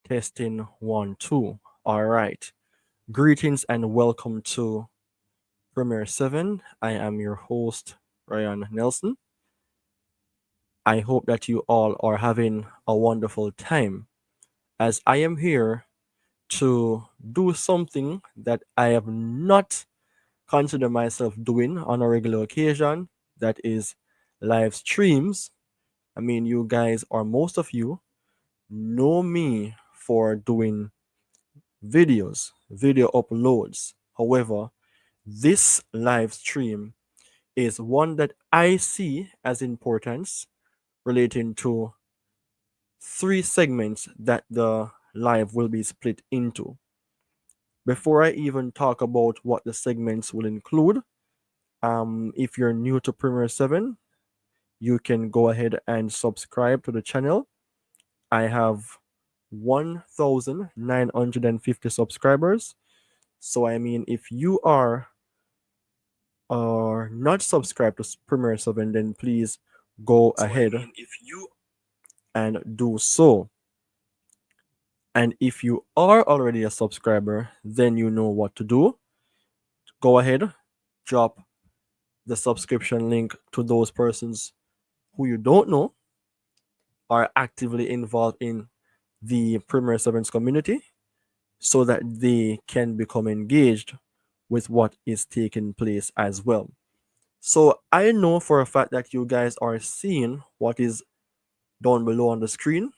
Testing 1, 2. All right. Greetings and welcome to Premier 7. I am your host, Ryan Nelson. I hope that you all are having a wonderful time as I am here to do something that I have not considered myself doing on a regular occasion, that is live streams. I mean, you guys, or most of you, know me for doing videos, video uploads. However, this live stream is one that I see as importance relating to three segments that the live will be split into. Before I even talk about what the segments will include, if you're new to Premier 7, you can go ahead and subscribe to the channel. I have 1,950 subscribers. So, I mean, if you are not subscribed to Premier 7, then please go ahead and do so. And if you are already a subscriber, then you know what to do. Go ahead, drop the subscription link to those persons who you don't know are actively involved in the Premier 7's community so that they can become engaged with what is taking place as well. So I know for a fact that you guys are seeing what is down below on the screen.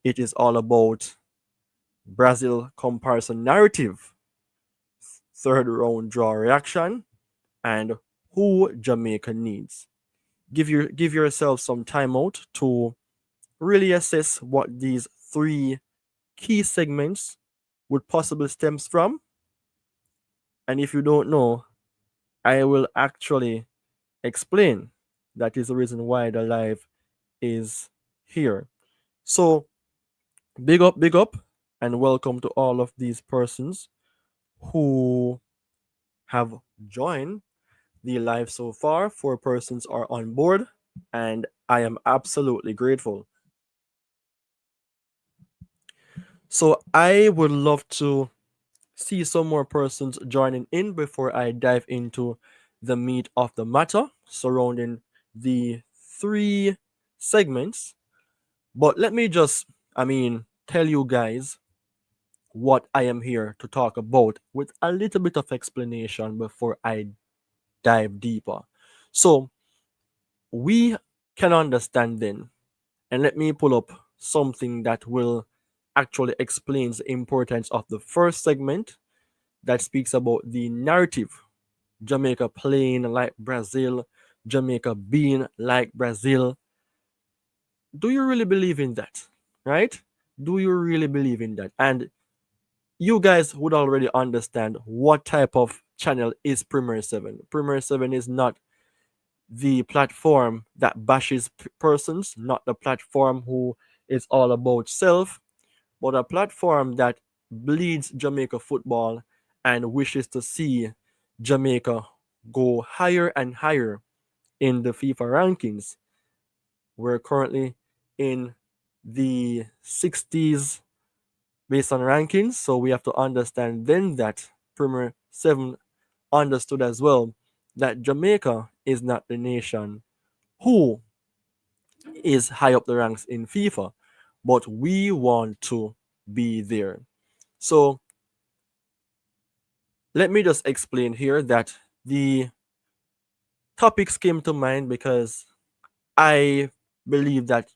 It is all about Brazil comparison narrative, third round draw reaction, and who Jamaica needs. Give yourself some time out to really assess what these three key segments would possibly stems from. And if you don't know, I will actually explain. That is the reason why the live is here. So big up, and welcome to all of these persons who have joined the live so far. 4 persons are on board, and I am absolutely grateful. So I would love to see some more persons joining in before I dive into the meat of the matter surrounding the three segments. But let me just, tell you guys what I am here to talk about with a little bit of explanation before I dive deeper. So, we can understand then, and let me pull up something that will actually explain the importance of the first segment that speaks about the narrative. Jamaica playing like Brazil, Jamaica being like Brazil. Do you really believe in that? Right? Do you really believe in that? And you guys would already understand what type of channel is Premier 7. Premier 7 is not the platform that bashes persons, not the platform who is all about self, but a platform that bleeds Jamaica football and wishes to see Jamaica go higher and higher in the FIFA rankings. We're currently in the 60s based on rankings, so we have to understand then that Premier 7 understood as well that Jamaica is not the nation who is high up the ranks in FIFA, but we want to be there. So let me just explain here that the topics came to mind because I believe that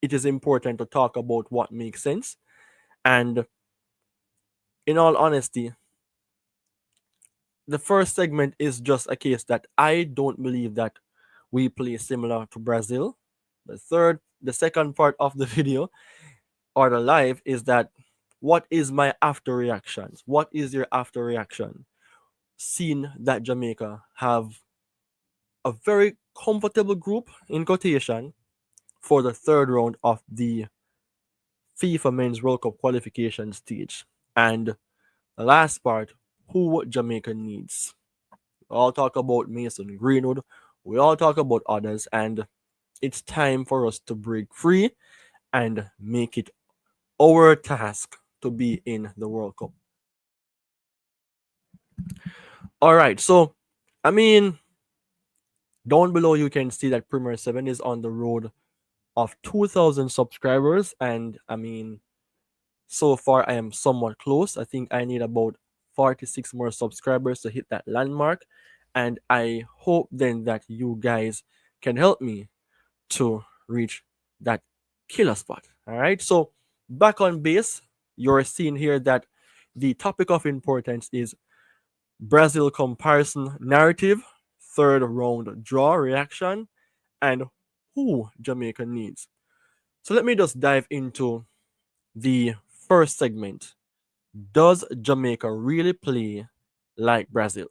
it is important to talk about what makes sense. And in all honesty, the first segment is just a case that I don't believe that we play similar to Brazil. The second part of the video or the live is that what is my after reactions? What is your after reaction? Seeing that Jamaica have a very comfortable group in quotation for the third round of the FIFA Men's World Cup qualification stage. And the last part, who Jamaica needs. We all talk about Mason Greenwood, we all talk about others, and it's time for us to break free and make it our task to be in the World Cup. All right, so I mean, down below you can see that Premier 7 is on the road of 2,000 subscribers, and I mean, so far I am somewhat close. I think I need about 46 more subscribers to hit that landmark, and I hope then that you guys can help me to reach that killer spot. All right, so back on base, you're seeing here that the topic of importance is Brazil comparison narrative, third round draw reaction, and who Jamaica needs. So let me just dive into the first segment. Does Jamaica really play like Brazil?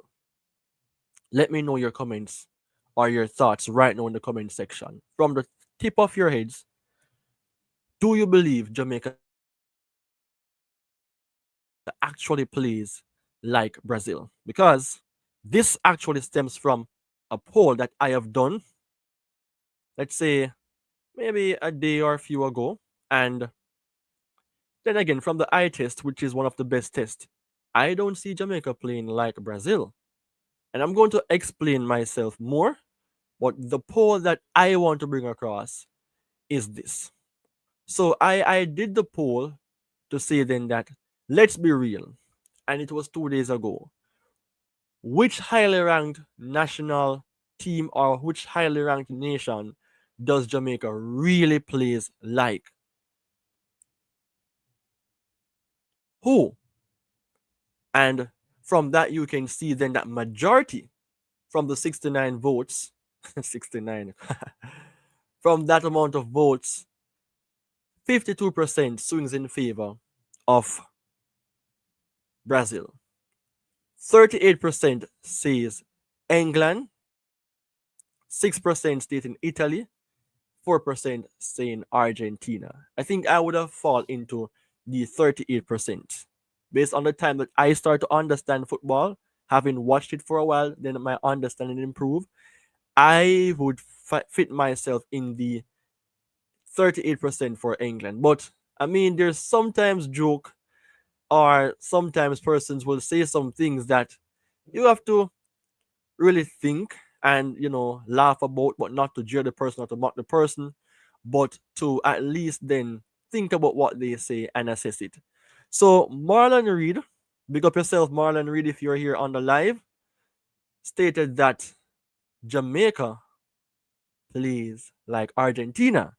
Let me know your comments or your thoughts right now in the comment section. From the tip of your heads, do you believe Jamaica actually plays like Brazil? Because this actually stems from a poll that I have done, let's say maybe a day or a few ago. And then again, from the eye test, which is one of the best tests, I don't see Jamaica playing like Brazil. And I'm going to explain myself more, but the poll that I want to bring across is this. So I did the poll to say then that, let's be real, and it was 2 days ago. Which highly ranked national team or which highly ranked nation does Jamaica really plays like? Who? And from that you can see then that majority from the 69 votes, 69, from that amount of votes, 52% swings in favor of Brazil. 38% says England, 6% stating Italy, 4% saying Argentina. I think I would have fallen into the 38%. Based on the time that I start to understand football, having watched it for a while, then my understanding improved. I would fit myself in the 38% for England. But I mean, there's sometimes joke or sometimes persons will say some things that you have to really think and laugh about, but not to jeer the person or to mock the person, but to at least then think about what they say and assess it. So Marlon Reed, big up yourself, Marlon Reed, if you're here on the live, stated that Jamaica plays like Argentina.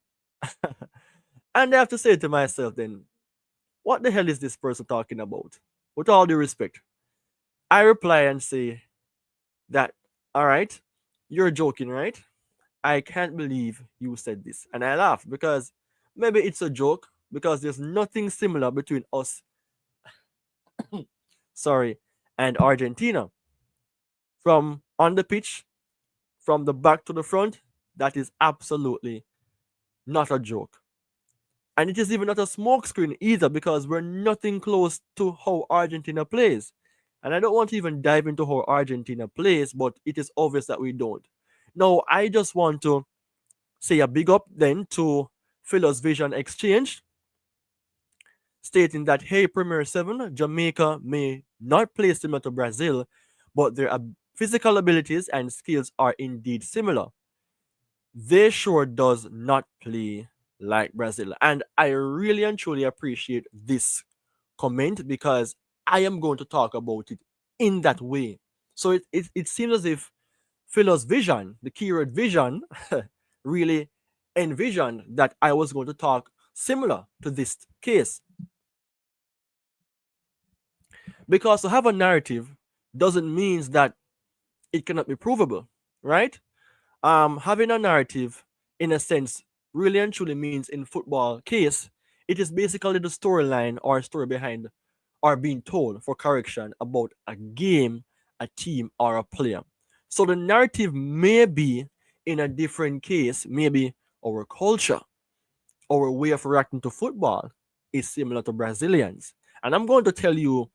And I have to say to myself then, what the hell is this person talking about? With all due respect, I reply and say that, all right, you're joking, right? I can't believe you said this. And I laugh because maybe it's a joke because there's nothing similar between us, sorry, and Argentina. From on the pitch, from the back to the front, that is absolutely not a joke. And it is even not a smokescreen either because we're nothing close to how Argentina plays. And I don't want to even dive into how Argentina plays, but it is obvious that we don't. Now, I just want to say a big up then to Philo's Vision Exchange, stating that, hey, Premier 7, Jamaica may not play similar to Brazil, but their physical abilities and skills are indeed similar. They sure does not play like Brazil. And I really and truly appreciate this comment because I am going to talk about it in that way. So it seems as if Philo's vision, the keyword vision, really envisioned that I was going to talk similar to this case. Because to have a narrative doesn't mean that it cannot be provable, right? Having a narrative, in a sense, really and truly means in football case, it is basically the storyline or story behind or being told for correction about a game, a team, or a player. So the narrative may be in a different case, maybe our culture, our way of reacting to football is similar to Brazilians. And I'm going to tell you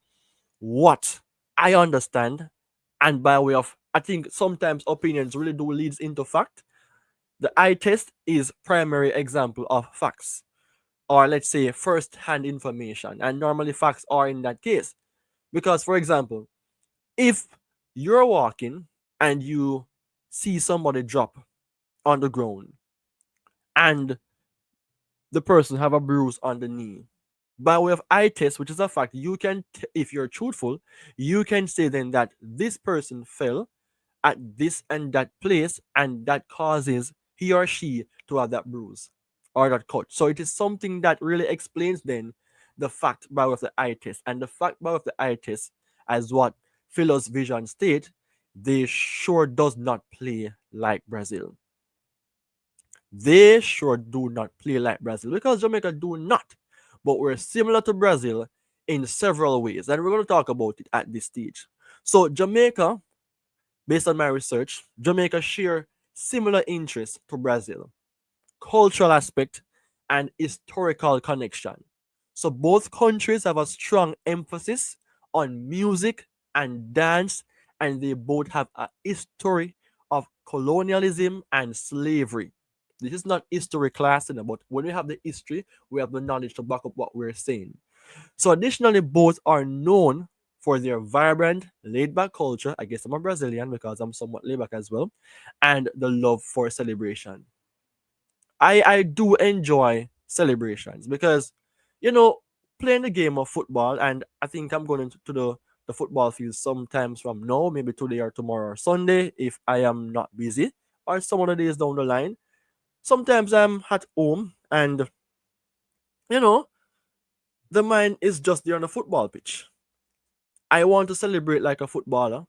what I understand, and by way of, I think sometimes opinions really do leads into fact. The eye test is primary example of facts. or let's say first-hand information, and normally facts are in that case. Because, for example, if you're walking and you see somebody drop on the ground and the person have a bruise on the knee, by way of eye test, which is a fact, you can, if you're truthful, you can say then that this person fell at this and that place, and that causes he or she to have that bruise or that cut. So it is something that really explains then the fact by way of the eye test. And the fact by way of the eye test, as what Philo's vision state, they sure does not play like Brazil. They sure do not play like Brazil, because Jamaica do not. But we're similar to Brazil in several ways, and we're going to talk about it at this stage. So Jamaica, based on my research, Jamaica share similar interests to Brazil, cultural aspect and historical connection. So both countries have a strong emphasis on music and dance, and they both have a history of colonialism and slavery. This is not history class, but when we have the history, we have the knowledge to back up what we're saying. So additionally, both are known for their vibrant, laid-back culture. I guess I'm a Brazilian because I'm somewhat laid-back as well, and the love for celebration. I do enjoy celebrations because, you know, playing the game of football, and I think I'm going to the football field sometimes from now, maybe today or tomorrow or Sunday if I am not busy, or some other days down the line. Sometimes I'm at home and, you know, the mind is just there on the football pitch. I want to celebrate like a footballer.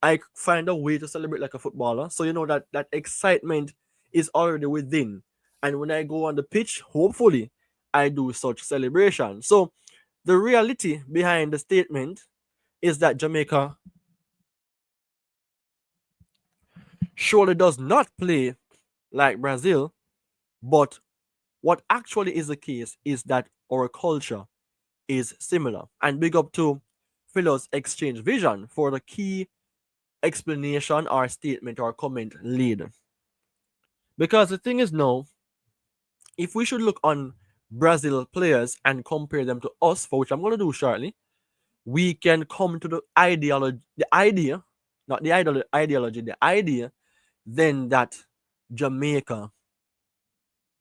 I find a way to celebrate like a footballer. So you know that that excitement is already within. And when I go on the pitch, hopefully I do such celebration. So the reality behind the statement is that Jamaica surely does not play like Brazil, but what actually is the case is that our culture is similar. And big up to Philo's exchange vision for the key explanation or statement or comment later. Because the thing is now, if we should look on Brazil players and compare them to us, for which I'm going to do shortly, we can come to the ideology, the idea, not the ideology, the idea, then that Jamaica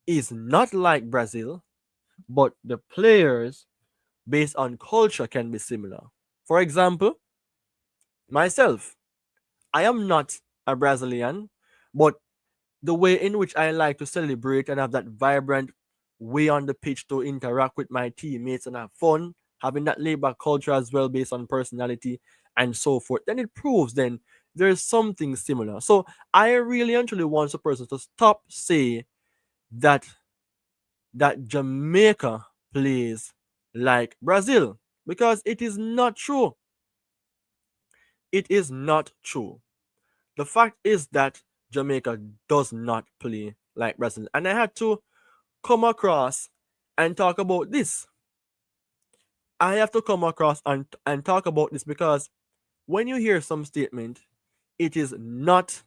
is not like Brazil, but the players based on culture can be similar. For example, myself, I am not a Brazilian, but the way in which I like to celebrate and have that vibrant way on the pitch to interact with my teammates and have fun, having that laid back culture as well based on personality and so forth, then it proves then there's something similar. So I really and truly want the person to stop say that Jamaica plays like Brazil, because it is not true. It is not true. The fact is that Jamaica does not play like Brazil. And I had to come across and talk about this. I have to come across and talk about this because when you hear some statement, it is not,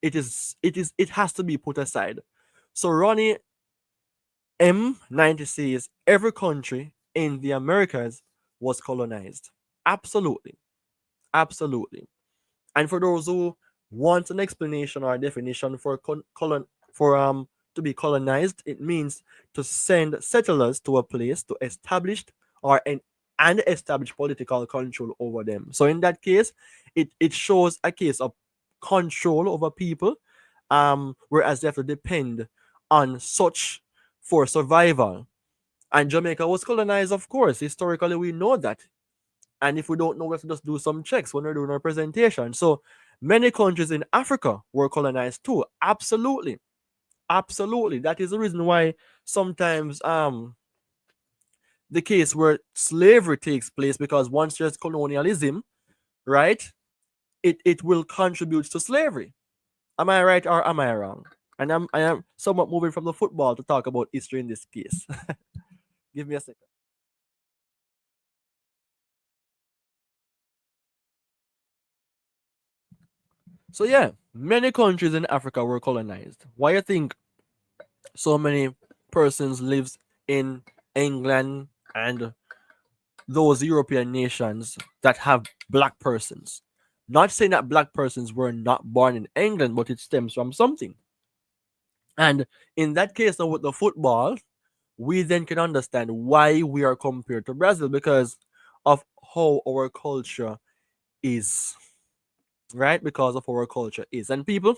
it has to be put aside. So Ronnie M90 says every country in the Americas was colonized. Absolutely. Absolutely. And for those who want an explanation or a definition for to be colonized, it means to send settlers to a place to establish or and establish political control over them. So in that case, it shows a case of control over people, whereas they have to depend on such for survival. And Jamaica was colonized, of course. Historically, we know that. And if we don't know, we have to just do some checks when we're doing our presentation. So many countries in Africa were colonized too. Absolutely. Absolutely. That is the reason why sometimes the case where slavery takes place, because once there's colonialism, right, it will contribute to slavery. Am I right or am I wrong? And I am somewhat moving from the football to talk about history in this case. Give me a second. So yeah, many countries in Africa were colonized. Why you think so many persons lives in England and those European nations that have black persons. Not saying that black persons were not born in England, but it stems from something. And in that case, now with the football, we then can understand why we are compared to Brazil because of how our culture is. Right? Because of our culture is. And people,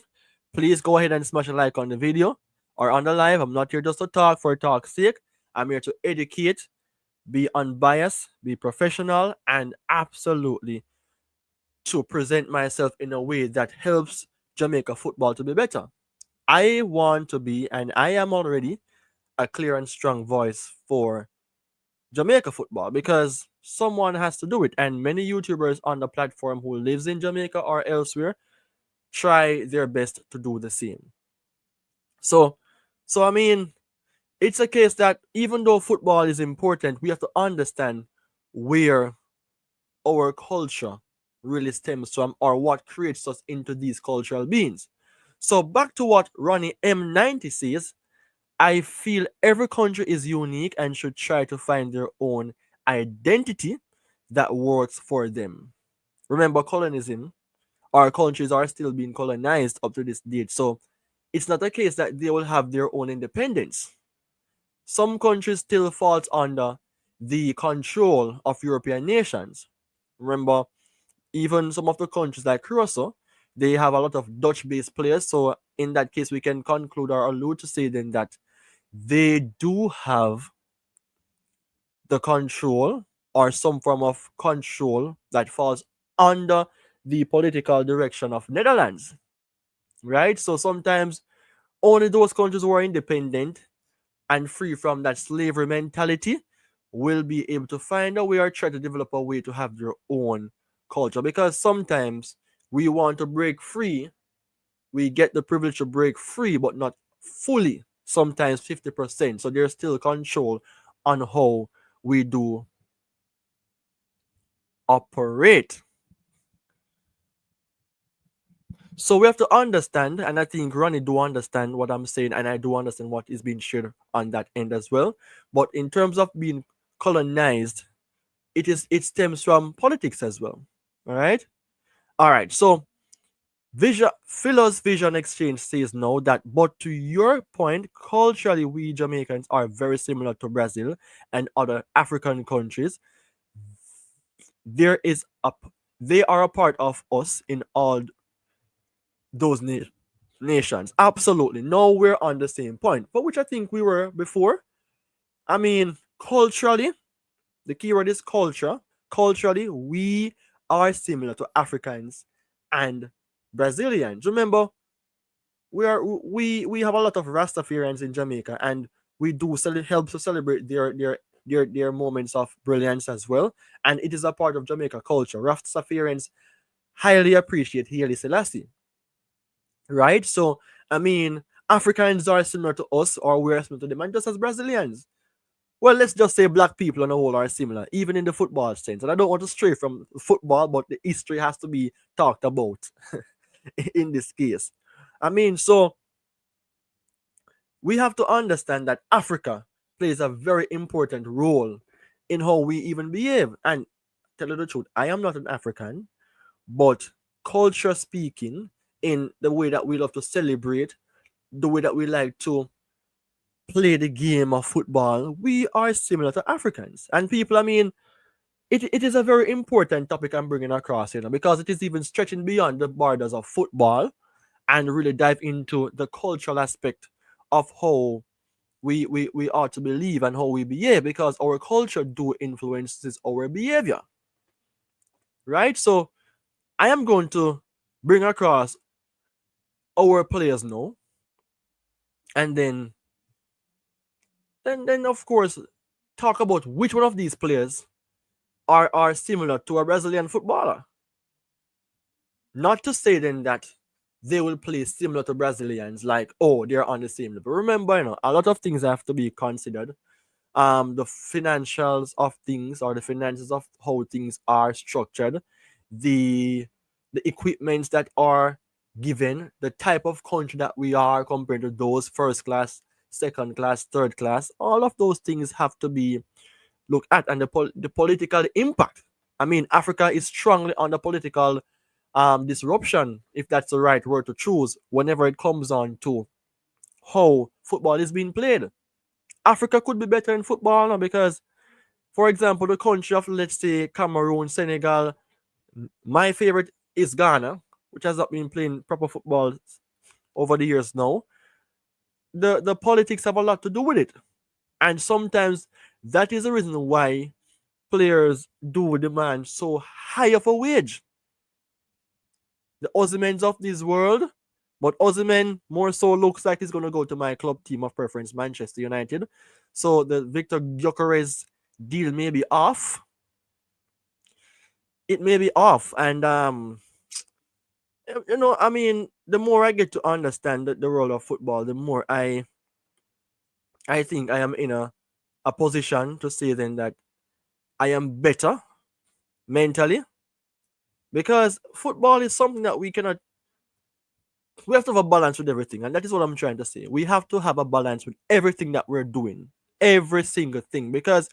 please go ahead and smash a like on the video or on the live. I'm not here just to talk for talk's sake. I'm here to educate, be unbiased, be professional, and absolutely to present myself in a way that helps Jamaica football to be better. I want to be, and I am already, a clear and strong voice for Jamaica football because someone has to do it. And many YouTubers on the platform who lives in Jamaica or elsewhere try their best to do the same. So, so I mean, it's a case that even though football is important, we have to understand where our culture really stems from or what creates us into these cultural beings. So back to what Ronnie M90 says, I feel every country is unique and should try to find their own identity that works for them. Remember, colonism, our countries are still being colonized up to this date. So it's not a case that they will have their own independence. Some countries still fall under the control of European nations. Remember, even some of the countries like Curacao, they have a lot of Dutch-based players. So in that case, we can conclude or allude to say then that they do have the control or some form of control that falls under the political direction of Netherlands, right? So sometimes only those countries who are independent and free from that slavery mentality will be able to find a way or try to develop a way to have their own culture because sometimes we want to break free, we get the privilege to break free but not fully, sometimes 50%, so there's still control on how we do operate. So we have to understand, and I think Ronnie do understand what I'm saying, and I do understand what is being shared on that end as well. But in terms of being colonized, it stems from politics as well. All right. So Philo's Vision Exchange says no that, but to your point, culturally we Jamaicans are very similar to Brazil and other African countries. There is a they are a part of us in all those nations. Absolutely. No, we're on the same point, but which I think we were before. I mean, culturally, the keyword is culture. Culturally, we are similar to Africans and Brazilians. Remember, we have a lot of Rastafarians in Jamaica, and we do help to celebrate their moments of brilliance as well. And it is a part of Jamaica culture. Rastafarians highly appreciate Haile Selassie, right? So I mean, Africans are similar to us, or we're similar to them, and just as Brazilians. Well, let's just say black people on the whole are similar, even in the football sense. And I don't want to stray from football, but the history has to be talked about in this case. I mean, so we have to understand that Africa plays a very important role in how we even behave. And tell you the truth, I am not an African, but culture speaking, in the way that we love to celebrate, the way that we like to play the game of football, we are similar to Africans. And people, I mean, it is a very important topic I'm bringing across, because it is even stretching beyond the borders of football and really dive into the cultural aspect of how we ought to believe and how we behave, because our culture do influences our behavior, right? So I am going to bring across our players now, and then of course talk about which one of these players are similar to a Brazilian footballer. Not to say then that they will play similar to Brazilians, like, oh, they're on the same level. Remember, a lot of things have to be considered. The financials of things, or the finances of how things are structured, the equipments that are given, the type of country that we are compared to those first class second class, third class. All of those things have to be looked at, and the political impact. I mean, Africa is strongly under political disruption, if that's the right word to choose, whenever it comes on to how football is being played. Africa could be better in football now because, for example, the country of, let's say, Cameroon, Senegal, my favorite is Ghana, which has not been playing proper football over the years now. The politics have a lot to do with it. And sometimes that is the reason why players do demand so high of a wage. The Osimhen's of this world, but Osimhen more so looks like he's going to go to my club team of preference, Manchester United. So the Victor Gyökeres deal may be off. It may be off, and I mean, the more I get to understand the role of football, the more I think I am in a position to say then that I am better mentally, because football is something that we have to have a balance with everything, and that is what I'm trying to say. We have to have a balance with everything that we're doing, every single thing, because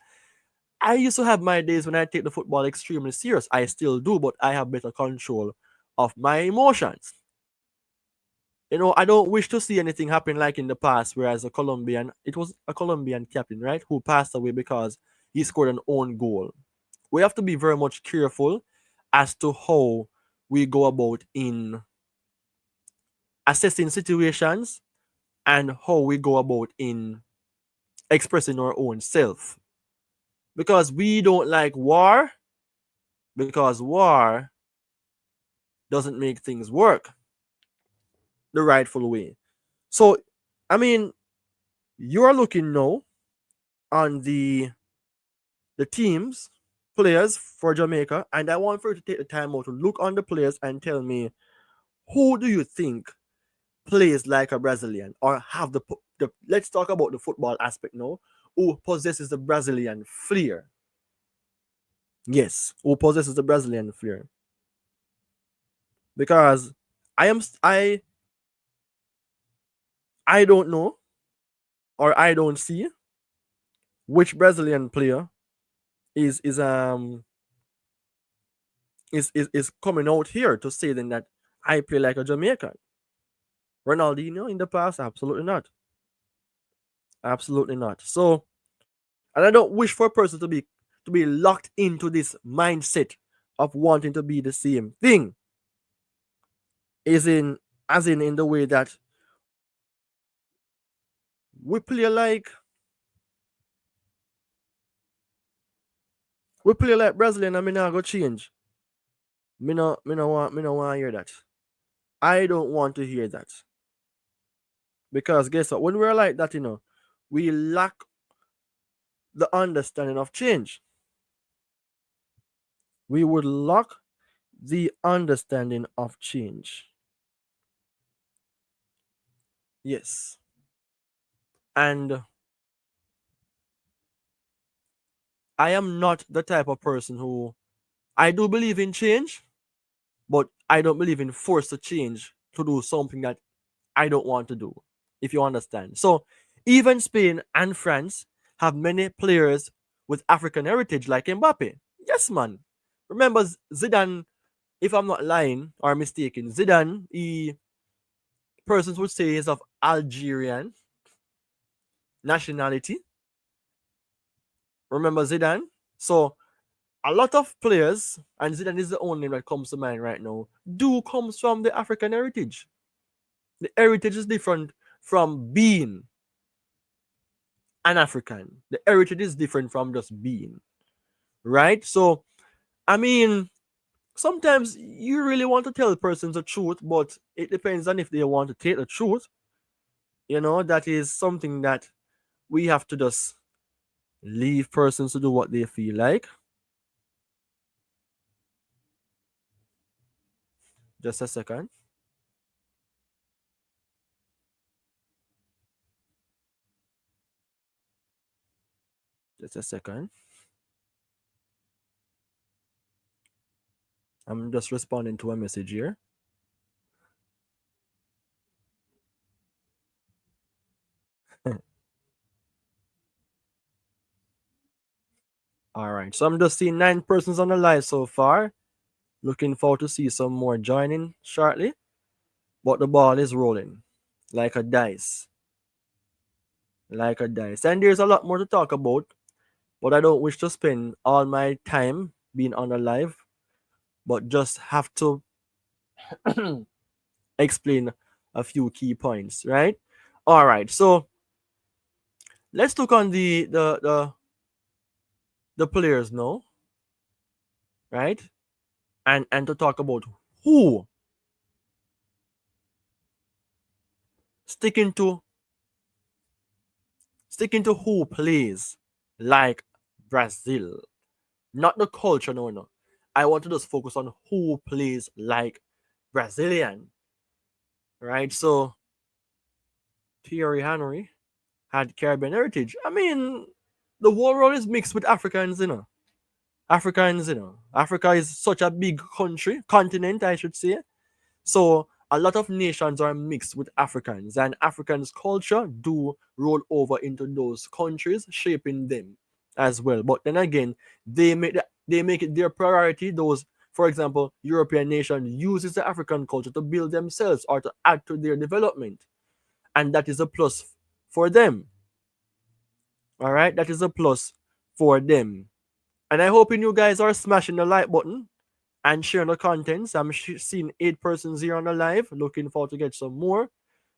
I used to have my days when I take the football extremely serious. I still do, but I have better control of my emotions. I don't wish to see anything happen like in the past, whereas it was a Colombian captain, right, who passed away because he scored an own goal. We have to be very much careful as to how we go about in assessing situations and how we go about in expressing our own self. Because we don't like war, because war doesn't make things work the rightful way. So, I mean, you're looking now on the teams, players for Jamaica, and I want for you to take the time out to look on the players and tell me, who do you think plays like a Brazilian, or have the let's talk about the football aspect now, who possesses the Brazilian flair? Yes, who possesses the Brazilian flair? Because I am I don't know, or I don't see which Brazilian player is is um is coming out here to say then that I play like a Jamaican. Ronaldinho in the past, absolutely not. Absolutely not. So, and I don't wish for a person to be locked into this mindset of wanting to be the same thing. Is in As in the way that we play like Brazilian, and me not go change. Me no want to hear that. I don't want to hear that. Because guess what? When we're like that, we lack the understanding of change. We would lack the understanding of change. Yes. And I am not the type of person who, I do believe in change, but I don't believe in force to change to do something that I don't want to do, if you understand. So even Spain and France have many players with African heritage like Mbappe. Yes, man. Remember Zidane, if I'm not lying or mistaken, Zidane, persons would say is of Algerian nationality. Remember Zidane? So a lot of players, and Zidane is the only name that comes to mind right now, do comes from the African heritage. The heritage is different from being an African. The heritage is different from just being, right? So, I mean, sometimes you really want to tell persons the truth, but it depends on if they want to take the truth. That is something that we have to just leave persons to do what they feel like. Just a second. Just a second. I'm just responding to a message here. All right. So I'm just seeing 9 persons on the live so far. Looking forward to see some more joining shortly. But the ball is rolling like a dice. Like a dice. And there's a lot more to talk about, but I don't wish to spend all my time being on the live, but just have to explain a few key points, right? All right. So let's look on the players now, right? And to talk about who sticking to sticking to who plays like Brazil, not the culture. No, no. I want to just focus on who plays like Brazilian, right? So Thierry Henry had Caribbean heritage. I mean, the whole world is mixed with Africans, Africa is such a big continent, I should say. So a lot of nations are mixed with Africans, and Africans' culture do roll over into those countries, shaping them as well. But then again, they make it their priority. Those, for example, European nation uses the African culture to build themselves or to add to their development, and that is a plus for them. All right, that is a plus for them. And I hoping you guys are smashing the like button and sharing the contents. I'm seeing 8 persons here on the live. Looking forward to get some more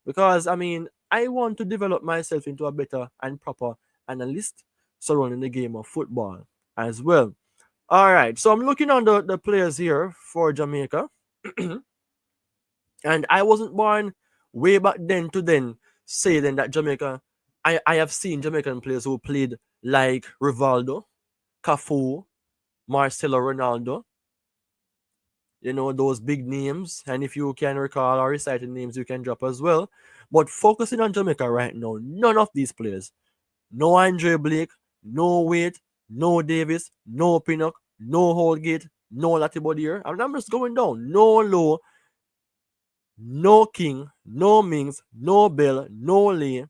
because I mean I want to develop myself into a better and proper analyst surrounding the game of football as well. All right, so I'm looking on the players here for Jamaica, and I wasn't born way back then to then say then that Jamaica. I have seen Jamaican players who played like Rivaldo, Cafu, Marcelo Ronaldo, those big names. And if you can recall or recite the names, you can drop as well. But focusing on Jamaica right now, none of these players, no Andre Blake, no Wade, no Davis, no Pinnock, no Holgate, no Latibodier. I'm just going down. No Low, no King, no Mings, no Bell, no Lee,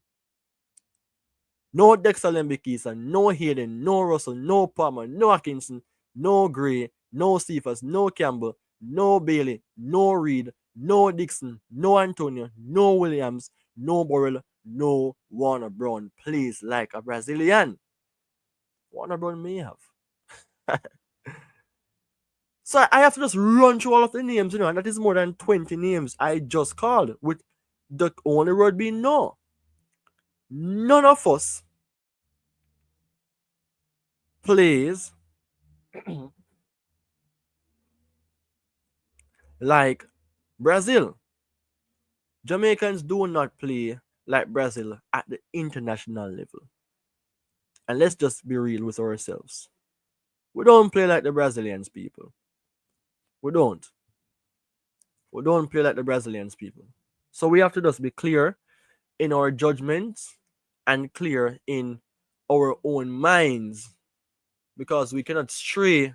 no Dexter Lembikisa, no Hayden, no Russell, no Palmer, no Atkinson, no Gray, no Cephas, no Campbell, no Bailey, no Reed, no Dixon, no Antonio, no Williams, no Burrell, no Warner Brown. Please, like a Brazilian. Warner Brown may have. So I have to just run through all of the names, and that is more than 20 names I just called, with the only word being no. None of us plays like Brazil. Jamaicans do not play like Brazil at the international level. And let's just be real with ourselves. We don't play like the Brazilians, people. We don't. We don't play like the Brazilians, people. So we have to just be clear in our judgments and clear in our own minds, because we cannot stray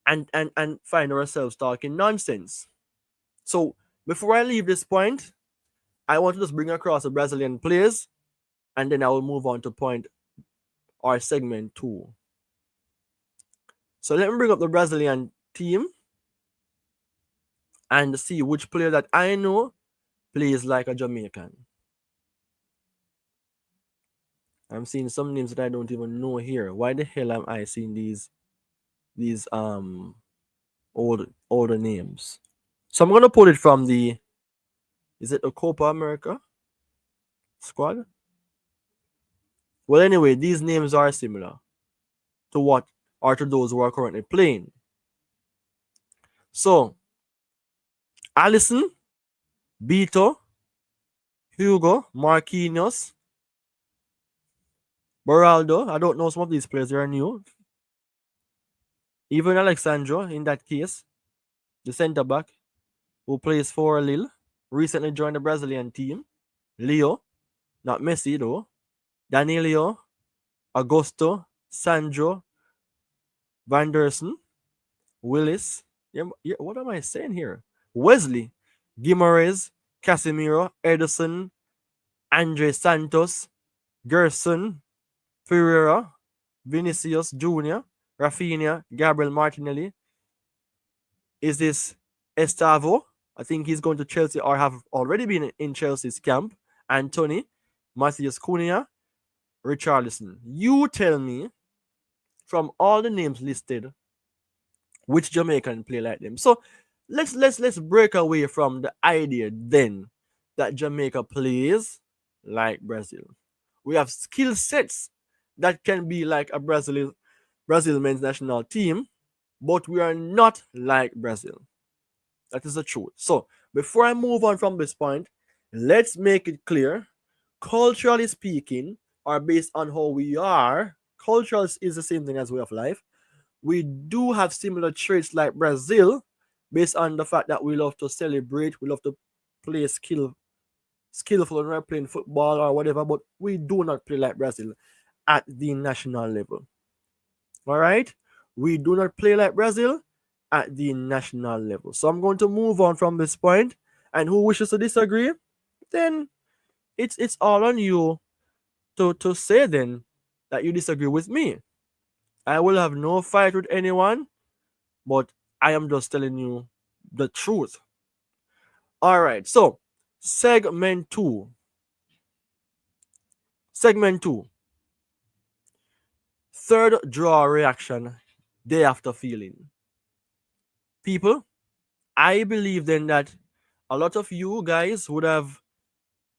and find ourselves talking nonsense. So before I leave this point, I want to just bring across the Brazilian players, and then I will move on to point or segment 2. So let me bring up the Brazilian team and see which player that I know plays like a Jamaican. I'm seeing some names that I don't even know here. Why the hell am I seeing these older names? So I'm gonna pull it from is it the Copa America squad? Well, anyway, these names are similar to what or to those who are currently playing. So Allison, Beto, Hugo, Marquinhos, Beraldo. I don't know, some of these players are new. Even Alexandro, in that case, the centre back who plays for Lille, recently joined the Brazilian team. Leo, not Messi though. Danilo, Augusto, Sandro, Vanderson, Willis. What am I saying here? Wesley, Guimaraes, Casemiro, Edison, Andre Santos, Gerson, Ferreira, Vinicius Jr., Rafinha, Gabriel Martinelli. Is this Estavo? I think he's going to Chelsea or have already been in Chelsea's camp. Anthony, Matthias Cunha, Richarlison. You tell me from all the names listed which Jamaican play like them. So let's break away from the idea then that Jamaica plays like Brazil. We have skill sets that can be like a Brazil men's national team, but we are not like Brazil. That is the truth. So before I move on from this point, let's make it clear. Culturally speaking, or based on how we are, culture is the same thing as way of life. We do have similar traits like Brazil, based on the fact that we love to celebrate, we love to play skillful when we're playing football or whatever, but we do not play like Brazil at the national level. All right? We do not play like Brazil at the national level. So I'm going to move on from this point, and who wishes to disagree, then it's all on you to say then that you disagree with me. I will have no fight with anyone, but I am just telling you the truth. All right, so segment two. Third draw reaction day after feeling. People, I believe then that a lot of you guys would have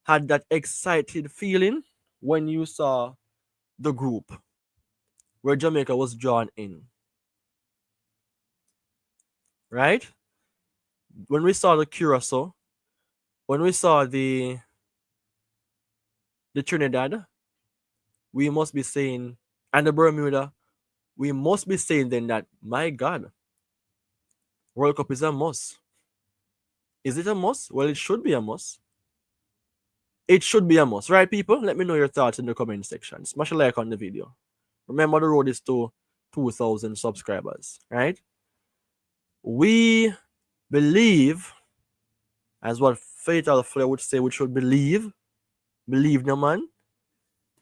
had that excited feeling when you saw the group where Jamaica was drawn in. Right? When we saw the Curacao, when we saw the Trinidad, we must be saying, and the Bermuda, we must be saying then that, my God, World Cup is a must. Is it a must? Well, it should be a must. It should be a must, right, people? Let me know your thoughts in the comment section. Smash a like on the video. Remember, the road is to 2,000 subscribers, right? We believe, as what Fatal Flair would say, we should believe no man,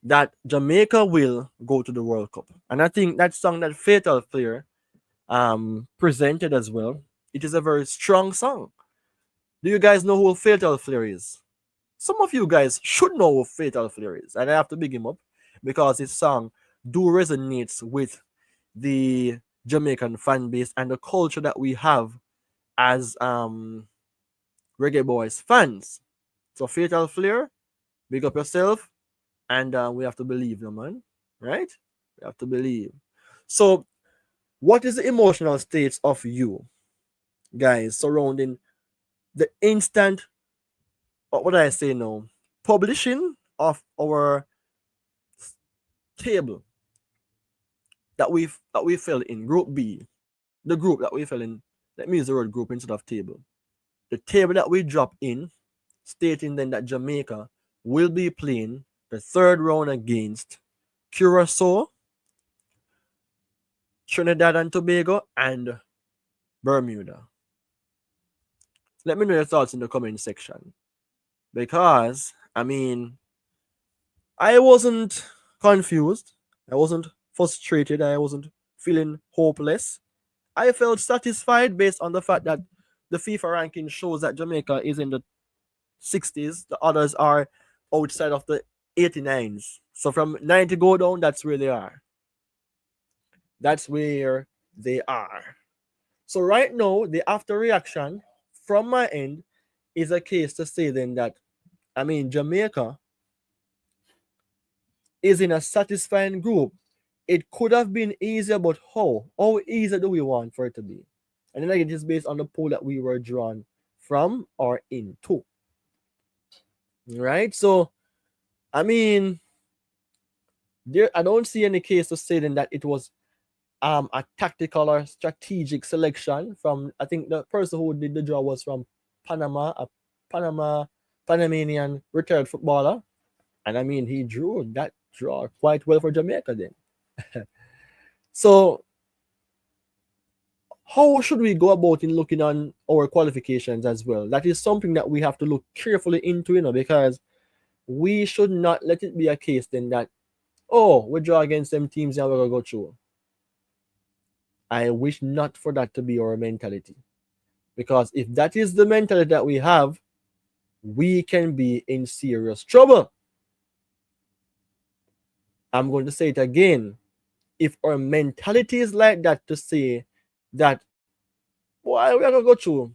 that Jamaica will go to the World Cup. And I think that song that Fatal Flair presented as well, it is a very strong song. Do you guys know who Fatal Flair is? Some of you guys should know who Fatal Flair is, and I have to big him up because his song do resonates with the Jamaican fan base and the culture that we have as Reggae Boyz fans. So Fatal Flair, big up yourself, and we have to believe, no man, right? We have to believe. So, what is the emotional states of you guys surrounding the instant, what do I say now, publishing of our table that we fell in, Group B, the group that we fell in? Let me use the word group instead of table. The table that we drop in, stating then that Jamaica will be playing the third round against Curacao, Trinidad and Tobago, and Bermuda. Let me know your thoughts in the comment section. Because, I mean, I wasn't confused. I wasn't frustrated. I wasn't feeling hopeless. I felt satisfied based on the fact that the FIFA ranking shows that Jamaica is in the 60s. The others are outside of the 89s. So from 90 go down, that's where they are. That's where they are. So right now, the after reaction from my end is a case to say then that, I mean, Jamaica is in a satisfying group. It could have been easier, but how? How easy do we want for it to be? And then again, it's based on the pool that we were drawn from or into. Right? So, I mean, I don't see any case to say then that it was a tactical or strategic selection from, I think the person who did the draw was from Panama, a Panamanian retired footballer. And I mean, he drew that draw quite well for Jamaica then. So, how should we go about in looking on our qualifications as well? That is something that we have to look carefully into, because we should not let it be a case then that, oh, we draw against them teams and we're going to go through. I wish not for that to be our mentality. Because if that is the mentality that we have, we can be in serious trouble. I'm going to say it again. If our mentality is like that, to say that, why we are going to go through?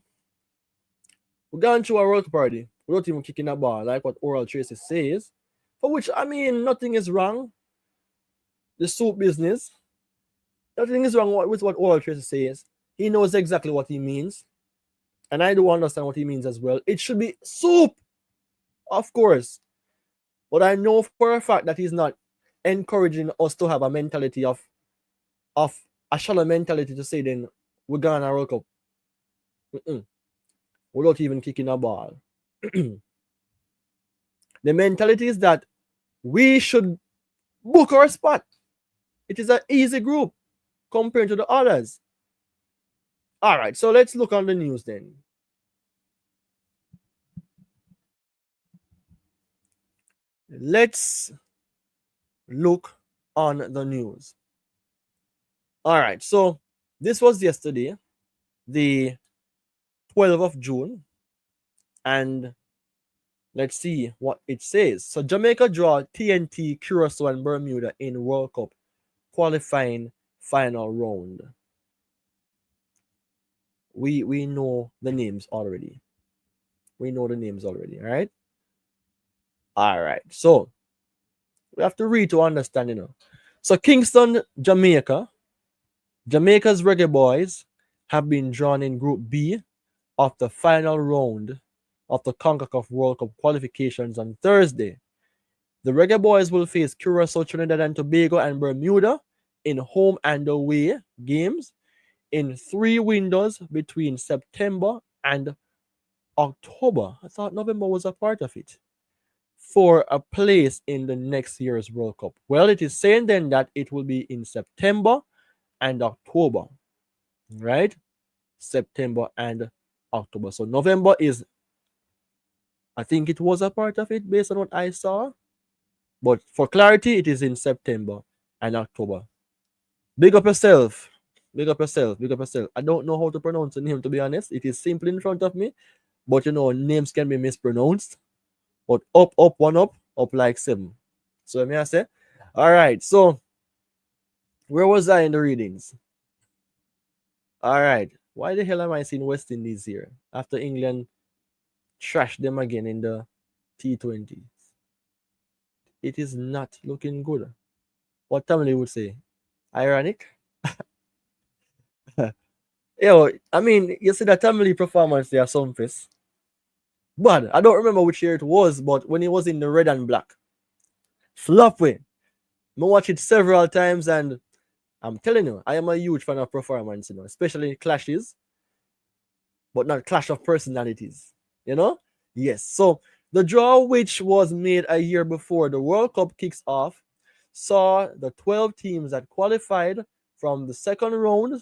We're going through a work party without even kicking a ball, like what Oral Tracy says. For which, I mean, nothing is wrong. The soup business, nothing is wrong with what Oral Tracy says. He knows exactly what he means. And I do understand what he means as well. It should be soup, of course. But I know for a fact that he's not encouraging us to have a mentality of a shallow mentality to say then we're gonna World Cup. Without even kicking a ball. The mentality is that we should book our spot. It is an easy group compared to the others. All right, so let's look on the news then. Let's look on the news. All right, so this was yesterday, the 12th of June, and let's see what it says. So Jamaica draw TNT, Curacao, and Bermuda in World Cup qualifying final round. We know the names already. We know the names already, all right? All right, so we have to read to understand, you know. So Kingston, Jamaica, Jamaica's Reggae Boyz have been drawn in Group B of the final round of the CONCACAF World Cup qualifications on Thursday. The Reggae Boyz will face Curacao, Trinidad and Tobago, and Bermuda in home and away games in 3 windows between September and October. I thought November was a part of it. For a place in the next year's World Cup. Well, it is saying then that it will be in September and October, right? September and October. So November is, I think it was a part of it based on what I saw. But for clarity, it is in September and October. Big up yourself. Big up yourself. Big up yourself. I don't know how to pronounce the name, to be honest. It is simple in front of me. But you know, names can be mispronounced. But up, one up like 7. So may I say? All right. So where was I in the readings? All right. Why the hell am I seeing West Indies here after England trashed them again in the T20? It is not looking good. What Tamale would say? Ironic. Yo, I mean, you see that Tamale performance there, some face. But I don't remember which year it was, but when he was in the red and black. Flop way. I watched it several times and I'm telling you, I am a huge fan of performance, you know, especially clashes, but not clash of personalities, you know? Yes. So the draw, which was made a year before the World Cup kicks off, saw the 12 teams that qualified from the second round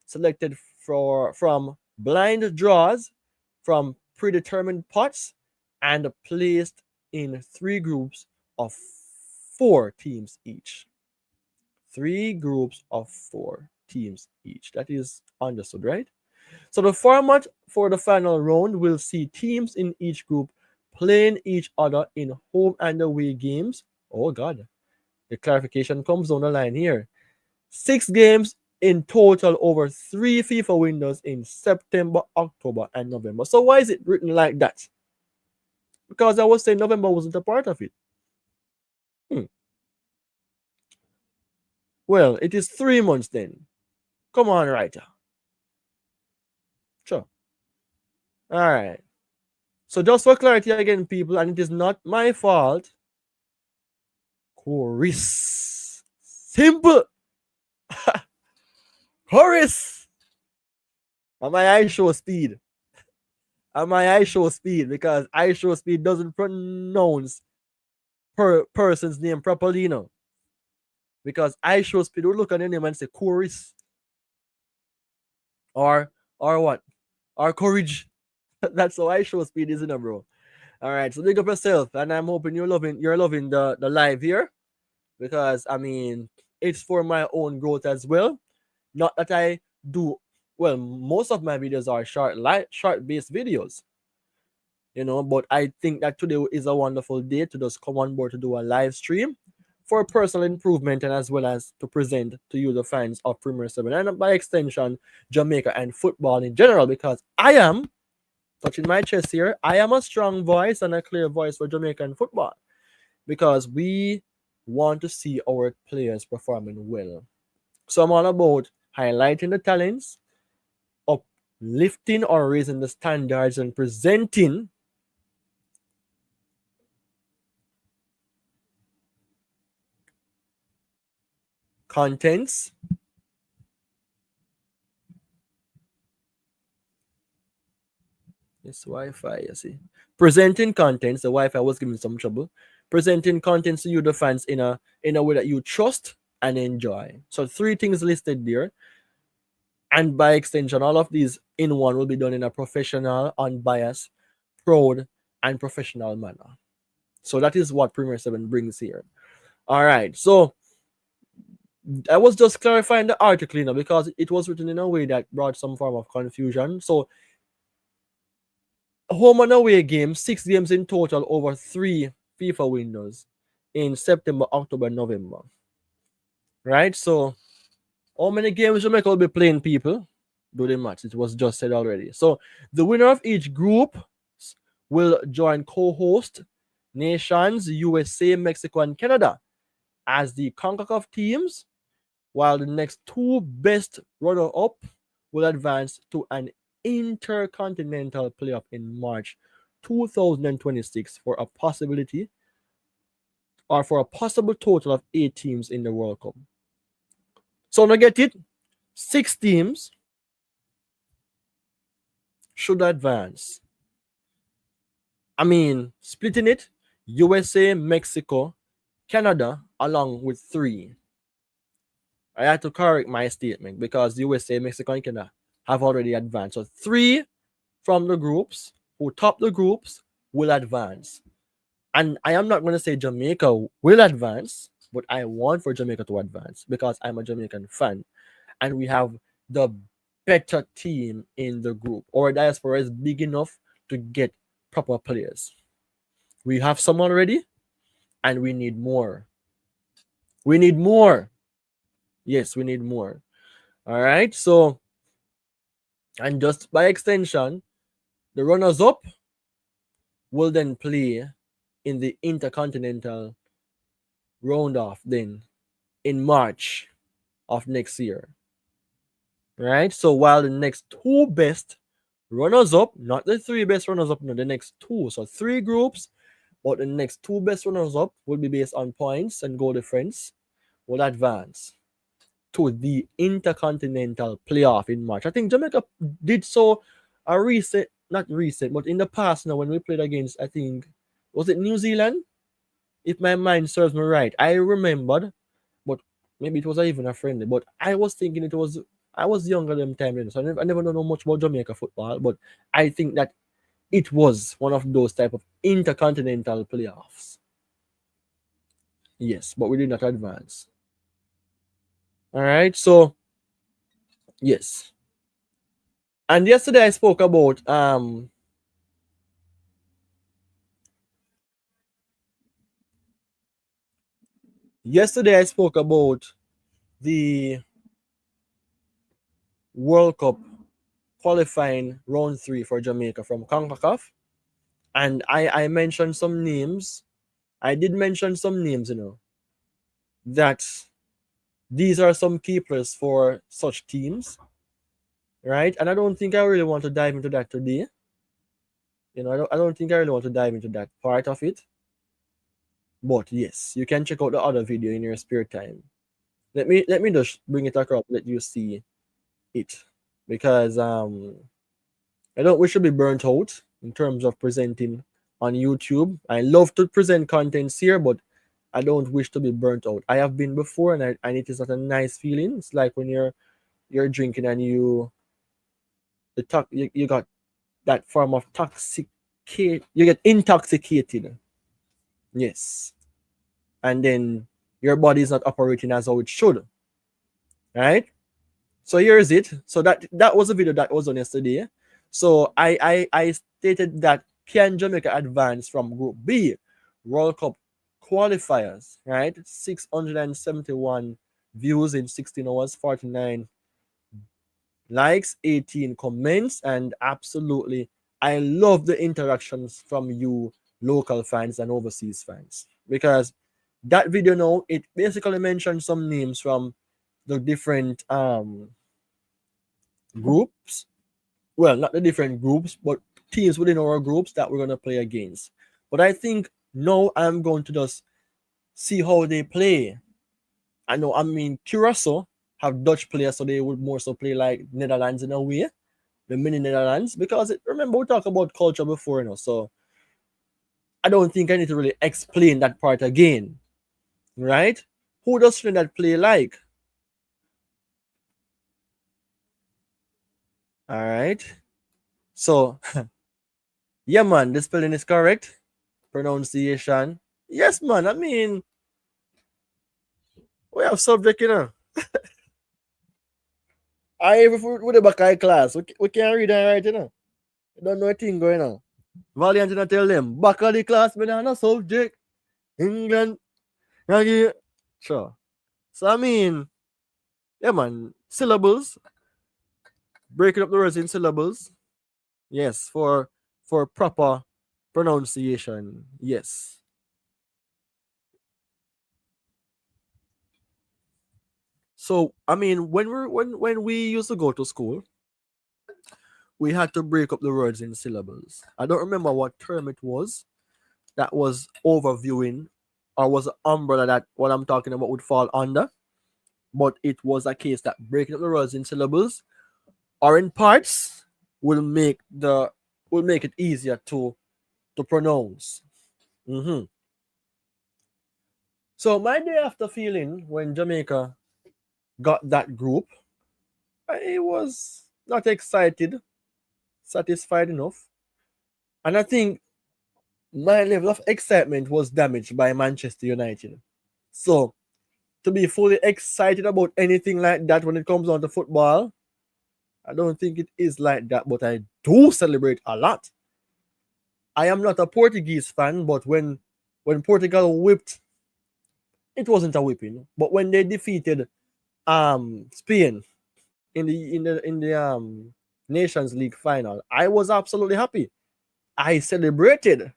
selected from blind draws from predetermined pots and placed in 3 groups of 4 teams each. 3 groups of 4 teams each. That is understood, right? So the format for the final round will see teams in each group playing each other in home and away games. Oh God, the clarification comes on the line here. 6 games in total over 3 FIFA windows in September, October, and November. So why is it written like that? Because I was saying November wasn't a part of it. Well, it is 3 months then. Come on, writer. Sure. All right. So just for clarity again, people, and it is not my fault. Chorus. Simple. Chorus. And my eye show speed. And my eye show speed because eye show speed doesn't pronounce person's name properly, you know. Because eye show speed will look at the name and say chorus. Or what? Or courage. That's how eye show speed is, you know, bro. All right, so big up yourself, and I'm hoping you're loving the live here because I mean it's for my own growth as well. Not that I do well. Most of my videos are short based videos, but I think that today is a wonderful day to just come on board to do a live stream for personal improvement and as well as to present to you the fans of Premier 7 and by extension Jamaica and football in general because I am touching my chest here. I am a strong voice and a clear voice for Jamaican football because we want to see our players performing well. So I'm all about highlighting the talents, uplifting or raising the standards, and presenting contents. This Wi-Fi, you see. Presenting contents. The Wi-Fi was giving some trouble. Presenting contents to you, the fans, in a way that you trust and enjoy. So three things listed there. And by extension, all of these in one will be done in a professional, unbiased, proud, and professional manner. So that is what Premier 7 brings here. All right. So I was just clarifying the article, because it was written in a way that brought some form of confusion. So home and away games, 6 games in total over 3 FIFA windows in September, October, November. Right? So how many games Jamaica will be playing, people? Do the match. It was just said already. So the winner of each group will join co-host nations USA, Mexico, and Canada as the CONCACAF teams, while the next two best runner-up will advance to an intercontinental playoff in March 2026 for a possibility or for a possible total of 8 teams in the World Cup. So now get it, 6 teams should advance. I mean, splitting it, USA, Mexico, Canada, along with 3. I had to correct my statement because USA, Mexico, and Canada have already advanced. So 3 from the groups who top the groups will advance. And I am not going to say Jamaica will advance, but I want for Jamaica to advance because I'm a Jamaican fan. And we have the better team in the group. Our diaspora is big enough to get proper players. We have some already, and we need more. We need more. Yes, we need more. All right. So, and just by extension, the runners up will then play in the intercontinental round off then in March of next year. Right? So while the next 2 best runners up, not the 3 best runners up, no, the next 2. So 3 groups, but the next 2 best runners up will be based on points and goal difference, will advance to the intercontinental playoff in March. I think Jamaica did so not recent, but in the past now when we played against, I think, was it New Zealand? If my mind serves me right. I remembered, but maybe it was even a friendly, but I was thinking I was younger than time then, so I never know much about Jamaica football, but I think that it was one of those type of intercontinental playoffs. Yes, but we did not advance. All right, so yes. And yesterday I spoke about the World Cup qualifying round 3 for Jamaica from CONCACAF, and I mentioned some names. I did mention some names, that these are some keepers for such teams, right? And I don't think I really want to dive into that today. I don't think I really want to dive into that part of it. But yes, you can check out the other video in your spare time. Let me just bring it across, let you see it. Because I don't wish to be burnt out in terms of presenting on YouTube. I love to present contents here, but I don't wish to be burnt out. I have been before, and it is not a nice feeling. It's like when you're drinking and you got that form of intoxicated. Yes. And then your body is not operating as how it should. Right? So here is it. So that was a video that was on yesterday. So I stated that can Jamaica advance from Group B World Cup qualifiers, right? 671 views in 16 hours, 49 likes, 18 comments, and absolutely I love the interactions from you local fans and overseas fans, because that video now it basically mentioned some names from the different groups. Well, not the different groups, but teams within our groups that we're gonna play against. But I think now I'm going to just see how they play. I mean Curacao have Dutch players, so they would more so play like Netherlands in a way, the mini Netherlands, because remember we talked about culture before, so I don't think I need to really explain that part again, right? Who does Trinidad play like? All right. So, yeah, man, the spelling is correct. Pronunciation. Yes, man. I mean, we have subject. I with the Bakai class. We can't read and write. We don't know a thing going on. Valiant tell them, back of the class, me not subject. England. Sure. So, I mean, yeah, man. Syllables. Breaking up the words in syllables. Yes, for proper pronunciation. Yes. So I mean, when we used to go to school, we had to break up the words in syllables. I don't remember what term it was that was overviewing, or was an umbrella that what I'm talking about would fall under. But it was a case that breaking up the words in syllables or in parts will make it easier to pronounce. Mm-hmm. So my day after feeling when Jamaica got that group, I was not excited, satisfied enough. And I think my level of excitement was damaged by Manchester United. So to be fully excited about anything like that when it comes on to football, I don't think it is like that, but I do celebrate a lot. I am not a Portuguese fan, but when Portugal whipped, it wasn't a whipping, but when they defeated Spain in the Nations League final, I was absolutely happy. I celebrated.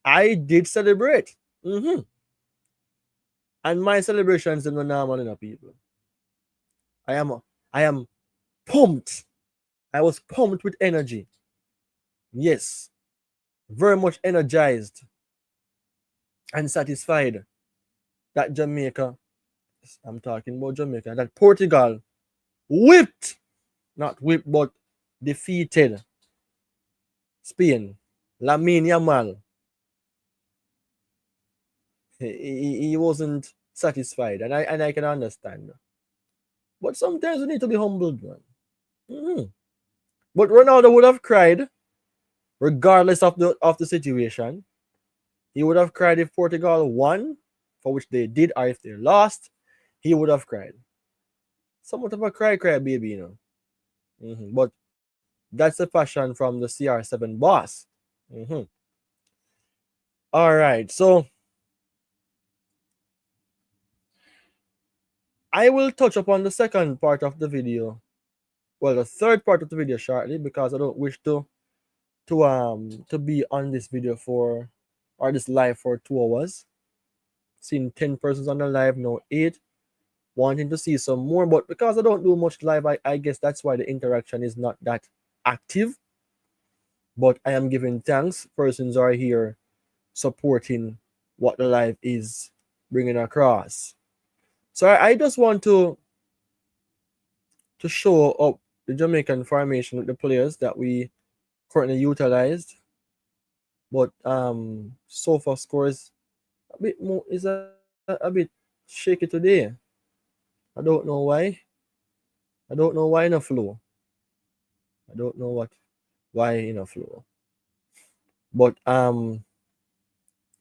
I did celebrate. Mm-hmm. And my celebrations are not normal enough, people. I am I am pumped. I was pumped with energy. Yes, very much energized and satisfied that Jamaica, I'm talking about Jamaica, that Portugal whipped, not whipped, but defeated Spain. Lamine Yamal. He wasn't satisfied, and I can understand. But sometimes we need to be humbled, man. Mm-hmm. But Ronaldo would have cried, regardless of the situation. He would have cried if Portugal won, for which they did, or if they lost, he would have cried. Somewhat of a cry baby. Mm-hmm. But that's the passion from the CR7 boss. Mm-hmm. All right, so I will touch upon the second part of the video. Well, the third part of the video shortly, because I don't wish to be on this video or this live for 2 hours. Seeing 10 persons on the live, now 8, wanting to see some more, but because I don't do much live, I guess that's why the interaction is not that active. But I am giving thanks. Persons are here supporting what the live is bringing across. So I just want to show up the Jamaican formation with the players that we currently utilized. But so far scores a bit more is a bit shaky today. I don't know why. I don't know why in a flow. I don't know why in a flow. But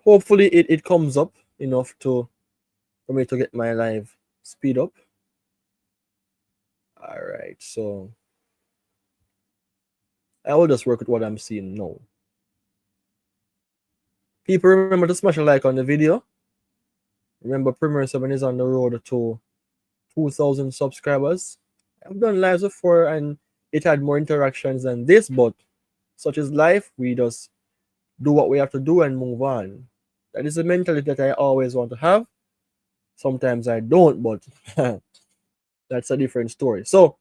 hopefully it comes up enough to for me to get my live speed up. All right, so I will just work with what I'm seeing now. People remember to smash a like on the video. Remember, Premier 7 is on the road to 2,000 subscribers. I've done lives before and it had more interactions than this, but such is life. We just do what we have to do and move on. That is the mentality that I always want to have. Sometimes I don't, but that's a different story. So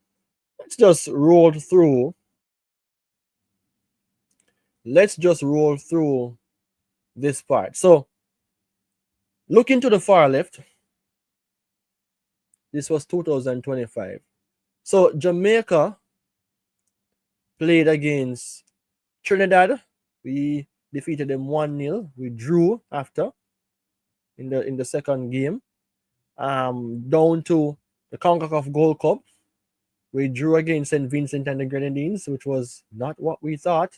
let's just roll through. Let's just roll through this part. So looking to the far left, this was 2025. So Jamaica played against Trinidad. We defeated them 1-0. We drew after in the second game. Down to the CONCACAF Gold Cup. We drew against St. Vincent and the Grenadines, which was not what we thought,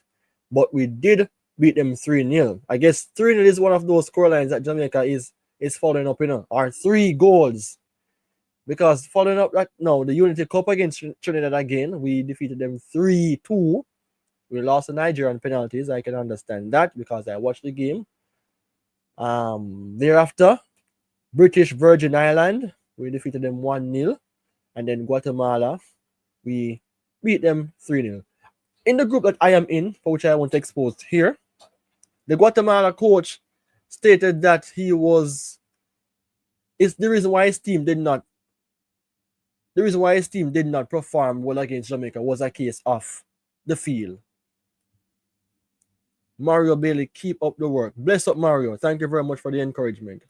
but we did beat them 3-0. I guess 3-0 is one of those scorelines that Jamaica is following up, or 3 goals. Because following up that now, the Unity Cup against Trinidad again, we defeated them 3-2. We lost the Nigerian penalties. I can understand that because I watched the game. Thereafter, British Virgin Island, we defeated them 1-0. And then Guatemala, we beat them 3-0. In the group that I am in, for which I won't expose here, the Guatemala coach stated that it's the reason why his team did not perform well against Jamaica was a case of the field. Mario Bailey, keep up the work. Bless up, Mario. Thank you very much for the encouragement.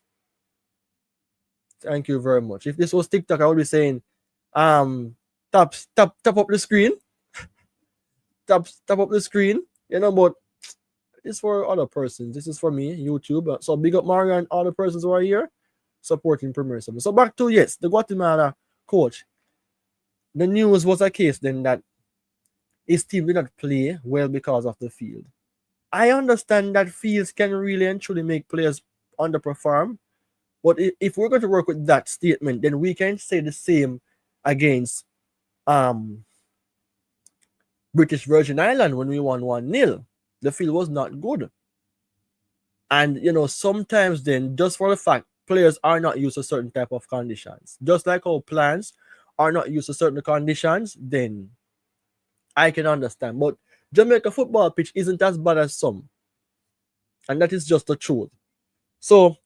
Thank you very much. If this was TikTok, I would be saying, tap up the screen. Tap up the screen. But it's for other persons. This is for me, YouTube. So big up Mario and other persons who are here supporting Premier 7. So back to, yes, the Guatemala coach. The news was a case then that his team did not play well because of the field. I understand that fields can really and truly make players underperform. But if we're going to work with that statement, then we can say the same against British Virgin Island when we won 1-0. The field was not good. And, sometimes then, just for the fact players are not used to certain type of conditions, just like how plants are not used to certain conditions, then I can understand. But Jamaica football pitch isn't as bad as some. And that is just the truth. So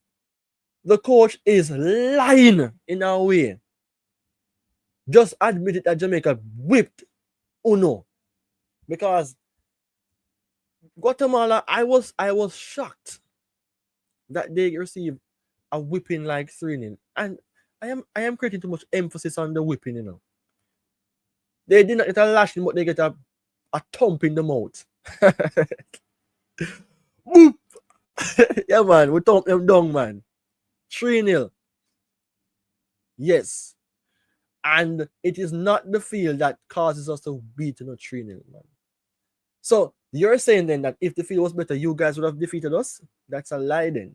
the coach is lying in a way. Just admit it that Jamaica whipped Uno. Because Guatemala, I was shocked that they received a whipping like 3-0. And I am creating too much emphasis on the whipping, They did not get a lashing, but they get a thump in the mouth. Boop! Yeah, man, we thump them down, man. 3-0. Yes. And it is not the field that causes us to beat 3-0, man. So you're saying then that if the field was better, you guys would have defeated us? That's a lie then.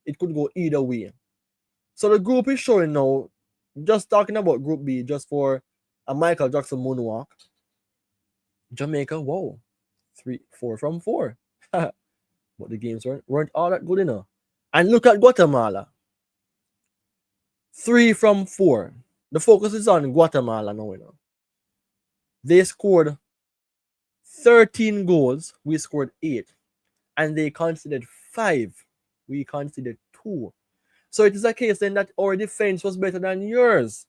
It could go either way. So the group is showing now, just talking about Group B, just for a Michael Jackson moonwalk. Jamaica, whoa, 4 from 4. But the games weren't all that good enough. And look at Guatemala. 3 from 4. The focus is on Guatemala now. They scored 13 goals. We scored 8. And they conceded 5. We conceded 2. So it is a case then that our defense was better than yours.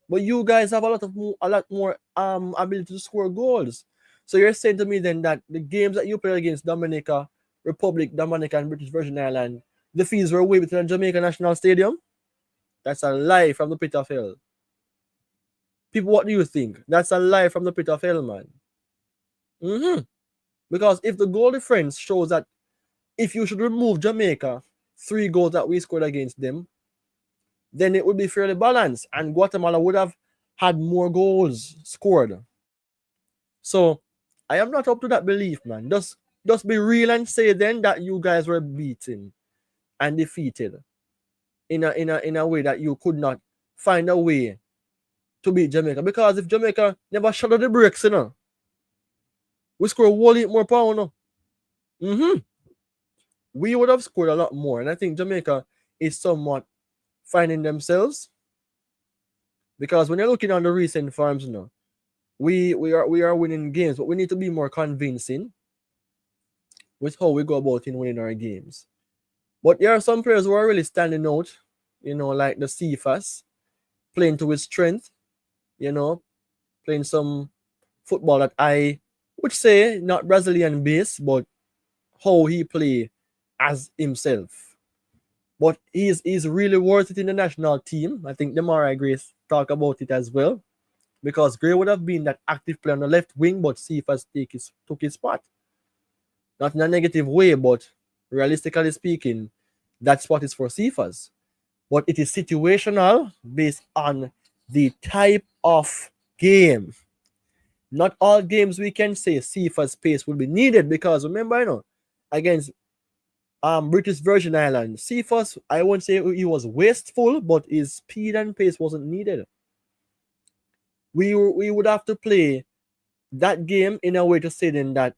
But you guys have a lot more ability to score goals. So you're saying to me then that the games that you played against Dominica, Republic, Dominica, and British Virgin Island, the fees were way better than Jamaica National Stadium? That's a lie from the pit of hell. People, what do you think? That's a lie from the pit of hell, man. Because if the goal difference shows that if you should remove Jamaica, 3 goals that we scored against them, then it would be fairly balanced. And Guatemala would have had more goals scored. So I am not up to that belief, man. Just Just be real and say then that you guys were beaten and defeated in a way that you could not find a way to beat Jamaica. Because if Jamaica never shut out the brakes, we score a whole heap more power now. We would have scored a lot more. And I think Jamaica is somewhat finding themselves. Because when you're looking on the recent forms, we are winning games, but we need to be more convincing with how we go about in winning our games. But there are some players who are really standing out, like the Cephas, playing to his strength, playing some football that I would say not Brazilian based, but how he play as himself. But he's really worth it in the national team. I think Demarai Grace talk about it as well. Because Gray would have been that active player on the left wing, but Cephas took his spot. Not in a negative way, but realistically speaking, that spot is for Cephas. But it is situational based on the type of game. Not all games we can say Cephas' pace will be needed because remember, against British Virgin Islands, Cephas, I won't say he was wasteful, but his speed and pace wasn't needed. We would have to play that game in a way to say then that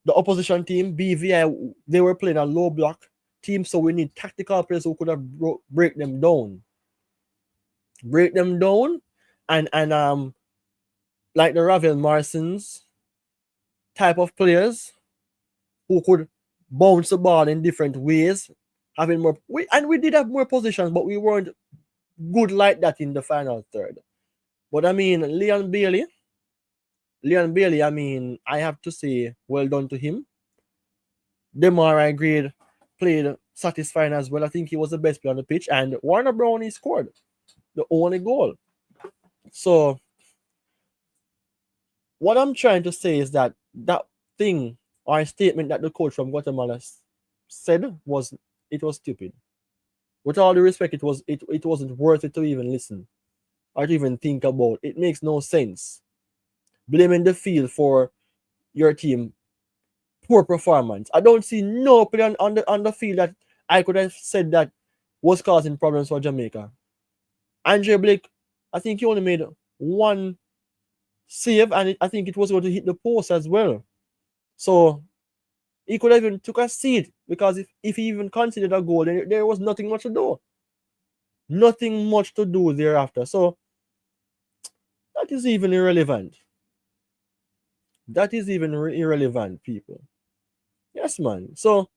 the opposition team, BVI, they were playing a low block team, so we need tactical players who could have break them down. Break them down and like the Ravel Marsons type of players who could bounce the ball in different ways, having more we did have more positions, but we weren't good like that in the final third. But I mean, Leon Bailey, I mean, I have to say, well done to him. Demarai Grade played satisfying as well. I think he was the best player on the pitch. And Warner Brownie scored the only goal. So, what I'm trying to say is that thing or statement that the coach from Guatemala said was stupid. With all the respect, it wasn't worth it to even listen or to even think about. It makes no sense. Blaming the field for your team poor performance. I don't see no player on the field that I could have said that was causing problems for Jamaica. Andre Blake, I think he only made one save, and I think it was going to hit the post as well. So he could have even took a seat because if he even considered a goal, then there was nothing much to do. Nothing much to do thereafter. So that is even irrelevant. That is even irrelevant, people. Yes, man. So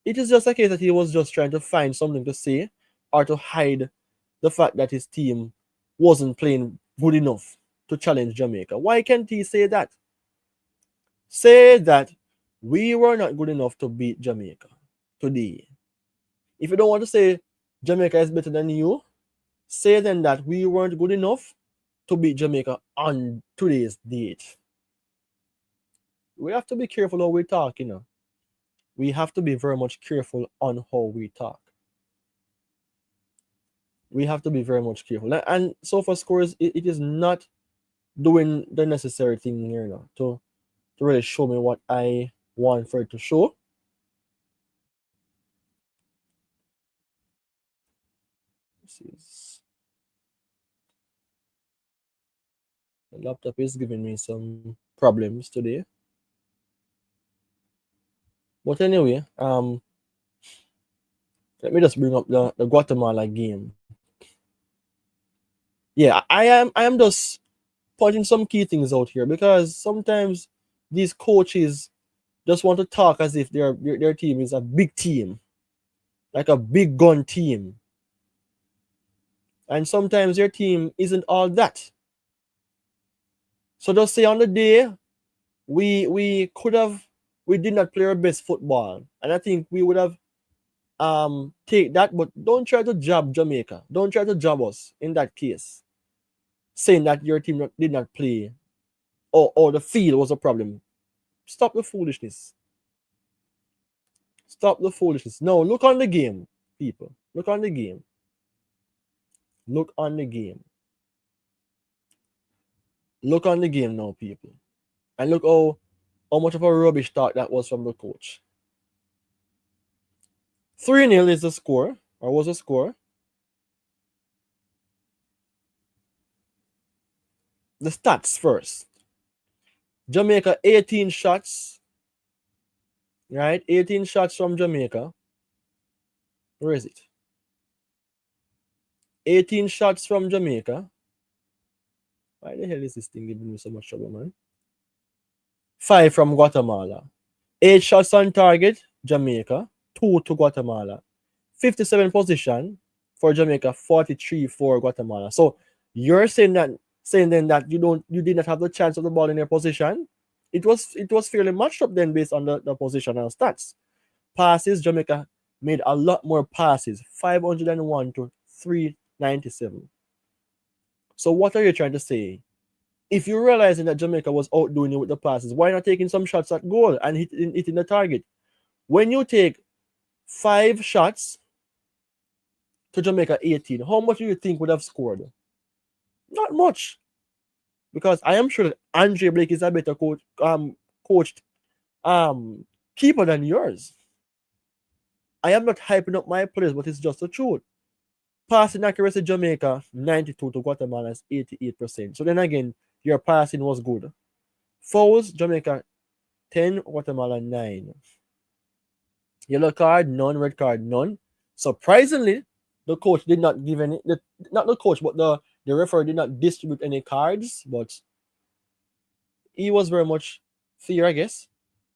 it is just a case that he was just trying to find something to say or to hide the fact that his team wasn't playing good enough to challenge Jamaica. Why can't he say that? Say that we were not good enough to beat Jamaica today. If you don't want to say Jamaica is better than you, say then that we weren't good enough to beat Jamaica on today's date. We have to be careful how we talk, We have to be very much careful on how we talk. We have to be very much careful. And so for scores, it is not doing the necessary thing here now to really show me what I want for it to show. The laptop is giving me some problems today. But anyway, let me just bring up the Guatemala game. Yeah, I am just pointing some key things out here because sometimes these coaches just want to talk as if their team is a big team, like a big gun team. And sometimes their team isn't all that. So just say on the day we did not play our best football. And I think we would have take that, but don't try to jab Jamaica. Don't try to jab us in that case. Saying that your team did not play or the field was a problem. Stop the foolishness. Stop the foolishness. No, look on the game, people. Look on the game. Look on the game. Look on the game now, people. And look how how much of a rubbish start that was from the coach. 3-0 is the score, or was the score. The stats first. Jamaica, 18 shots. Right? 18 shots from Jamaica. Where is it? 18 shots from Jamaica. Why the hell is this thing giving me so much trouble, man? 5 from Guatemala. 8 shots on target, Jamaica. 2 to Guatemala. 57 position for Jamaica, 43 for Guatemala. So you're saying then that you did not have the chance of the ball in your position. It was fairly matched up then based on the positional stats. Passes, Jamaica made a lot more passes, 501 to 397. So what are you trying to say? If you're realizing that Jamaica was outdoing you with the passes, why not taking some shots at goal and hitting the target? When you take 5 shots to Jamaica 18, how much do you think would have scored? Not much. Because I am sure that Andre Blake is a better coached keeper than yours. I am not hyping up my players, but it's just the truth. Passing accuracy, Jamaica 92 to Guatemala is 88%. So then again, your passing was good. Fouls, Jamaica 10, Guatemala 9. Yellow card, none. Red card, none. Surprisingly, the coach did not give any. Not the coach, but the referee did not distribute any cards. But he was very much fair, I guess.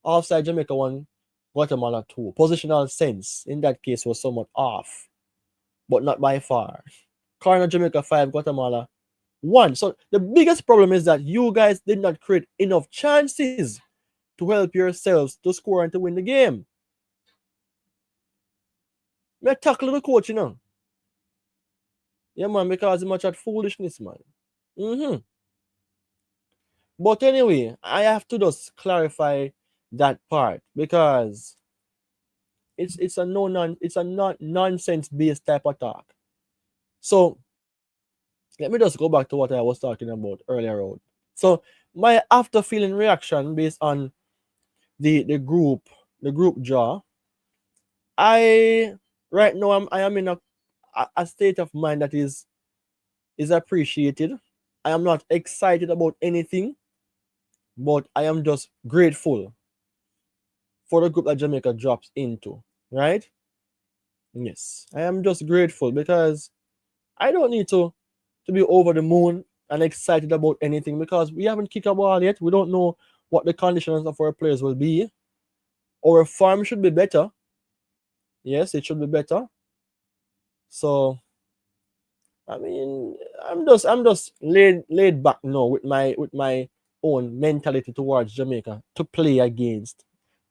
Offside, Jamaica 1, Guatemala 2. Positional sense in that case was somewhat off, but not by far. Corner, Jamaica 5, Guatemala 1. So the biggest problem is that you guys did not create enough chances to help yourselves to score and to win the game. Me tackle the coach, you know. Yeah, man, because he much at foolishness, man. But anyway, I have to just clarify that part because it's a not nonsense based type of talk. So let me just go back to what I was talking about earlier on. So my after feeling reaction based on the group draw, I right now I am in a state of mind that is appreciated. I am not excited about anything, but I am just grateful for the group that Jamaica drops into, right? Yes, I am just grateful because I don't need to be over the moon and excited about anything because we haven't kicked a ball yet. We don't know what the conditions of our players will be. Our form should be better. Yes, it should be better. So I mean, I'm just laid back now with my own mentality towards Jamaica to play against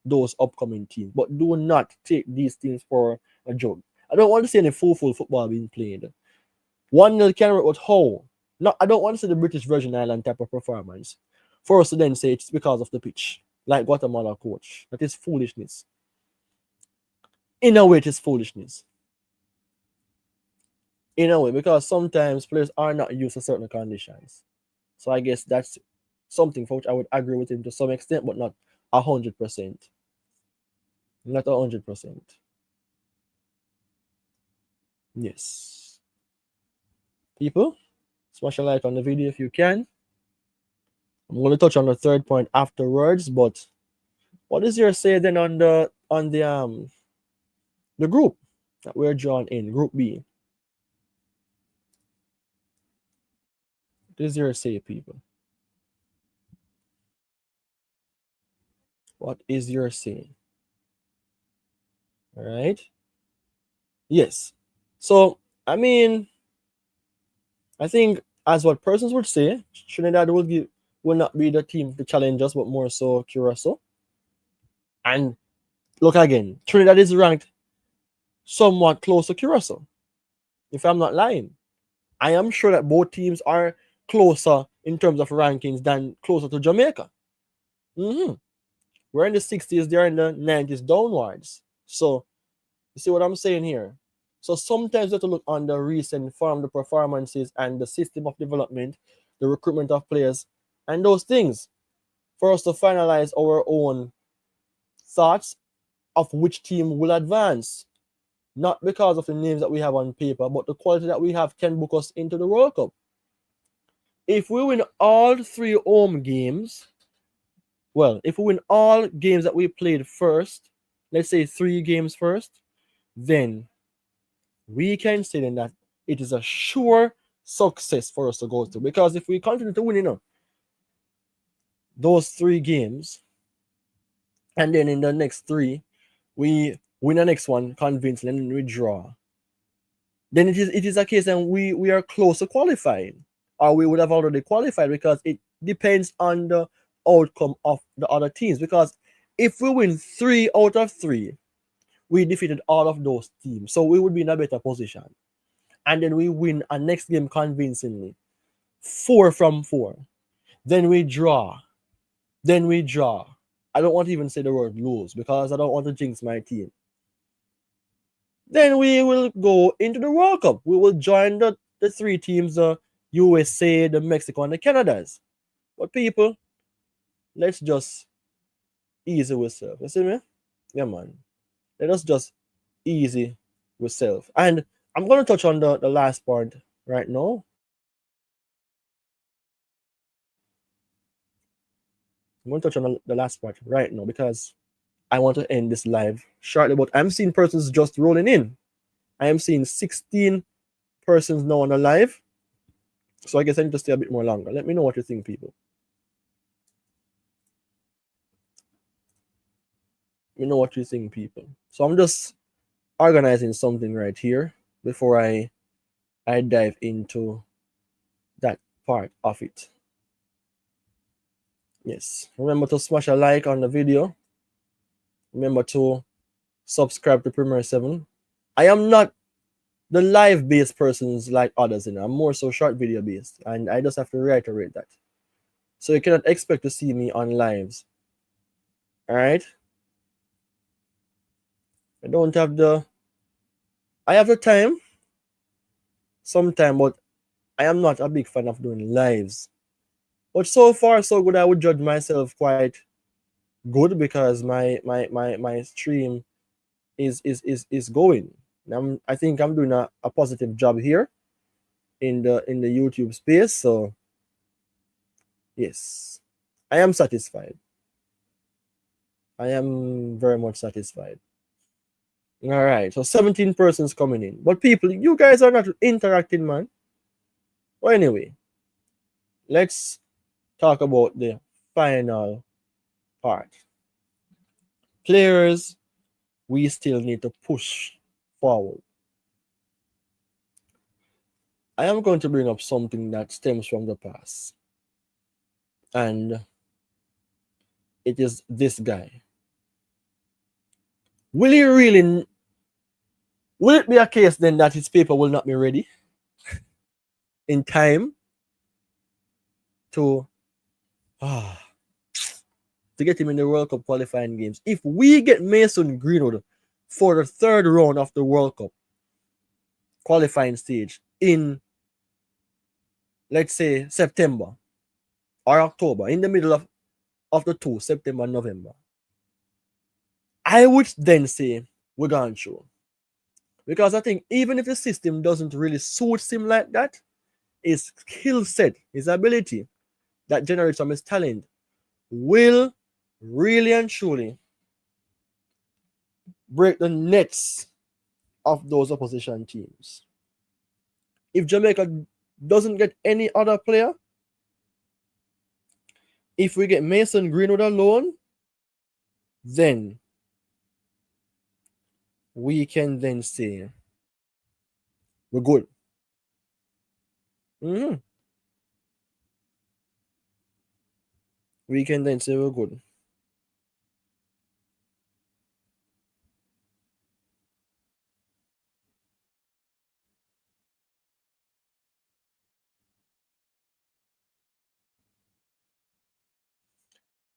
those upcoming teams. But do not take these things for a joke. I don't want to see any full football being played. 1-0 can work, but how? No, I don't want to see the British Virgin Island type of performance for us to then say it's because of the pitch, like Guatemala coach. That is foolishness. In a way, it is foolishness. In a way, because sometimes players are not used to certain conditions. So I guess that's something for which I would agree with him to some extent, but not 100%. Not 100%. Yes. People, smash a like on the video if you can. I'm going to touch on the third point afterwards, but what is your say then on the group that we're drawn in, Group B? What is your say, people? What is your say? All right. Yes. So, I mean, I think as what persons would say, Trinidad will not be the team to challenge us, but more so Curacao. And look again, Trinidad is ranked somewhat close to Curacao, if I'm not lying. I am sure that both teams are closer in terms of rankings than closer to Jamaica. We're in the 60s, they're in the 90s downwards. So, you see what I'm saying here? So sometimes you have to look on the recent form, the performances, and the system of development, the recruitment of players, and those things. for us to finalize our own thoughts of which team will advance. Not because of the names that we have on paper, but the quality that we have can book us into the World Cup. If we win all 3 home games, well, if we win all games that we played first, let's say 3 games first, then we can say then that it is a sure success for us to go to. Because if we continue to win, those 3 games, and then in the next 3, we win the next one convincingly and we draw, then it is a case and we are close to qualifying, or we would have already qualified, because it depends on the outcome of the other teams. Because if we win 3 out of 3, we defeated all of those teams, so we would be in a better position. And then we win a next game convincingly, 4 from 4. Then we draw. I don't want to even say the word lose, because I don't want to jinx my team. Then we will go into the World Cup. We will join the 3 teams, the USA, the Mexico, and the Canadas. But people, let's just easy with self. You see me? Yeah, man. Let us just easy with self. And I'm going to touch on the last part right now. I'm going to touch on the last part right now, because I want to end this live shortly. But I'm seeing persons just rolling in. I am seeing 16 persons now on the live. So I guess I need to stay a bit more longer. Let me know what you think, people. Let me know what you think, people. So I'm just organizing something right here before I dive into that part of it. Yes. Remember to smash a like on the video. Remember to subscribe to Premier 7. I am not the live-based persons like others, I'm more so short video-based, and I just have to reiterate that. So you cannot expect to see me on lives. All right? I have the time sometime, but I am not a big fan of doing lives. But so far, so good. I would judge myself quite good, because my stream is going. I think I'm doing a positive job here in the YouTube space. So yes, I am satisfied. I am very much satisfied. All right, so 17 persons coming in. But people, you guys are not interacting, man. Well, anyway, let's talk about the final part. Players, we still need to push forward. I am going to bring up something that stems from the past. And it is this guy. Will it be a case then that his paper will not be ready in time to get him in the World Cup qualifying games? If we get Mason Greenwood for the 3rd round of the World Cup qualifying stage in, let's say, September or October, in the middle of the 2, September and November, I would then say we're going through. Because I think even if the system doesn't really suit him like that, his skill set, his ability that generates from his talent will really and truly break the nets of those opposition teams. If Jamaica doesn't get any other player, if we get Mason Greenwood alone, then we can then say we're good. We can then say we're good.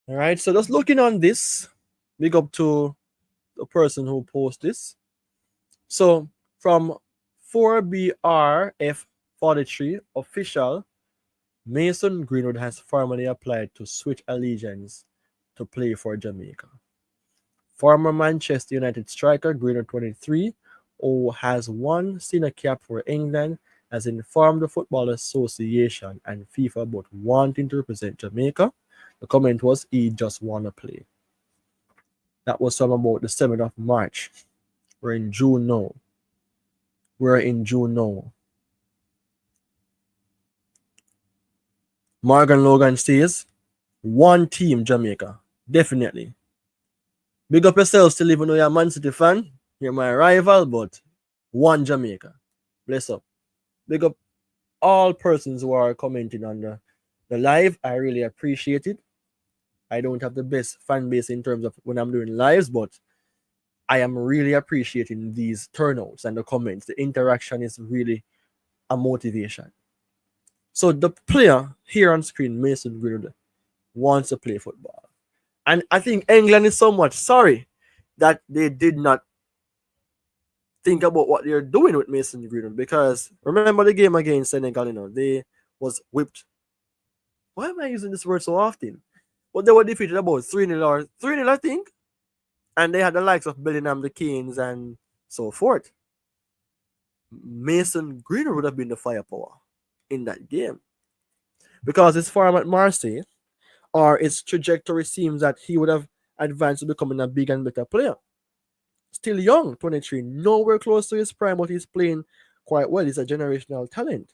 All right, so just looking on this, big up to the person who posted this. So from 4BRF43 official, Mason Greenwood has formally applied to switch allegiance to play for Jamaica. Former Manchester United striker Greenwood 23, who has one senior cap for England, has informed the Football Association and FIFA about wanting to represent Jamaica. The comment was he just wanna play. That was from about the 7th of March. We're in June now. Morgan Logan says, one team Jamaica. Definitely. Big up yourself still even though you're a Man City fan. You're my rival, but one Jamaica. Bless up. Big up all persons who are commenting on the live. I really appreciate it. I don't have the best fan base in terms of when I'm doing lives, but I am really appreciating these turnouts and the comments. The interaction is really a motivation. So the player here on screen, Mason Greenwood, wants to play football. And I think England is somewhat sorry that they did not think about what they're doing with Mason Greenwood, because remember the game against Senegal, they was whipped. Why am I using this word so often? But they were defeated about 3-0 or 3-0, I think. And they had the likes of Bellingham, the Canes, and so forth. Mason Greenwood would have been the firepower in that game. Because his form at Marseille, or its trajectory, seems that he would have advanced to becoming a big and better player. Still young, 23, nowhere close to his prime, but he's playing quite well. He's a generational talent.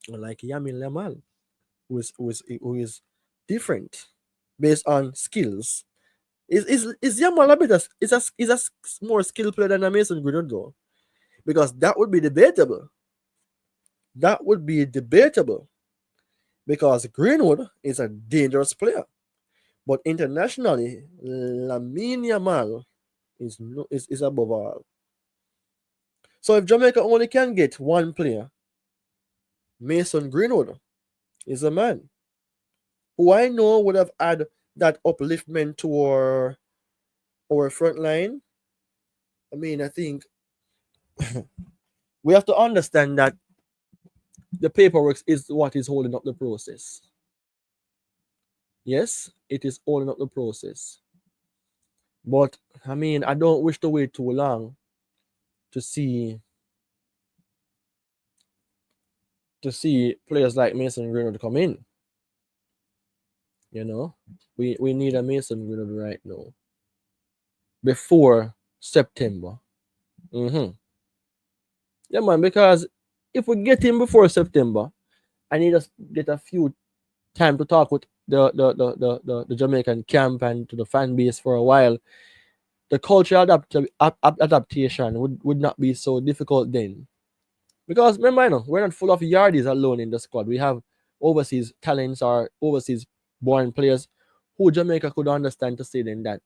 Like Yamin Lamal, who is different based on skills. Is Yamal a better? Is a more skilled player than a Mason Greenwood though? Because that would be debatable. Because Greenwood is a dangerous player. But internationally, Lamine Yamal is above all. So if Jamaica only can get one player, Mason Greenwood is a man who I know would have had that upliftment to our front line. I mean, I think we have to understand that the paperwork is what is holding up the process. Yes, it is holding up the process. But I mean, I don't wish to wait too long to see players like Mason Greenwood come in. We need a Mason Greenwood right now. Before September. Yeah, man, because if we get him before September, I need us get a few time to talk with the Jamaican camp and to the fan base for a while. The cultural adaptation would not be so difficult then. Because remember, we're not full of yardies alone in the squad. We have overseas talents or overseas born players who Jamaica could understand to say then that.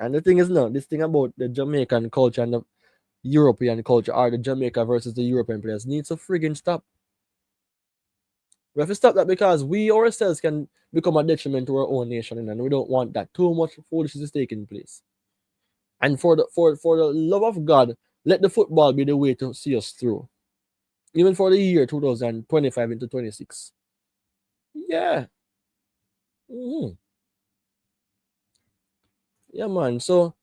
And the thing is, this thing about the Jamaican culture and the European culture, or the Jamaica versus the European players, needs to friggin' stop. We have to stop that because we ourselves can become a detriment to our own nation, and we don't want that. Too much foolishness is taking place. And for the love of God, let the football be the way to see us through. Even for the year 2025 into 26. Yeah. Yeah, man. So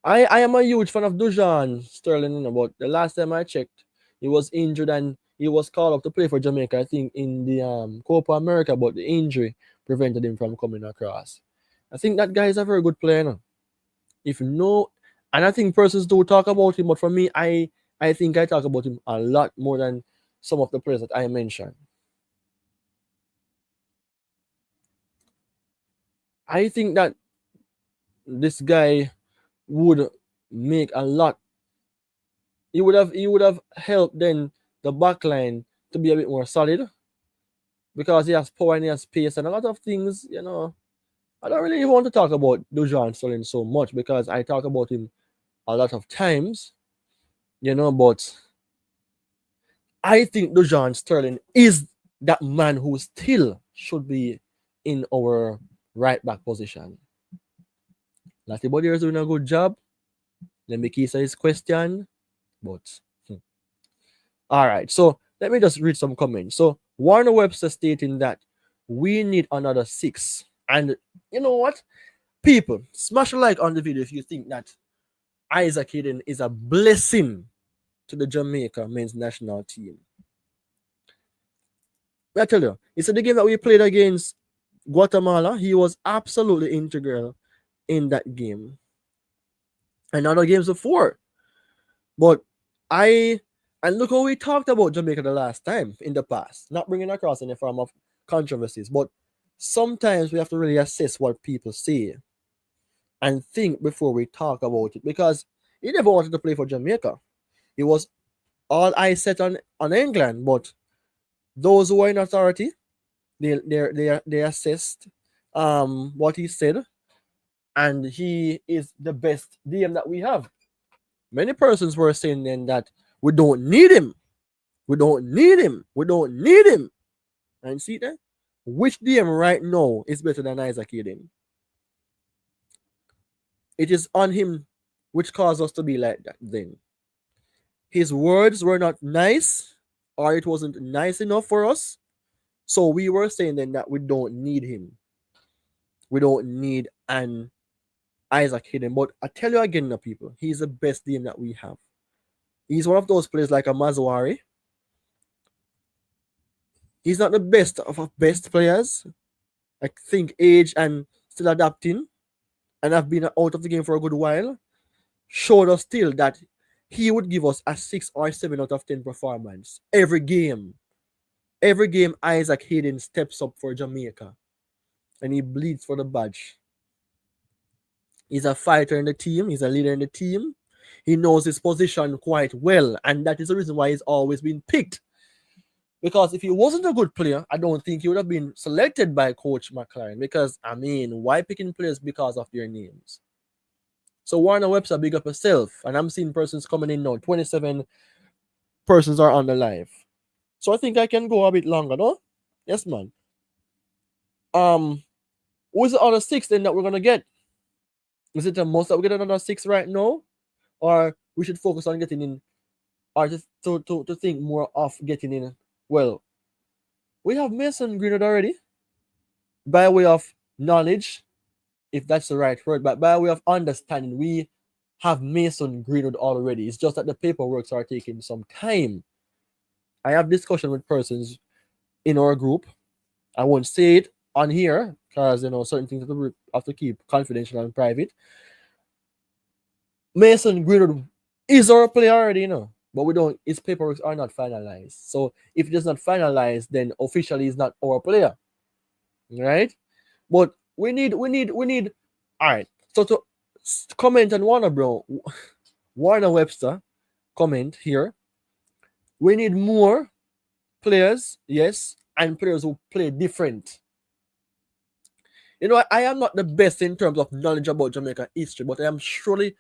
I am a huge fan of Dujan Sterling, but the last time I checked, he was injured and he was called up to play for Jamaica, I think, in the Copa America, but the injury prevented him from coming across. I think that guy is a very good player. And I think persons do talk about him, but for me, I think I talk about him a lot more than some of the players that I mentioned. I think that this guy would make a lot. He would have helped then the back line to be a bit more solid, because he has power and he has pace and a lot of things. I don't really want to talk about Dujan Sterling so much because I talk about him a lot of times, but I think Dujan Sterling is that man who still should be in our right back position. Latibody is doing a good job. Let me answer his question. But all right, so let me just read some comments. So Warner Webster stating that we need another 6. And you know what? People, smash a like on the video if you think that Isaac Hayden is a blessing to the Jamaica men's national team. I tell you, it's the game that we played against Guatemala. He was absolutely integral in that game. And other games before. But and look how we talked about Jamaica the last time in the past. Not bringing across any form of controversies, but sometimes we have to really assess what people say and think before we talk about it, because he never wanted to play for Jamaica. He was all eyes set on England, but those who were in authority, they assessed what he said, and he is the best DM that we have. Many persons were saying then that we don't need him. We don't need him. We don't need him. And see that? Which DM right now is better than Isaac Hayden? It is on him which caused us to be like that then. His words were not nice, or it wasn't nice enough for us. So we were saying then that we don't need him. We don't need an Isaac Hayden. But I tell you again, people, he's the best DM that we have. He's one of those players like a Mazuari. He's not the best of best players. I think age and still adapting, and have been out of the game for a good while, showed us still that he would give us a 6 or 7 out of 10 performance every game. Every game, Isaac Hayden steps up for Jamaica, and he bleeds for the badge. He's a fighter in the team. He's a leader in the team. He knows his position quite well, and that is the reason why he's always been picked. Because if he wasn't a good player, I don't think he would have been selected by Coach McLaren. Because, I mean, why picking players because of their names? So Warner Webster, big up yourself. And I'm seeing persons coming in now. 27 persons are on the live. So I think I can go a bit longer, no? Yes, man. Who's the other 6 then that we're going to get? Is it a must that we get another 6 right now? Or we should focus on getting in, or just to think more of getting in? Well, we have Mason Greenwood already, by way of knowledge, if that's the right word, but by way of understanding, we have Mason Greenwood already. It's just that the paperwork are taking some time. I have discussion with persons in our group. I won't say it on here because, you know, certain things have to keep confidential and private. Mason Greenwood is our player already, you know. But we don't, his paperwork are not finalized. So if it is not finalized, then officially he's not our player. Right? But we need all right. So to comment on Warner Webster comment here. We need more players, yes, and players who play different. You know, I am not the best in terms of knowledge about Jamaican history, but I am surely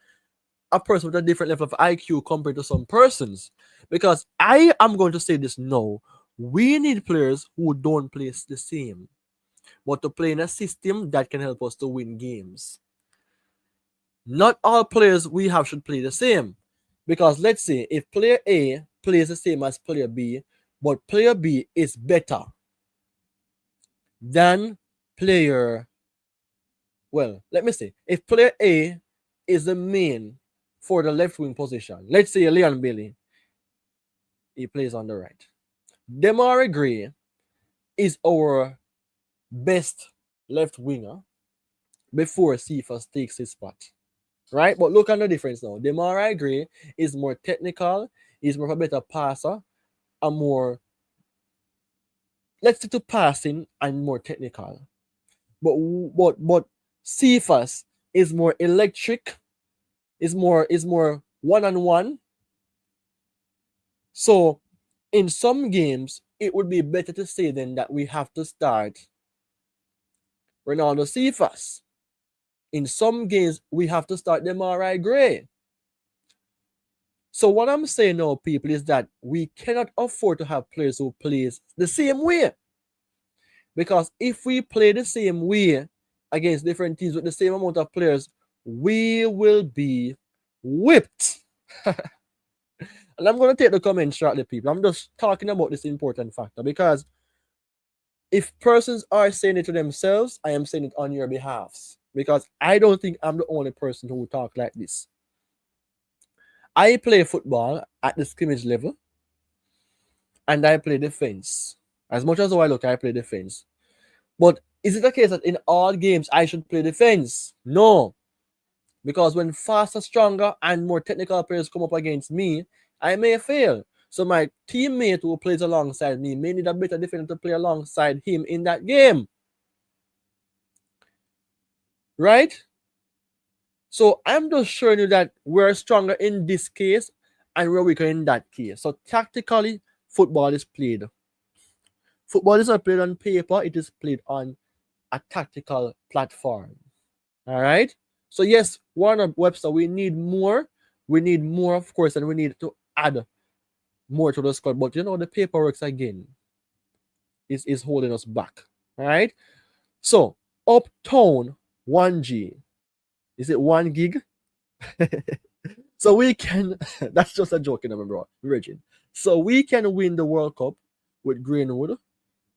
a person with a different level of IQ compared to some persons. Because I am going to say this now. We need players who don't play the same, but to play in a system that can help us to win games. Not all players we have should play the same. Because let's say if player A plays the same as player B, but player B is better than player... Well, let me say, if player A is the main for the left wing position, let's say Leon Bailey, he plays on the right. Demari Gray is our best left winger before Cephas takes his spot. Right? But look at the difference now. Demari Gray is more technical, he's more of a better passer, and more, let's stick to passing and more technical. But Cephas is more electric, is more one-on-one. So in some games, it would be better to say then that we have to start Ronaldo Cephas. In some games, we have to start Demari Gray. So what I'm saying now, people, is that we cannot afford to have players who play the same way. Because if we play the same way against different teams with the same amount of players, we will be whipped. And I'm going to take the comments shortly, people. I'm just talking about this important factor because If persons are saying it to themselves, I am saying it on your behalf because I don't think I'm the only person who will talk like this. I play football at the scrimmage level and I play defense. As much as I look, I play defense. But is it the case that in all games I should play defense? No. Because when faster, stronger, and more technical players come up against me, I may fail. So my teammate who plays alongside me may need a better defender to play alongside him in that game. Right? So I'm just showing you that we're stronger in this case and we're weaker in that case. So tactically, football is played. Football is not played on paper, it is played on a tactical platform. All right. So yes, Warner Webster, we need more. We need more, of course, and we need to add more to the squad. But you know, the paperwork again is holding us back. All right. So Uptown 1G. Is it 1 gig? So we can that's just a joke, bro. Virgin. So we can win the World Cup with Greenwood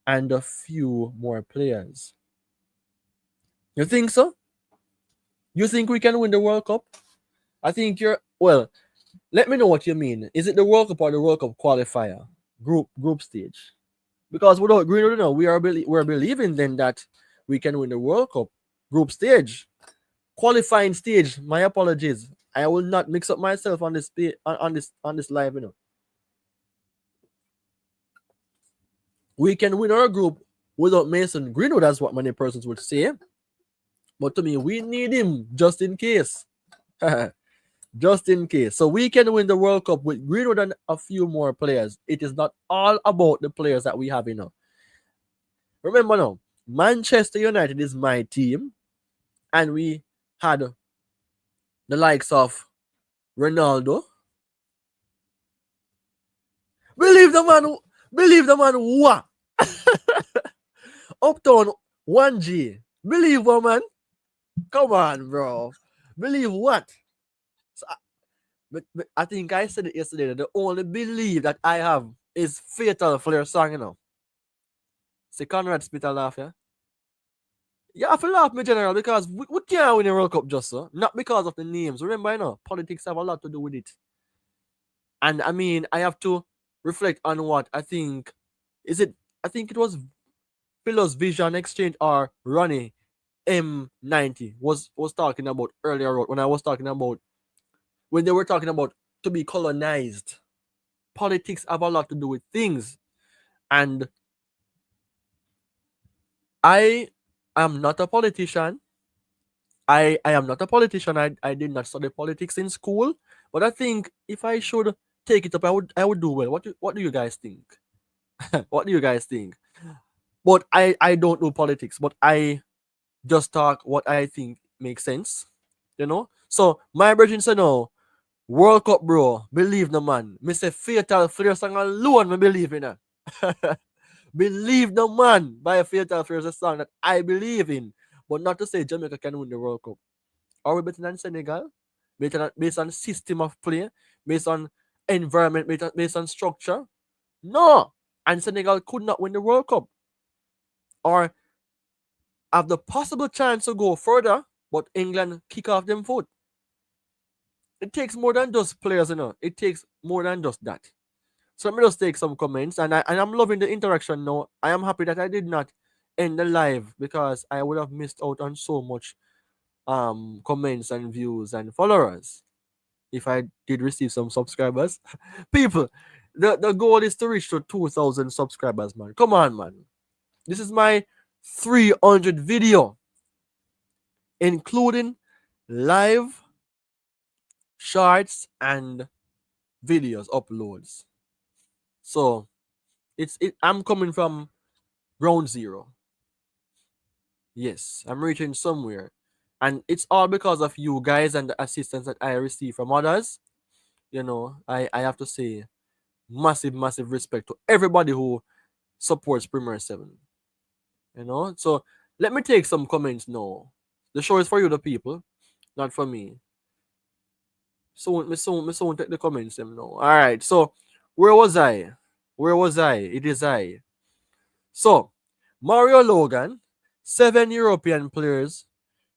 and a few more players. You think so? You think we can win the World Cup? I think well, let me know what you mean. Is it the World Cup or the World Cup qualifier? Group stage. Because without Greenwood, we're believing then that we can win the World Cup group stage. Qualifying stage, my apologies. I will not mix up myself on this live, We can win our group without Mason Greenwood, that's what many persons would say. But to me, we need him just in case. Just in case. So we can win the World Cup with Greenwood and a few more players. It is not all about the players that we have, Remember now, Manchester United is my team, and we had the likes of Ronaldo. Believe the man what? Uptown 1G. Believe what, man? Come on, bro. Believe what? So, but I think I said it yesterday that the only belief that I have is Fatal Flair song, See Conrad Smith laugh, yeah? You have to laugh, me general, because we can't win the World Cup just so. Not because of the names. Remember, politics have a lot to do with it. And I mean, I have to reflect on what I think. I think it was Philo's Vision Exchange or Ronnie M90 was talking about earlier when I was talking about when they were talking about to be colonized. Politics have a lot to do with things. And I am not a politician. I am not a politician. I did not study politics in school. But I think if I should take it up, I would do well. What do you guys think? What do you guys think? But I don't know politics, but I just talk what I think makes sense. So my brethren say no. World Cup, bro. Believe no man. Me say Fatal Flair song alone, me believe in it. Believe no man by Fatal Flair is a song that I believe in. But not to say Jamaica can win the World Cup. Are we better than Senegal? Based on system of play, based on environment, based on structure? No. And Senegal could not win the World Cup. Or have the possible chance to go further, but England kick off them foot. It takes more than just players, It takes more than just that. So let me just take some comments, and I'm loving the interaction now. I am happy that I did not end the live because I would have missed out on so much comments and views and followers if I did receive some subscribers. People, the goal is to reach to 2,000 subscribers, man. Come on, man. This is my 300 video, including live, shorts, and videos uploads. So I'm coming from ground zero. Yes, I'm reaching somewhere. And it's all because of you guys and the assistance that I receive from others. I have to say massive, massive respect to everybody who supports Premier 7. So let me take some comments now. The show is for you, the people, not for me. So me soon take the comments them now. Alright, so where was I? It is I. So Mario Logan, 7 European players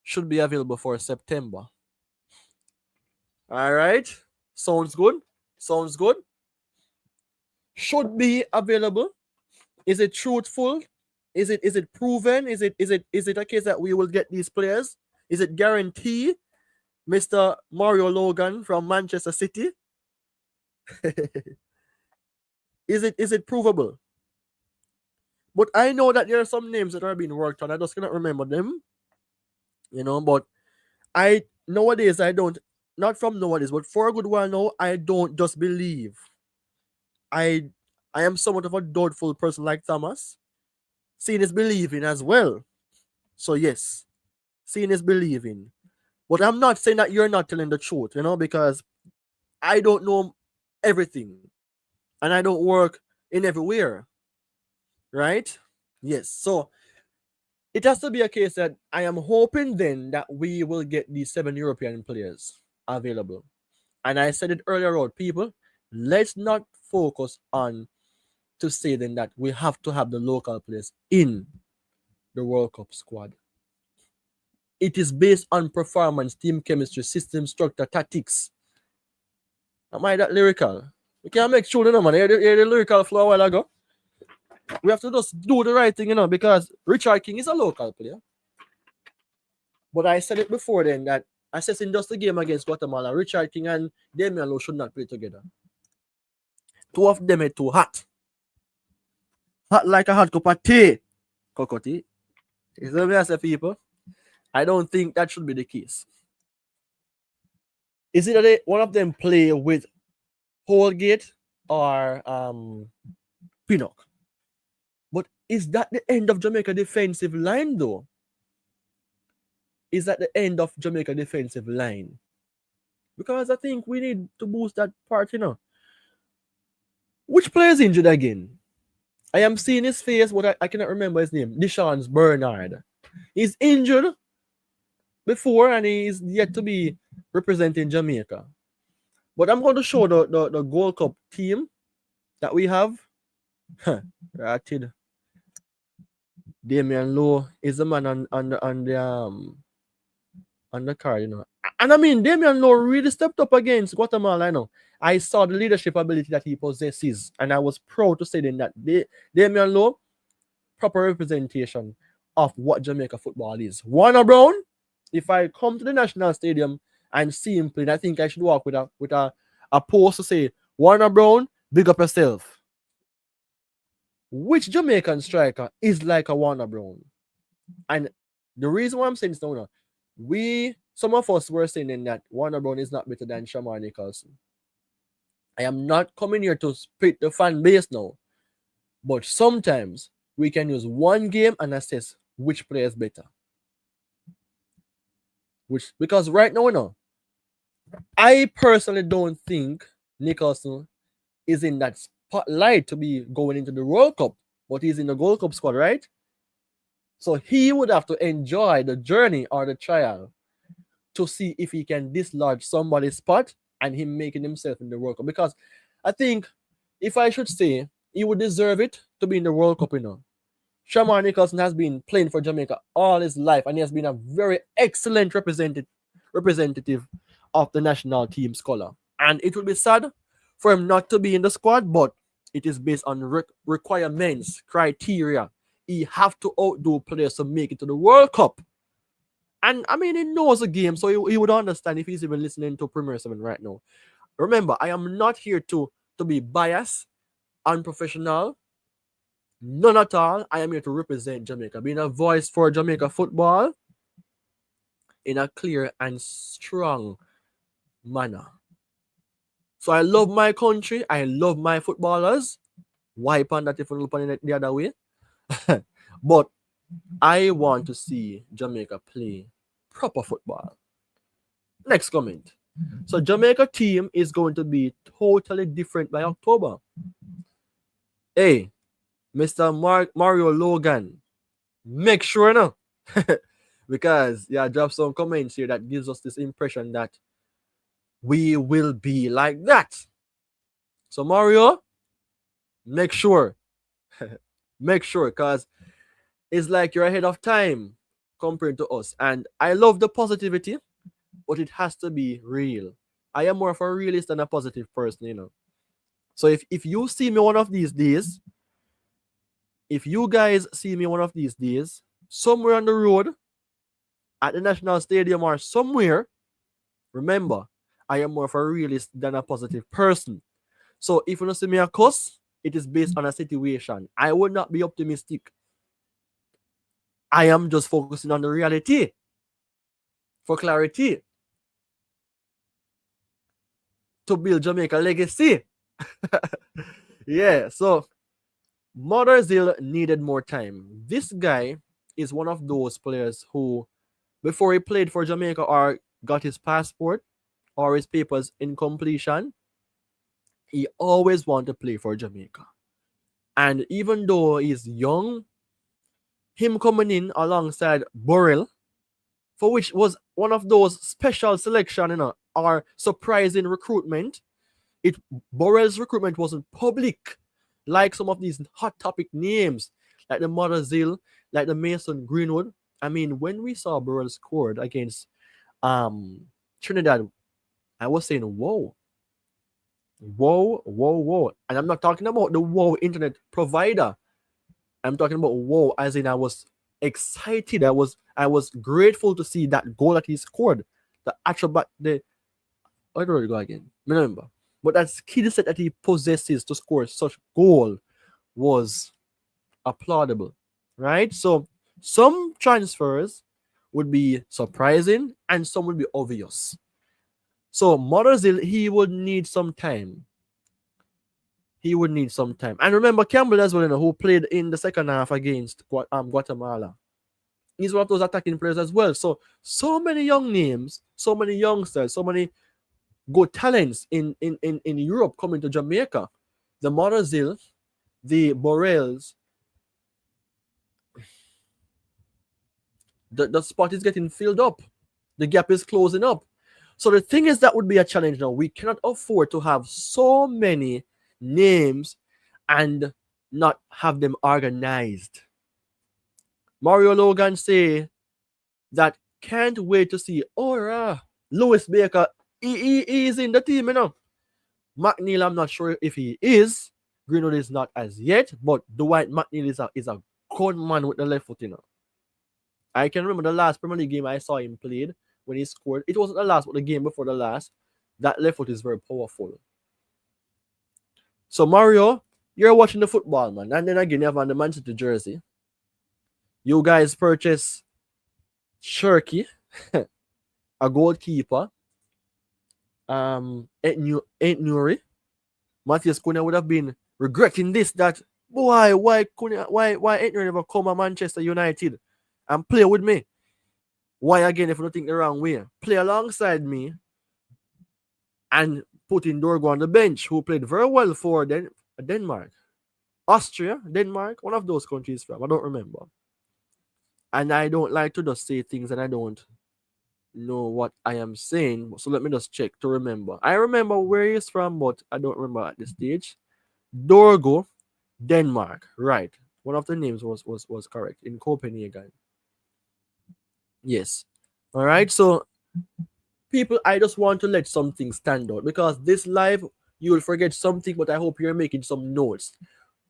should be available for September. All right. Sounds good. Sounds good. Should be available. Is it truthful? Is it proven? Is it a case that we will get these players? Is it guaranteed? Mr. Mario Logan from Manchester City? Is it provable? But I know that there are some names that are being worked on. I just cannot remember them. But I nowadays I don't, not from nowadays, but for a good while now, I don't just believe. I I am somewhat of a doubtful person like Thomas. Seeing is believing as well. So yes, seeing is believing. But I'm not saying that you're not telling the truth, because I don't know everything. And I don't work in everywhere. Right? Yes. So it has to be a case that I am hoping then that we will get these 7 European players available. And I said it earlier on, people, let's not focus on to say then that we have to have the local players in the World Cup squad. It is based on performance, team chemistry, system structure, tactics. Am I that lyrical? We can't make sure, man. Hear the lyrical flow a while ago. We have to just do the right thing, because Richard King is a local player. But I said it before then that assessing just the game against Guatemala, Richard King and Damian Lowe should not play together. Two of them are too hot. Hot like a hot cup of tea. Cocoa tea. You see what I say, people? I don't think that should be the case. Is it that one of them play with Holgate or Pinnock? But is that the end of Jamaica defensive line, though? Is that the end of Jamaica defensive line? Because I think we need to boost that part, Which player is injured again? I am seeing his face, but I cannot remember his name. Deshaun Bernard. He's injured before and he's yet to be representing Jamaica. But I'm going to show the Gold Cup team that we have. Ratted. Damian Lowe is the man on the card, And I mean, Damian Lowe really stepped up against Guatemala, I saw the leadership ability that he possesses, and I was proud to say then that Damian Lowe, proper representation of what Jamaica football is. Warner Brown, if I come to the National Stadium and see him play, I think I should walk with a post to say, Warner Brown, big up yourself. Which Jamaican striker is like a Warner Brown? And the reason why I'm saying this now, some of us were saying that Warner Brown is not better than Shamar Nicholson. I am not coming here to split the fan base now, but sometimes we can use one game and assess which player is better. Because right now, I personally don't think Nicholson is in that spotlight to be going into the World Cup, but he's in the Gold Cup squad, right? So he would have to enjoy the journey or the trial to see if he can dislodge somebody's spot and him making himself in the World Cup. Because I think, if I should say, he would deserve it to be in the World Cup, Shamar Nicholson has been playing for Jamaica all his life, and he has been a very excellent representative of the national team scholar. And it would be sad for him not to be in the squad, but it is based on requirements, criteria. He have to outdo players to make it to the World Cup. And I mean, he knows the game, so he would understand if he's even listening to Premier 7 right now. Remember, I am not here to be biased, unprofessional. None at all. I am here to represent Jamaica, being a voice for Jamaica football in a clear and strong manner. So I love my country. I love my footballers. Wipe on that if you look on it the other way. But I want to see Jamaica play proper football. Next comment. So Jamaica team is going to be totally different by October. Hey, Mr. Mario Logan, make sure now. Because drop some comments here that gives us this impression that we will be like that. So Mario, make sure. Make sure, because It's like you're ahead of time compared to us. And I love the positivity, but it has to be real. I am more of a realist than a positive person, you know. So if you see me one of these days, if you guys see me one of these days, somewhere on the road, at the National Stadium or somewhere, remember, I am more of a realist than a positive person. So if you don't see me a cuss, it is based on a situation. I would not be optimistic. I am just focusing on the reality for clarity to build Jamaica legacy. Yeah, so Motherzill needed more time. This guy is one of those players who, before he played for Jamaica or got his passport or his papers in completion, he always wanted to play for Jamaica. And even though he's young, him coming in alongside Burrell, for which was one of those special selection, you know, or surprising recruitment. It Burrell's recruitment wasn't public, like some of these hot topic names, like the Motherzill, like the Mason Greenwood. I mean, when we saw Burrell scored against Trinidad, I was saying, whoa, whoa, whoa, whoa. And I'm not talking about the whoa internet provider. I'm talking about whoa, as in I was excited. I was grateful to see that goal that he scored. The actual but the I don't know go again. Remember. But that skill set that he possesses to score such goal was applaudable. Right? So some transfers would be surprising and some would be obvious. So Motherzill, he would need some time. He would need some time. And remember Campbell as well, you know, who played in the second half against Guatemala. He's one of those attacking players as well. So many young names, so many youngsters, so many good talents in Europe coming to Jamaica. The Motherzill, the Borrells, the spot is getting filled up. The gap is closing up. So the thing is that would be a challenge now. We cannot afford to have so many names and not have them organized. Mario Logan say that can't wait to see Lewis Baker. He is in the team, you know. McNeil, I'm not sure if he is. Greenwood is not as yet, but Dwight McNeil is a good man with the left foot, you know. I can remember the last Premier League game I saw him played when he scored. It wasn't the last, but the game before the last. That left foot is very powerful. So Mario, you're watching the football, man. And then again, you have on the Man City jersey. You guys purchase Shirky, a goalkeeper. Ain't Nuri. Matthias Cunha would have been regretting this, that why ain't Nuri never come to Manchester United and play with me? Why again, if you don't think the wrong way? Play alongside me and put in Dorgo on the bench, who played very well for Denmark. Austria, Denmark, one of those countries from. I don't remember. And I don't like to just say things and I don't know what I am saying. So let me just check to remember. I remember where he's from, but I don't remember at this stage. Dorgo, Denmark. Right. One of the names was correct. In Copenhagen. Yes. All right. So people, I just want to let something stand out because this live, you will forget something, but I hope you're making some notes.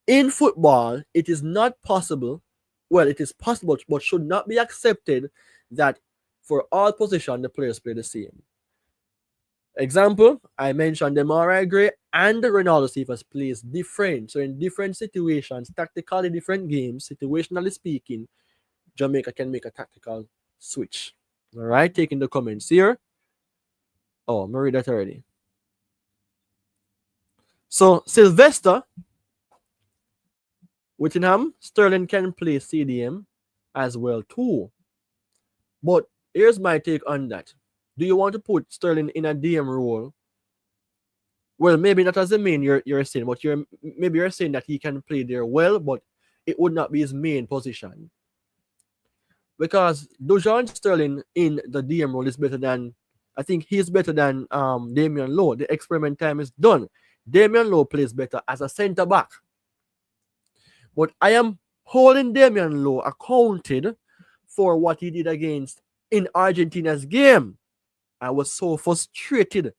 In football, it is not possible. Well, it is possible, but should not be accepted that for all positions, the players play the same. Example, I mentioned Demarai Gray and Ronaldo Cephas plays different. So in different situations, tactically different games, situationally speaking, Jamaica can make a tactical switch. All right, taking the comments here. Oh, I'm read that already. So Sylvester, Whittingham, Sterling can play CDM as well too. But here's my take on that. Do you want to put Sterling in a DM role? Well, maybe not as the main you're saying, but maybe you're saying that he can play there well, but it would not be his main position. Because Dujon Sterling in the DM role is better than, I think he's better than Damian Lowe. The experiment time is done. Damian Lowe plays better as a centre back. But I am holding Damian Lowe accounted for what he did against in Argentina's game. I was so frustrated.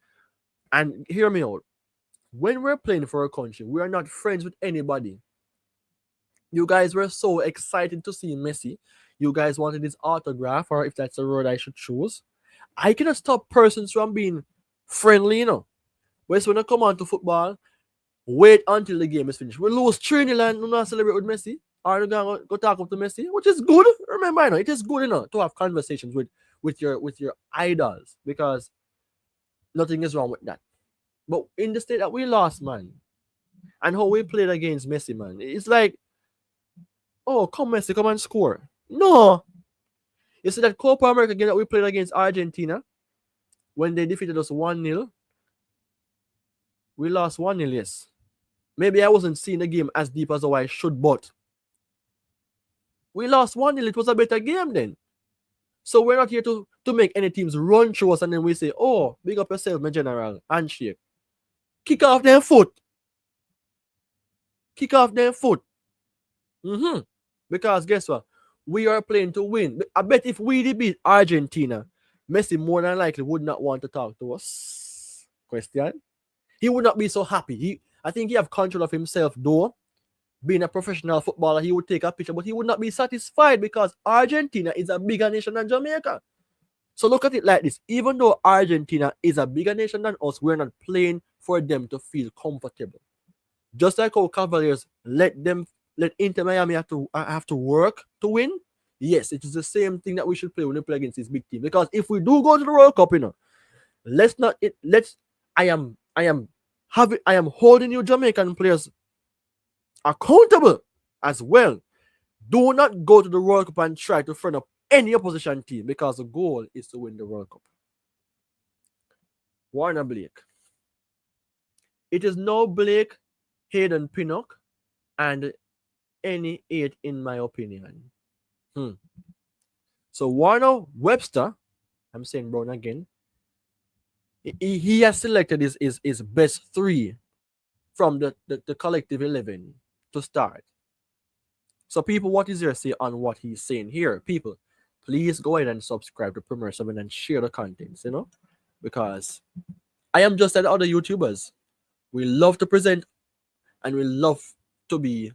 And hear me out. When we're playing for a country, we are not friends with anybody. You guys were so excited to see Messi. You guys wanted his autograph, or if that's a word I should choose. I cannot stop persons from being friendly, you know. Whereas when I come on to football, wait until the game is finished. We lose 3-0 and we not celebrate with Messi. Or we go talk up to Messi, which is good. Remember, you know, it is good, you know, to have conversations with your idols, because nothing is wrong with that. But in the state that we lost, man, and how we played against Messi, man, it's like, oh, come Messi, come and score. No. You see that Copa America game that we played against Argentina, when they defeated us 1-0, we lost 1-0, yes. Maybe I wasn't seeing the game as deep as how I should, but we lost 1-0. It was a better game then. So we're not here to make any teams run through us and then we say, oh, big up yourself, my general, handshake. Kick off their foot. Kick off their foot. Because guess what? We are playing to win. I bet if we beat Argentina, Messi more than likely would not want to talk to us. Question. He would not be so happy. I think he have control of himself, though. Being a professional footballer, he would take a picture, but he would not be satisfied because Argentina is a bigger nation than Jamaica. So look at it like this. Even though Argentina is a bigger nation than us, we're not playing for them to feel comfortable. Just like how Cavaliers let Inter Miami have to work to win. Yes, it is the same thing that we should play when we play against this big team. Because if we do go to the World Cup, you know, I am holding you Jamaican players accountable as well. Do not go to the World Cup and try to front up any opposition team, because the goal is to win the World Cup. Warner Blake. It is no Blake, Hayden Pinnock, and any 8 in my opinion. So Warner Webster, I'm saying Brown again, he has selected his best 3 from the collective 11 to start. So people, what is your say on what he's saying here? People, please go ahead and subscribe to Premier 7 and share the contents, you know, because I am just like other YouTubers. We love to present and we love to be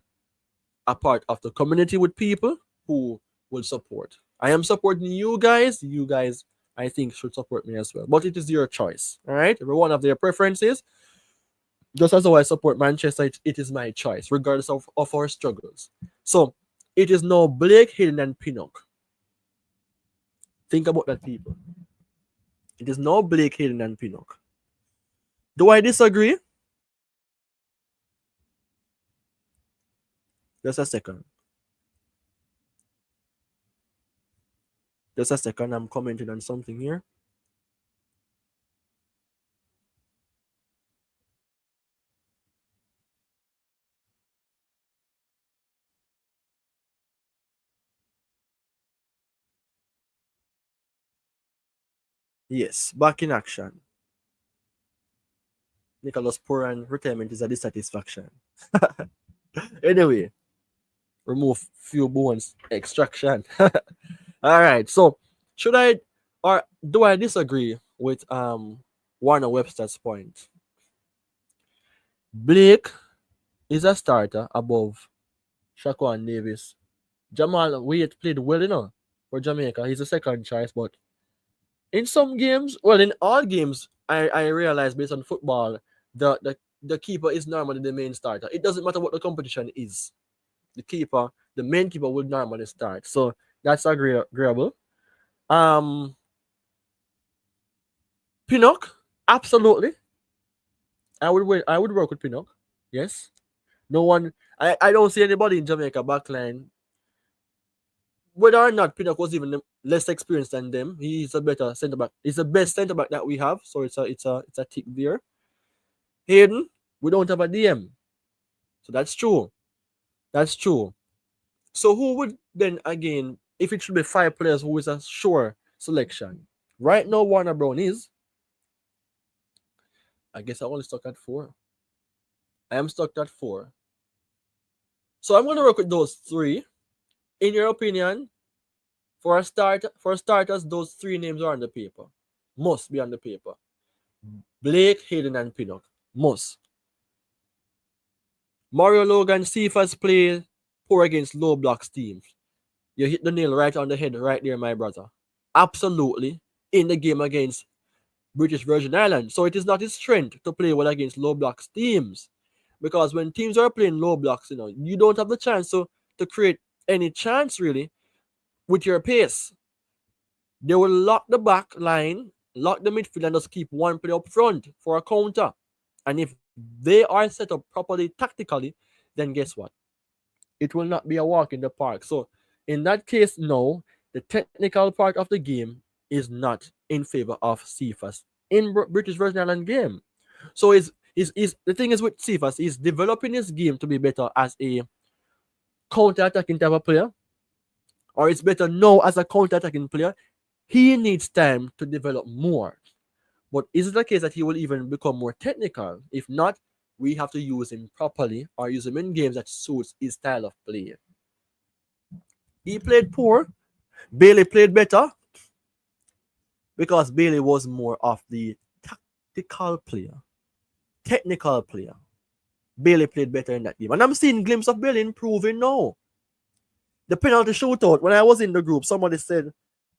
a part of the community with people who will support. I am supporting you guys. You guys, I think, should support me as well. But it is your choice, all right? Everyone have their preferences. Just as though I support Manchester, it is my choice, regardless of our struggles. So, it is now Blake, Hayden, and Pinnock. Think about that, people. It is now Blake, Hayden, and Pinnock. Do I disagree? Just a second. Just a second. I'm commenting on something here. Yes, back in action. Nicholas Puran retirement is a dissatisfaction. Anyway, remove few bones extraction. All right. So should I or do I disagree with Warner Webster's point? Blake is a starter above Shaquan Davis. Jamal Wade played well, you know, for Jamaica. He's a second choice, but in some games, well, in all games, I realize based on football, the keeper is normally the main starter. It doesn't matter what the competition is. The main keeper would normally start. So that's agreeable. Pinnock, absolutely. I would work with Pinnock. Yes. No one. I don't see anybody in Jamaica backline. Whether or not Pinnock was even less experienced than them, he's a better centre back. He's the best centre back that we have. So it's a tick there. Hayden, we don't have a DM. So that's true. That's true. So who would then again, if it should be 5 players, who is a sure selection? Right now, Warner Brown is. I guess I only stuck at 4. I am stuck at 4. So I'm gonna work with those three. In your opinion, for starters, those three names are on the paper. Must be on the paper. Blake, Hayden, and Pinnock. Must. Mario Logan, Cephas play poor against low blocks teams. You hit the nail right on the head right there, my brother. Absolutely. In the game against British Virgin Islands. So it is not his strength to play well against low blocks teams. Because when teams are playing low blocks, you don't have the chance to create any chance really with your pace. They will lock the back line, lock the midfield, and just keep one player up front for a counter. And if they are set up properly tactically, then guess what? It will not be a walk in the park. So in that case, no, the technical part of the game is not in favor of Cephas in British Virgin Island game. So is the thing is with Cephas, he's developing his game to be better as a counter-attacking type of player, or it's better now as a counter-attacking player. He needs time to develop more. But is it the case that he will even become more technical? If not, we have to use him properly or use him in games that suits his style of play. He played poor. Bailey played better because Bailey was more of the tactical player, technical player. Bailey played better in that game. And I'm seeing glimpses of Bailey improving now. The penalty shootout, when I was in the group, somebody said,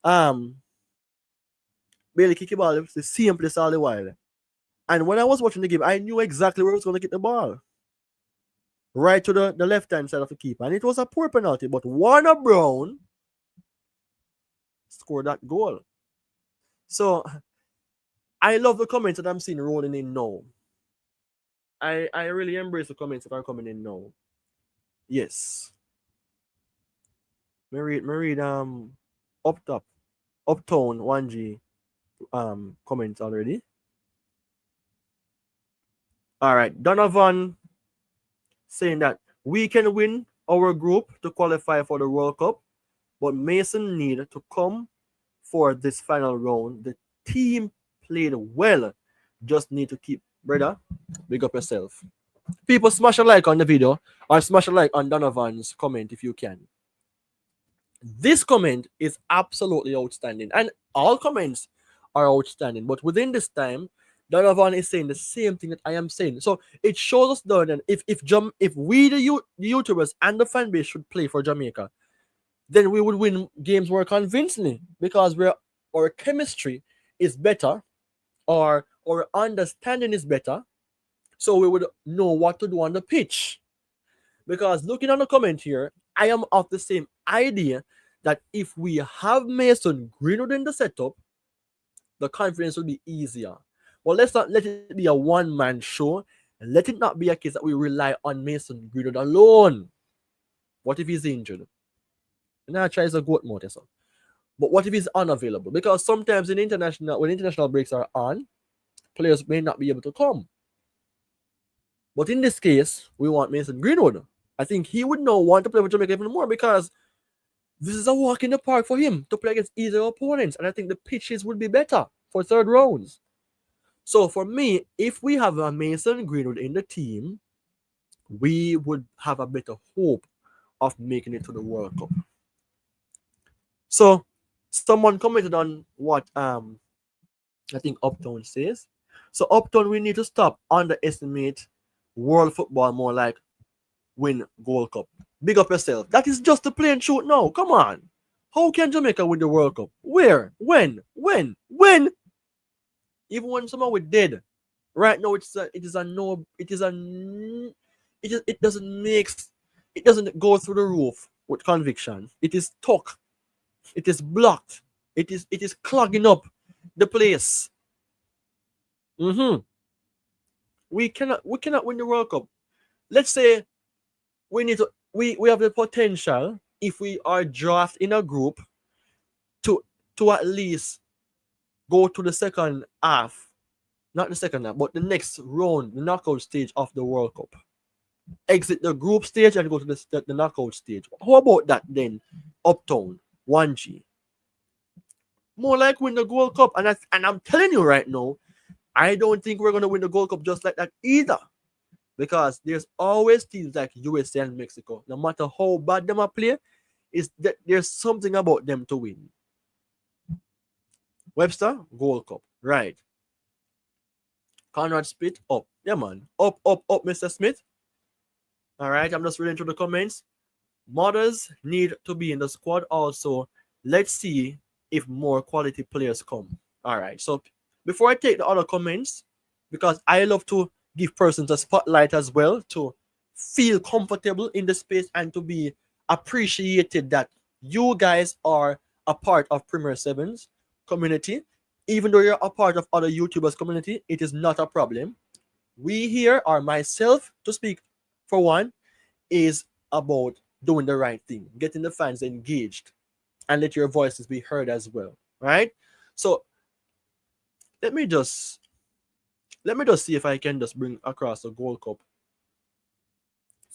Bailey kick the ball the same place all the while. And when I was watching the game, I knew exactly where I was going to get the ball. Right to the left-hand side of the keeper. And it was a poor penalty, but Warner Brown scored that goal. So, I love the comments that I'm seeing rolling in now. I really embrace the comments that are coming in now. Yes. Me read up top, Uptown 1G comments already. All right, Donovan saying that we can win our group to qualify for the World Cup, but Mason need to come for this final round. The team played well. Just need to keep, brother, big up yourself. People smash a like on the video or smash a like on Donovan's comment if you can. This comment is absolutely outstanding, and all comments are outstanding, but within this time, Donovan is saying the same thing that I am saying. So it shows us that if we the YouTubers and the fan base should play for Jamaica, then we would win games more convincingly because our chemistry is better, or our understanding is better, so we would know what to do on the pitch. Because looking on the comment here, I am of the same idea that if we have Mason Greenwood in the setup, the confidence will be easier. Well, let's not let it be a one-man show. Let it not be a case that we rely on Mason Greenwood alone. What if he's injured? And I try to goat motor, so. But what if he's unavailable? Because sometimes when international breaks are on, players may not be able to come. But in this case, we want Mason Greenwood. I think he would now want to play for Jamaica even more because this is a walk in the park for him to play against easier opponents. And I think the pitches would be better for third rounds. So for me, if we have a Mason Greenwood in the team, we would have a better hope of making it to the World Cup. So someone commented on what I think Uptown says. So Uptown, we need to stop underestimate world football more like win Gold Cup. Big up yourself. That is just a plain shoot now. Come on. How can Jamaica win the World Cup? Where? When? Even when someone was dead. Right now it doesn't go through the roof with conviction. It is stuck. It is blocked. It is clogging up the place. We cannot win the World Cup. Let's say we have the potential, if we are drafted in a group, to at least go to the second half. Not the second half, but the next round, the knockout stage of the World Cup. Exit the group stage and go to the knockout stage. How about that then? Uptown 1G. More like win the Gold Cup. And I'm telling you right now, I don't think we're going to win the Gold Cup just like that either. because there's always teams like USA and Mexico. No matter how bad them are play, is that there's something about them to win. Webster, Gold Cup. Right. Conrad Smith, up. Yeah, man. Up, up, up, Mr. Smith. All right, I'm just reading through the comments. Mothers need to be in the squad also. Let's see if more quality players come. All right, so before I take the other comments, because I love to give persons a spotlight as well to feel comfortable in the space and to be appreciated that you guys are a part of Premier Sevens community. Even though you're a part of other YouTubers community, it is not a problem. We here, or myself to speak for one, is about doing the right thing, getting the fans engaged, and let your voices be heard as well. Right? So let me just see if I can just bring across the Gold Cup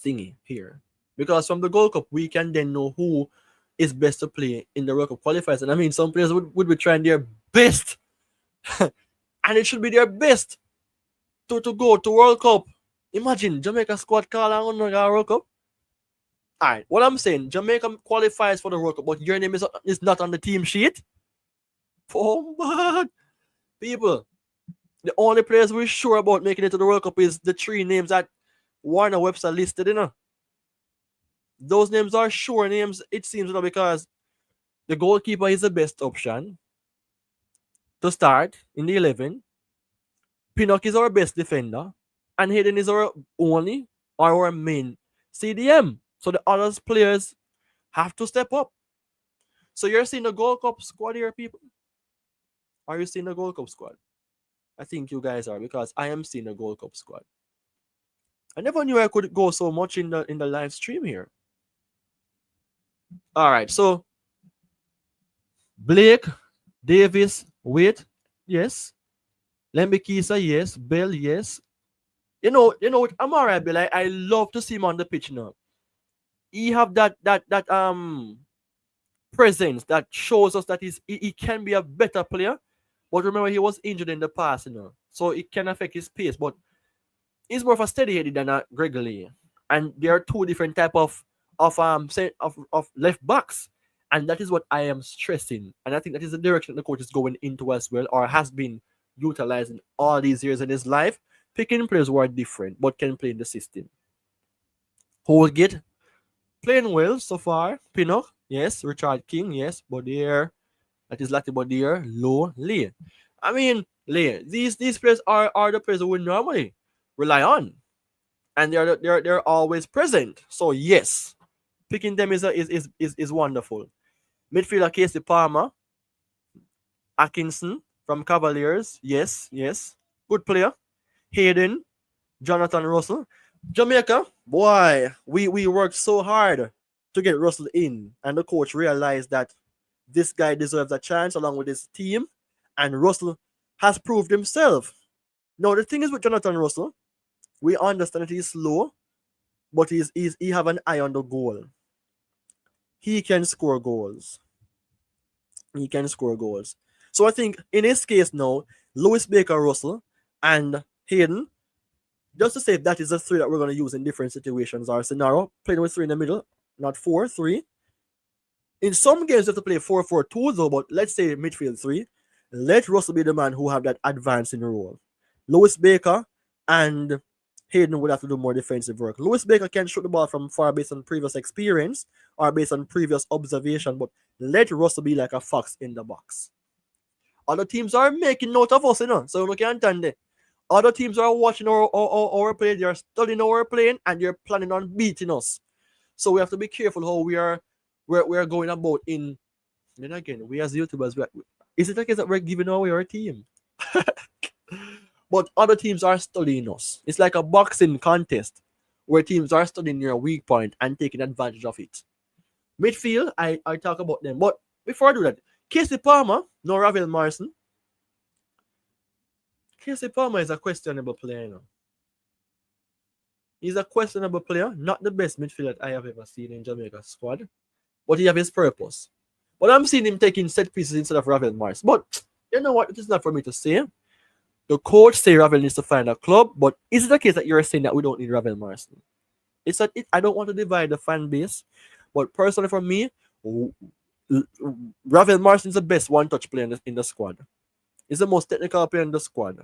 thingy here. Because from the Gold Cup, we can then know who is best to play in the World Cup qualifiers. And I mean, some players would be trying their best. And it should be their best to go to World Cup. Imagine Jamaica squad call on the World Cup. Alright, what I'm saying, Jamaica qualifies for the World Cup, but your name is not on the team sheet. Oh man. People, the only players we're sure about making it to the World Cup is the 3 names that Warner Webster listed, you know. Those names are sure names, it seems, you know, because the goalkeeper is the best option to start in the 11. Pinnock is our best defender, and Hayden is our only or our main CDM. So the other players have to step up. So you're seeing the Gold Cup squad here, people? Are you seeing the Gold Cup squad? I think you guys are, because I am seeing the Gold Cup squad. I never knew I could go so much in the live stream here. All right, so Blake, Davis, Wade, yes. Lembikisa, yes. Bell, yes. You know what? I'm alright, Bill. I love to see him on the pitch now. He have that presence that shows us that he can be a better player. But remember, he was injured in the past, you know, so it can affect his pace. But he's more of a steady-headed than a Gregory, and there are 2 different type of left backs, and that is what I am stressing. And I think that is the direction the coach is going into as well, or has been utilizing all these years in his life, picking players who are different but can play in the system. Holgate playing well so far. Pinnock, yes. Richard King, yes. Bodier, that is Lati Bodier. Low, Lee. I mean, Lee, these players are the players who we normally rely on, and they're always present. So yes, picking them is wonderful. Midfielder Casey Palmer, Atkinson from Cavaliers, yes, good player. Hayden, Jonathan Russell. Jamaica, boy, we worked so hard to get Russell in, and the coach realized that this guy deserves a chance along with his team, and Russell has proved himself. Now the thing is with Jonathan Russell, we understand that he's slow, but he have an eye on the goal. He can score goals. So I think in his case now, Lewis Baker Russell and Hayden, just to say that is the 3 that we're going to use in different situations or scenario, playing with 3 in the middle, not 4, 3. In some games you have to play 4-4-2 though, but let's say midfield 3. Let Russell be the man who have that advancing role. Lewis Baker and Hayden would have to do more defensive work. Lewis Baker can shoot the ball from far based on previous experience or based on previous observation, but let Russell be like a fox in the box. Other teams are making note of us, you know, so we can understand it. Other teams are watching our play, they're studying our playing, and they're planning on beating us. So we have to be careful how we are going about in. Then again, we as YouTubers, is it the case that we're giving away our team? But other teams are studying us. It's like a boxing contest where teams are studying your weak point and taking advantage of it. Midfield, I talk about them. But before I do that, Casey Palmer, no Ravel Morrison. Casey Palmer is a questionable player, you know. He's a questionable player, not the best midfielder I have ever seen in Jamaica squad, but he has his purpose. But I'm seeing him taking set pieces instead of Ravel Morrison. But you know what? It is not for me to say. The coach say Ravel needs to find a club, but is it the case that you're saying that we don't need Ravel Morrison? It's that I don't want to divide the fan base, but personally for me, Ravel Morrison is the best one-touch player in the squad. He's the most technical player in the squad.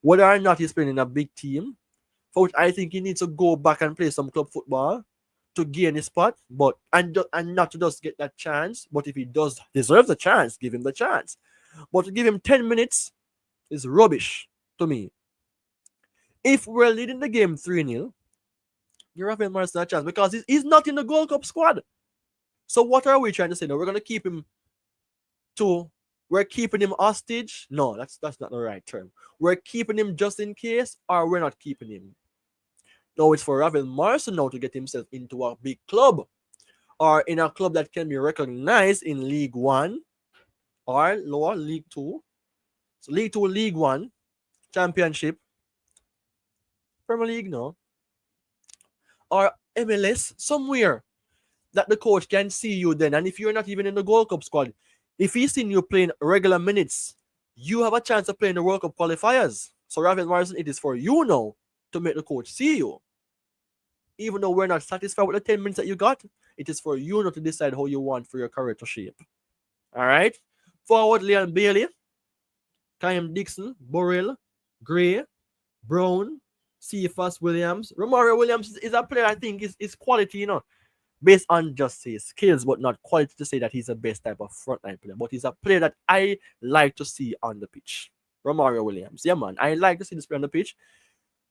Whether or not he's playing in a big team, for which I think he needs to go back and play some club football to gain his spot, but and not to just get that chance. But if he does deserve the chance, give him the chance. But to give him 10 minutes is rubbish to me. If we're leading the game 3-0, you're having Morrison a chance because he's not in the Gold Cup squad. So what are we trying to say? No, we're gonna keep him we're keeping him hostage. No, that's not the right term. We're keeping him just in case, or we're not keeping him. No, it's for Ravel Morrison now to get himself into a big club, or in a club that can be recognized in League One or lower League Two. So League Two, League One, Championship, Premier League, no, or MLS, somewhere that the coach can see you then. And if you're not even in the Gold Cup squad, if he's seen you playing regular minutes, you have a chance of playing the World Cup qualifiers. So Ravel Morrison, it is for you now to make the coach see you. Even though we're not satisfied with the 10 minutes that you got, it is for you now to decide how you want for your career to shape. All right? Forward, Leon Bailey, Kyle Dixon, Burrell, Gray, Brown, Cephas Williams. Romario Williams is a player I think is quality, based on just his skills, but not quality to say that he's the best type of frontline player. But he's a player that I like to see on the pitch. Romario Williams. Yeah, man. I like to see this player on the pitch.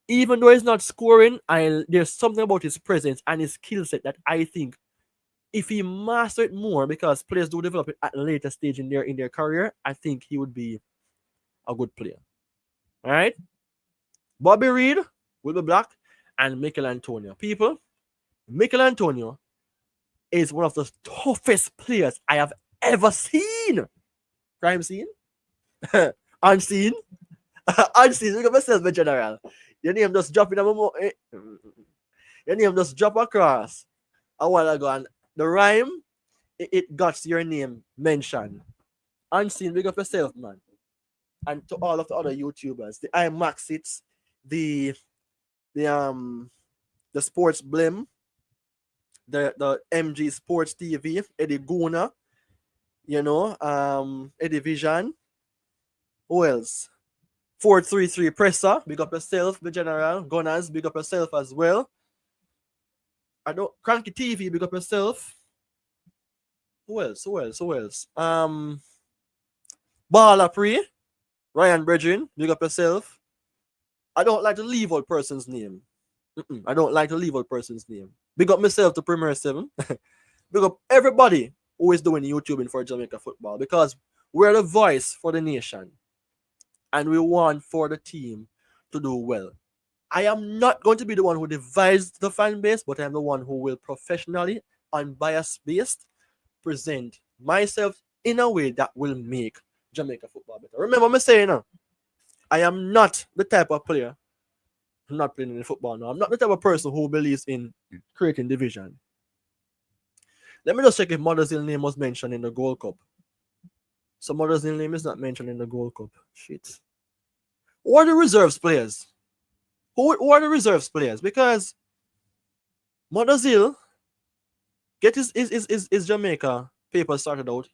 Even though he's not scoring, there's something about his presence and his skill set that I think if he mastered it more, because players do develop it at a later stage in their career, I think he would be a good player. All right? Bobby Reed will be black, and Mikel Antonio. People, Mikel Antonio is one of the toughest players I have ever seen. Crime scene? Unseen? Unseen. Look at myself, my general. Your name just drop in a moment. Your name just drop across a while ago, and the rhyme, it got your name mentioned. Unseen, big up yourself, man. And to all of the other YouTubers, the IMAXits, the Sports Blim, the MG Sports TV, Eddie Guna, Eddie Vision. Who else? 433 Presser, big up yourself, the General. Gunners, big up yourself as well. Cranky TV, big up yourself. Who else? Baller Pre, Ryan Bredrin, big up yourself. I don't like to leave out person's name. I don't like to leave out person's name. Big up myself to Premier 7. Big up everybody who is doing YouTubing for Jamaica football, because we're the voice for the nation. And we want for the team to do well. I am not going to be the one who divides the fan base, but I am the one who will professionally, unbiased-based, present myself in a way that will make Jamaica football better. Remember me saying, I am not the type of player who's not playing in football now. I'm not the type of person who believes in creating division. Let me just check if Mother's name was mentioned in the Gold Cup. So Mother's name is not mentioned in the Gold Cup. Shit. Who are the reserves players? Who are the reserves players? Because Modazil get his Jamaica paper started out.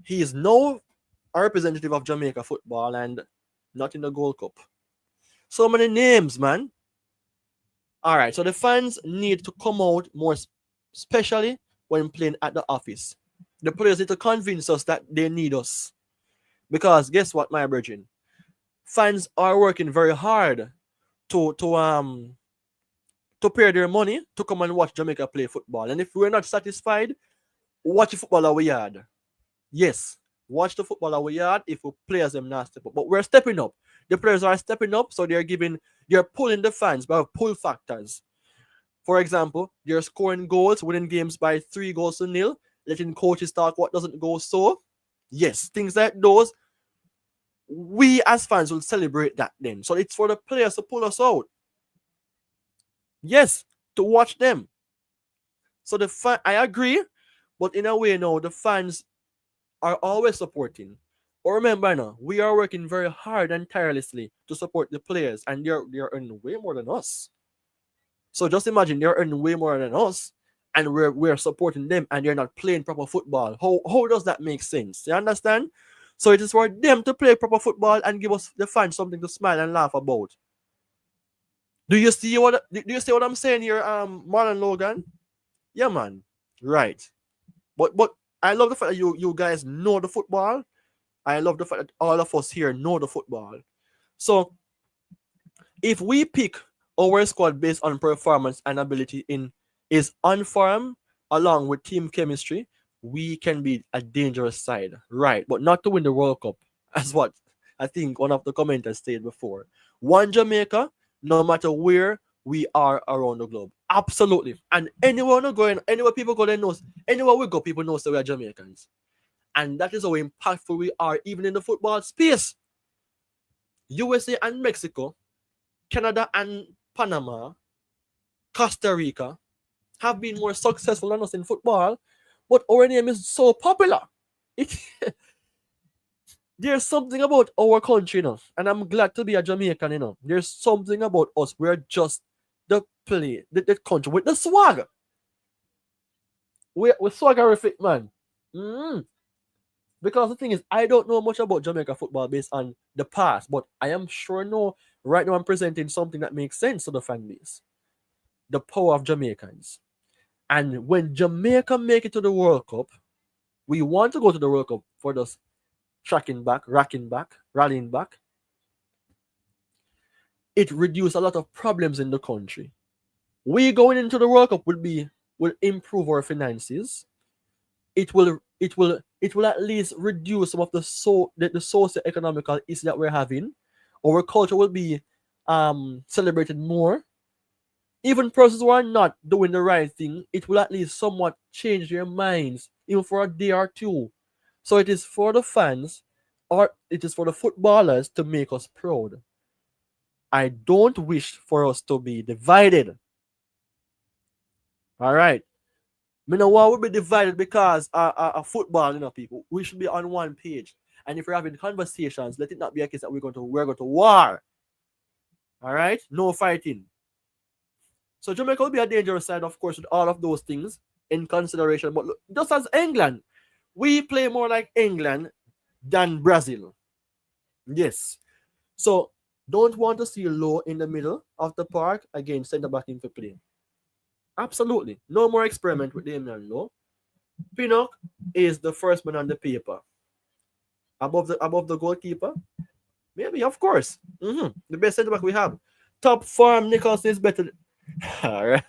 He is now a representative of Jamaica football and not in the Gold Cup. So many names, man. All right, so the fans need to come out more, especially when playing at the office. The players need to convince us that they need us. Because guess what, my brethren? Fans are working very hard to pay their money to come and watch Jamaica play football. And if we're not satisfied, watch the football our yard. Yes, watch the football our yard if we players them not step up. But we're stepping up. The players are stepping up, so they're pulling the fans by pull factors. For example, they're scoring goals, winning games by 3-0, letting coaches talk what doesn't go so. Yes, things like those. We as fans will celebrate that then. So it's for the players to pull us out. Yes, to watch them. So I agree, but in a way, no, the fans are always supporting. But remember now, we are working very hard and tirelessly to support the players, and they're earning way more than us. So just imagine they're earning way more than us, and we're supporting them, and they're not playing proper football. How does that make sense? You understand? So it is for them to play proper football and give us the fans something to smile and laugh about. Do you see what I'm saying here, Marlon Logan? Yeah, man. Right. But I love the fact that you guys know the football. I love the fact that all of us here know the football. So if we pick our squad based on performance and ability in is on form along with team chemistry, we can be a dangerous side, right? But not to win the World Cup, as what I think one of the commenters said before. One Jamaica, no matter where we are around the globe. Absolutely. And anywhere people go, they know. Anywhere we go, people know that we are Jamaicans. And that is how impactful we are, even in the football space. USA and Mexico, Canada and Panama, Costa Rica have been more successful than us in football, but our name is so popular. There's something about our country, and I'm glad to be a Jamaican, There's something about us. We're just the country with the swag. We're swaggerific, man. Because the thing is, I don't know much about Jamaica football based on the past, but I am sure right now I'm presenting something that makes sense to the fan base. The power of Jamaicans. And when Jamaica make it to the World Cup, we want to go to the World Cup for this rallying back. It reduces a lot of problems in the country. We going into the World Cup will improve our finances. It will at least reduce some of the socio-economical issues that we're having. Our culture will be celebrated more. Even persons who are not doing the right thing, it will at least somewhat change their minds, even for a day or two. So it is for the fans, or it is for the footballers to make us proud. I don't wish for us to be divided. All right. Me know why we be divided because football, people. We should be on one page. And if we're having conversations, let it not be a case that we're going to war. All right? No fighting. So Jamaica will be a dangerous side, of course, with all of those things in consideration. But look, just as England, we play more like England than Brazil. Yes. So don't want to see Low in the middle of the park against centre back in for play. Absolutely. No more experiment with Damian Low. Pinnock is the first man on the paper. Above the goalkeeper? Maybe, of course. The best centre back we have. Top form Nicholson is better. All right.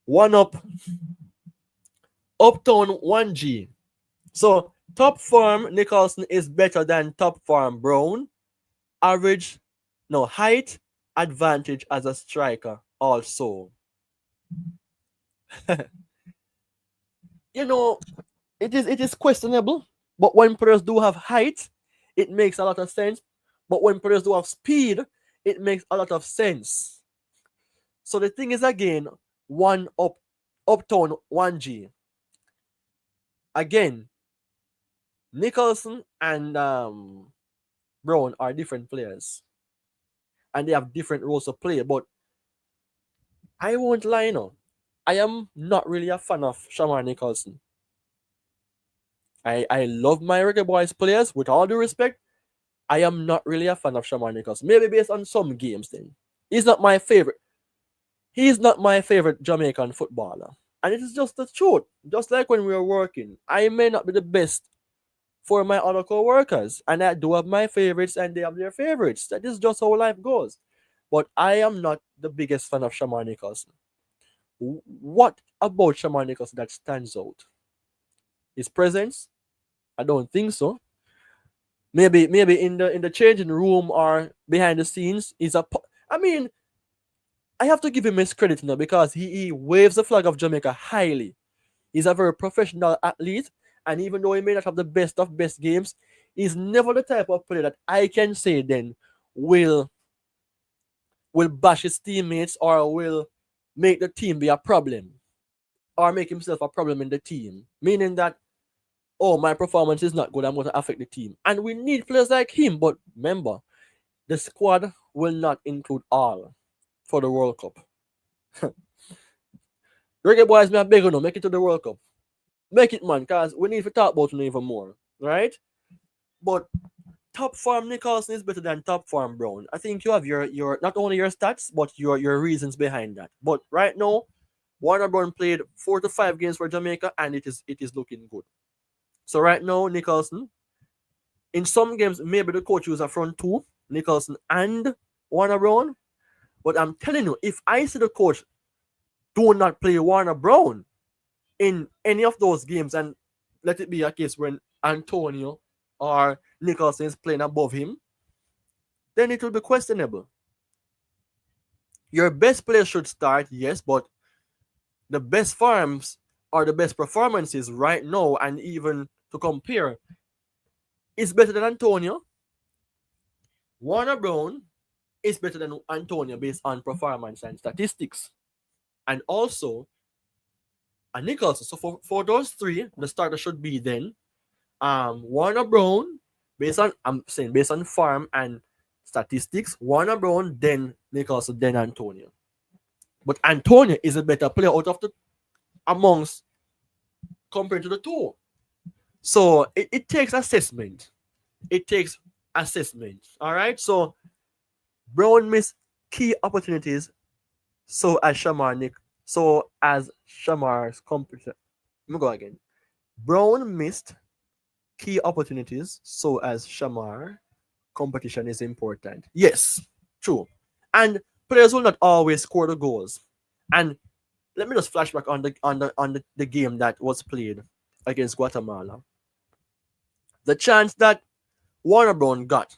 One up. Uptown 1G. So top form Nicholson is better than top form Brown. Height advantage as a striker also. It is questionable, but when players do have height, it makes a lot of sense. But when players do have speed, it makes a lot of sense. So the thing is, again, Uptown 1G. Again, Nicholson and Brown are different players. And they have different roles to play. But I won't lie, I am not really a fan of Shamar Nicholson. I love my Reggae Boyz players, with all due respect. I am not really a fan of Shamar Nicholson. Maybe based on some games then. He's not my favorite. He's not my favorite Jamaican footballer. And it is just the truth. Just like when we were working, I may not be the best for my other co-workers. And I do have my favorites and they have their favorites. That is just how life goes. But I am not the biggest fan of Shamar Nicholson. What about Shamar Nicholson that stands out? His presence? I don't think so. Maybe in the changing room or behind the scenes, I have to give him his credit now because he waves the flag of Jamaica highly. He's a very professional athlete, and even though he may not have the best of best games, he's never the type of player that I can say then will bash his teammates or will make the team be a problem or make himself a problem in the team. Meaning that oh, my performance is not good, I'm going to affect the team. And we need players like him. But remember, the squad will not include all for the World Cup. Reggae Boyz, me a beg you now, make it to the World Cup. Make it, man, because we need to talk about it even more, right? But top form Nicholson is better than top form Brown. I think you have your not only your stats, but your reasons behind that. But right now, Warner Brown played 4 to 5 games for Jamaica, and it is looking good. So right now, Nicholson, in some games, maybe the coach use a front two, Nicholson and Warner Brown. But I'm telling you, if I see the coach do not play Warner Brown in any of those games, and let it be a case when Antonio or Nicholson is playing above him, then it will be questionable. Your best players should start, yes, but the best forms or the best performances right now, and even to compare, is better than Antonio. Warner Brown is better than Antonio based on performance and statistics. And also, a Nicholson. So for those three, the starter should be then Warner Brown, based on farm and statistics, Warner Brown, then Nicholson, then Antonio. But Antonio is a better player out of the amongst compared to the two. So it takes assessment. It takes assessment. All right. So Brown missed key opportunities. So as Shamar's competition. Let me go again. Brown missed key opportunities. So as Shamar, competition is important. Yes, true. And players will not always score the goals. And let me just flash back on the game that was played against Guatemala. The chance that Warner Brown got,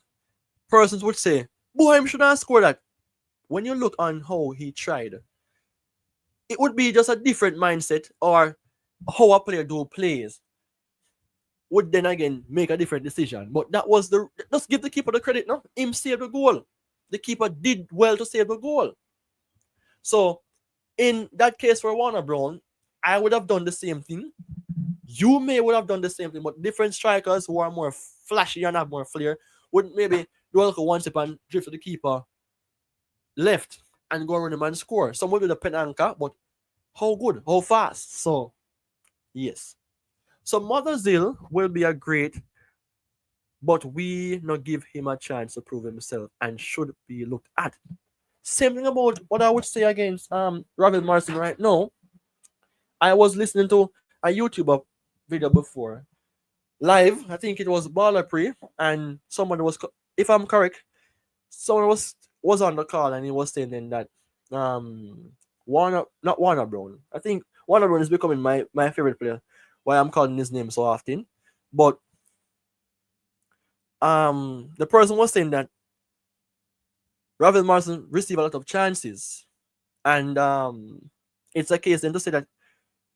persons would say, boy, him should not score that. When you look on how he tried, it would be just a different mindset, or how a player do plays would then again make a different decision. But that was just give the keeper the credit, no? Him saved the goal. The keeper did well to save the goal. So in that case for Warner Brown, I would have done the same thing. You would have done the same thing, but different strikers who are more flashy and have more flair would maybe do one step and drift to the keeper left and go around him and score. Some would do the pen anchor, but how good, how fast. So yes. So Motherzill will be a great, but we not give him a chance to prove himself and should be looked at. Same thing about what I would say against Robin Morrison right now. I was listening to a YouTube video before. Live, I think it was Baller Pre, and someone was, if I'm correct, someone was on the call and he was saying then that not Warner Brown. I think Warner Brown is becoming my favorite player. Why I'm calling his name so often. But the person was saying that Ravel Morrison received a lot of chances. And it's a case then to say that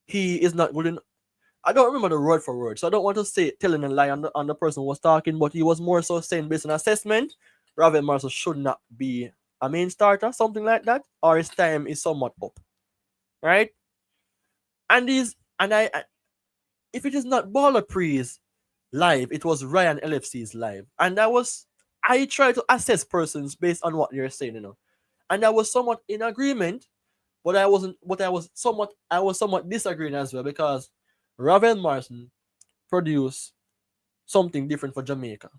he is not good in. I don't remember the word for word, so I don't want to say telling a lie on the person who was talking, but he was more so saying based on assessment, Ravel Morrison should not be a main starter, something like that, or his time is somewhat up. Right? And if it is not Baller Pre's live, it was Ryan LFC's live. And I try to assess persons based on what they're saying, And I was somewhat in agreement, but I was somewhat disagreeing as well, because Ravel Morrison produced something different for Jamaica.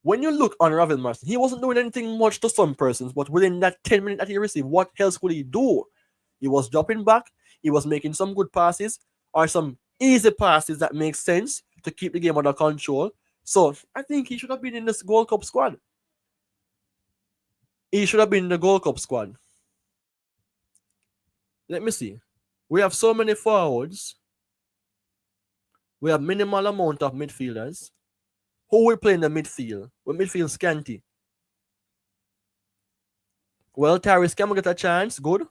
When you look on Ravel Morrison, he wasn't doing anything much to some persons, but within that 10 minutes that he received, what else could he do? He was dropping back, he was making some good passes, or some easy passes that make sense to keep the game under control. So I think he should have been in this Gold Cup squad. He should have been in the Gold Cup squad. Let me see. We have so many forwards. We have minimal amount of midfielders. Who will play in the midfield? With midfield scanty. Well, Tyrese Campbell get a chance. Good.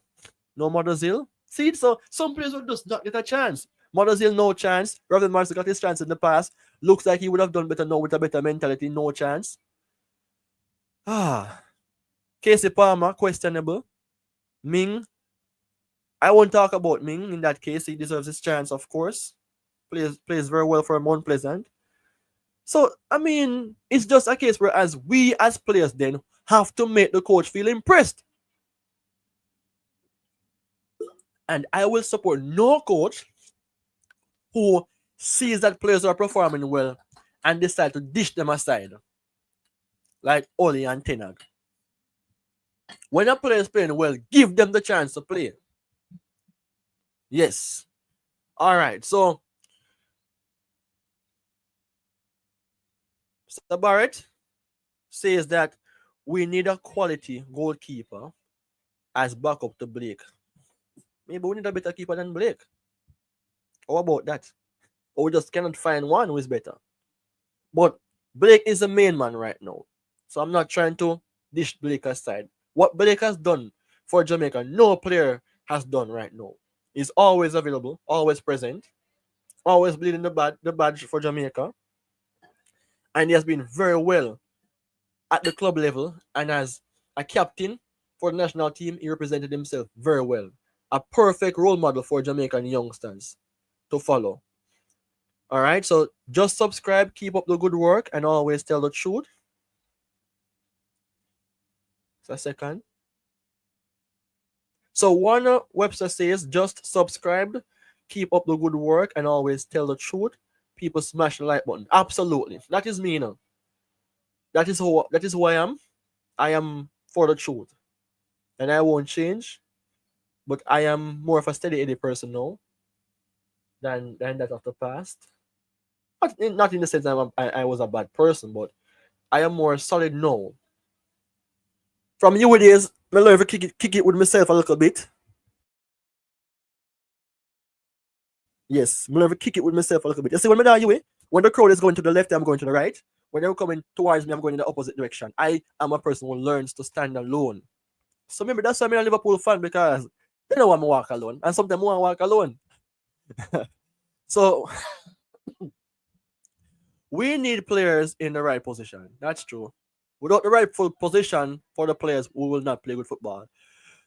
No Motherzill. See, so some players will just not get a chance. Motherzill, no chance. Robin Morrison got his chance in the past. Looks like he would have done better now with a better mentality. No chance. Casey Palmer, questionable. Ming. I won't talk about Ming in that case. He deserves his chance, of course. plays very well for Mount Pleasant. So I mean, it's just a case where as we as players then have to make the coach feel impressed. And I will support no coach who sees that players are performing well and decide to dish them aside, like Oli and Tenag. When a player is playing well, give them the chance to play. Yes. All right. So, Mr. Barrett says that we need a quality goalkeeper as backup to Blake. Maybe we need a better keeper than Blake. How about that? Or we just cannot find one who is better. But Blake is the main man right now. So I'm not trying to dish Blake aside. What Blake has done for Jamaica, no player has done right now. He's always available, always present, always bleeding the badge for Jamaica. And he has been very well at the club level. And as a captain for the national team, he represented himself very well. A perfect role model for Jamaican youngsters to follow. All right, so just subscribe, keep up the good work, and always tell the truth. It's a second. So Warner Webster says, just subscribe, keep up the good work, and always tell the truth. People smash the like button. Absolutely. That is me now. That is who I am. I am for the truth. And I won't change. But I am more of a steady Eddie person now than that of the past. Not in the sense that I was a bad person, but I am more solid now. From you days, I love to kick it with myself a little bit. Yes, I love to kick it with myself a little bit. You see, when I you when the crowd is going to the left, I'm going to the right. When they're coming towards me, I'm going in the opposite direction. I am a person who learns to stand alone. So maybe that's why I'm a Liverpool fan, because they don't want me to walk alone. And sometimes I want to walk alone. So we need players in the right position. That's true. Without the right position for the players, we will not play good football.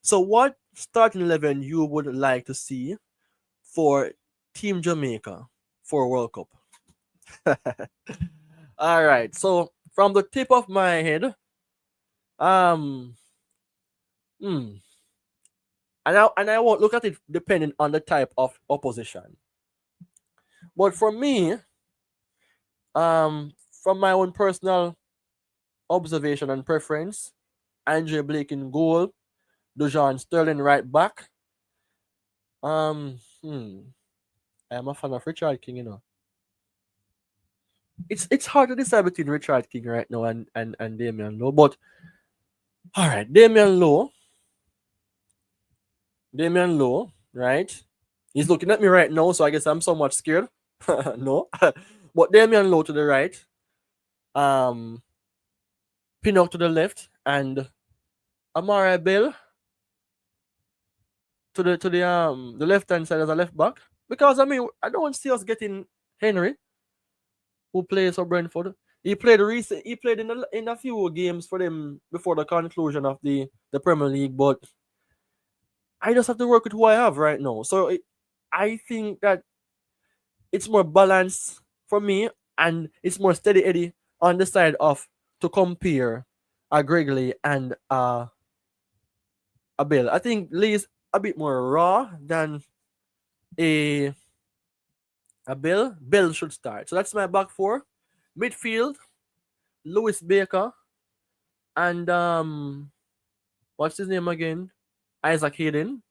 So what starting 11 you would like to see for Team Jamaica for World Cup? All right. So from the tip of my head, um, and I won't look at it depending on the type of opposition. But for me, from my own personal observation and preference, Andre Blake in goal, Dujon Sterling right back. I am a fan of Richard King, you know. It's hard to decide between Richard King right now and Damian Lowe, but all right, Damian Lowe, right? He's looking at me right now, so I guess I'm somewhat scared. No, but Damian Lowe to the right, Pinnock to the left, and Amara Bell to the left hand side as a left back. Because I mean, I don't see us getting Henry, who plays for Brentford. He played in a few games for them before the conclusion of the Premier League, but I just have to work with who I have right now. So I think that it's more balanced for me, and it's more steady Eddie on the side of to compare a Gregory and a Bill. I think Lee is a bit more raw than a Bill. Bill should start. So that's my back four. Midfield, Lewis Baker and what's his name again? Isaac Hayden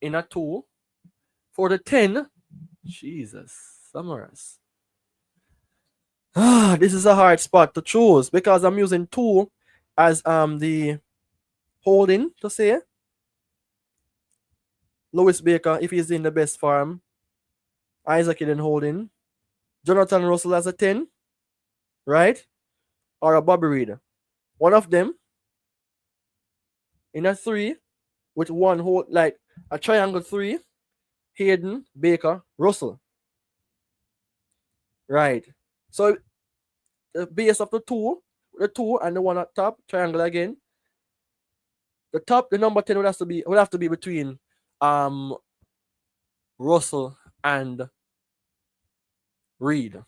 in a 2. For the 10, Jesus, Samaras. This is a hard spot to choose because I'm using 2 as the holding to say. Lewis Baker, if he's in the best form. Isaac Hayden holding. Jonathan Russell as a 10, right? Or a Bobby Reed. One of them in a 3 with one hold, like a triangle 3. Hayden, Baker, Russell. Right. So the base of the 2 and the one at top, triangle again. The number 10 would have to be between Russell and Read.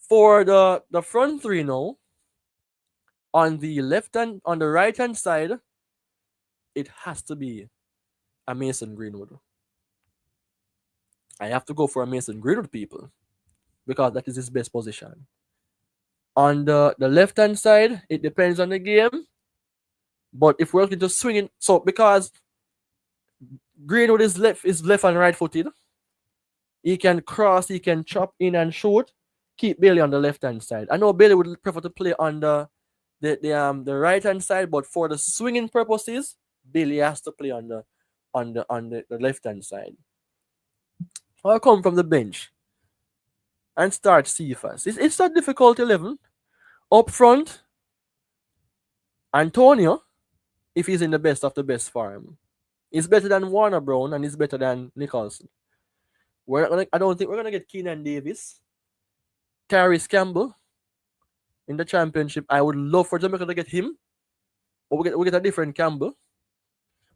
For the front three now, on the right hand side, it has to be a Mason Greenwood. I have to go for a Mason Greenwood, people, because that is his best position. On the left hand side, it depends on the game. But if we're looking to swing it, so because Greenwood is left and right footed, he can cross, he can chop in and shoot. Keep Bailey on the left hand side. I know Bailey would prefer to play on the right hand side, but for the swinging purposes, Bailey has to play on the left hand side. I'll come from the bench and start Cephas. It's a difficult 11. Up front, Antonio, if he's in the best of the best form, is better than Warner Brown and is better than Nicholson. I don't think we're gonna get Keenan Davis, Tyrese Campbell in the championship. I would love for Jamaica to get him, but we get a different Campbell.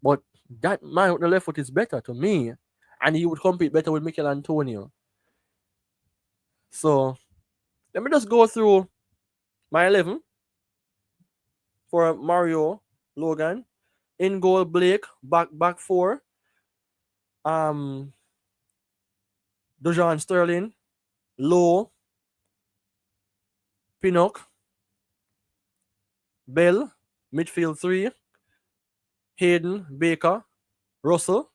But that man with the left foot is better to me, and he would compete better with Mikel Antonio. So let me just go through my 11 for Mario Logan. In goal, Blake, back four. Dejan Sterling, Lowe, Pinnock, Bell, midfield 3, Hayden, Baker, Russell,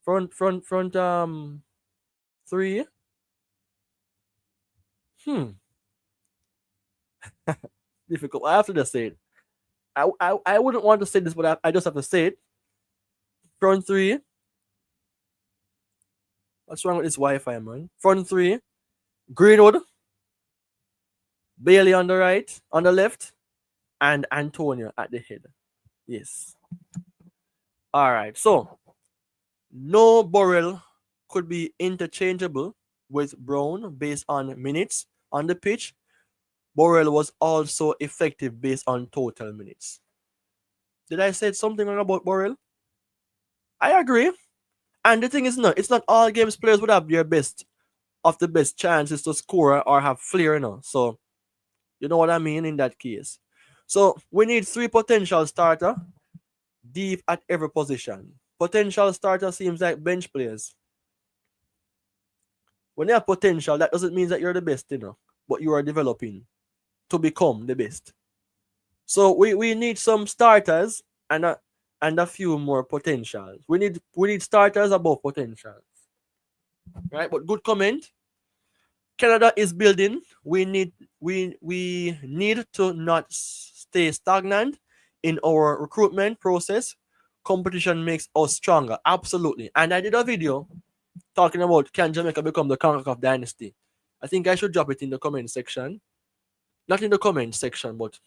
front 3. Difficult. I have to just say it. I wouldn't want to say this, but I just have to say it. Front 3. What's wrong with this Wi-Fi, man? Front 3. Greenwood, Bailey on the right, on the left, and Antonio at the head. Yes. All right. So, no Burrell could be interchangeable with Brown based on minutes on the pitch. Burrell was also effective based on total minutes. Did I say something wrong about Burrell? I agree. And the thing is, it's not all games players would have their best of the best chances to score or have flair, So, you know what I mean in that case. So, we need 3 potential starter deep at every position. Potential starter seems like bench players. When you have potential, that doesn't mean that you're the best, but you are developing to become the best. So we need some starters and a few more potentials. We need starters above potentials. Right? But good comment. Canada is building. We need to not stay stagnant in our recruitment process. Competition makes us stronger. Absolutely. And I did a video talking about can Jamaica become the CONCACAF Dynasty. I think I should drop it in the comment section. Not in the comment section, but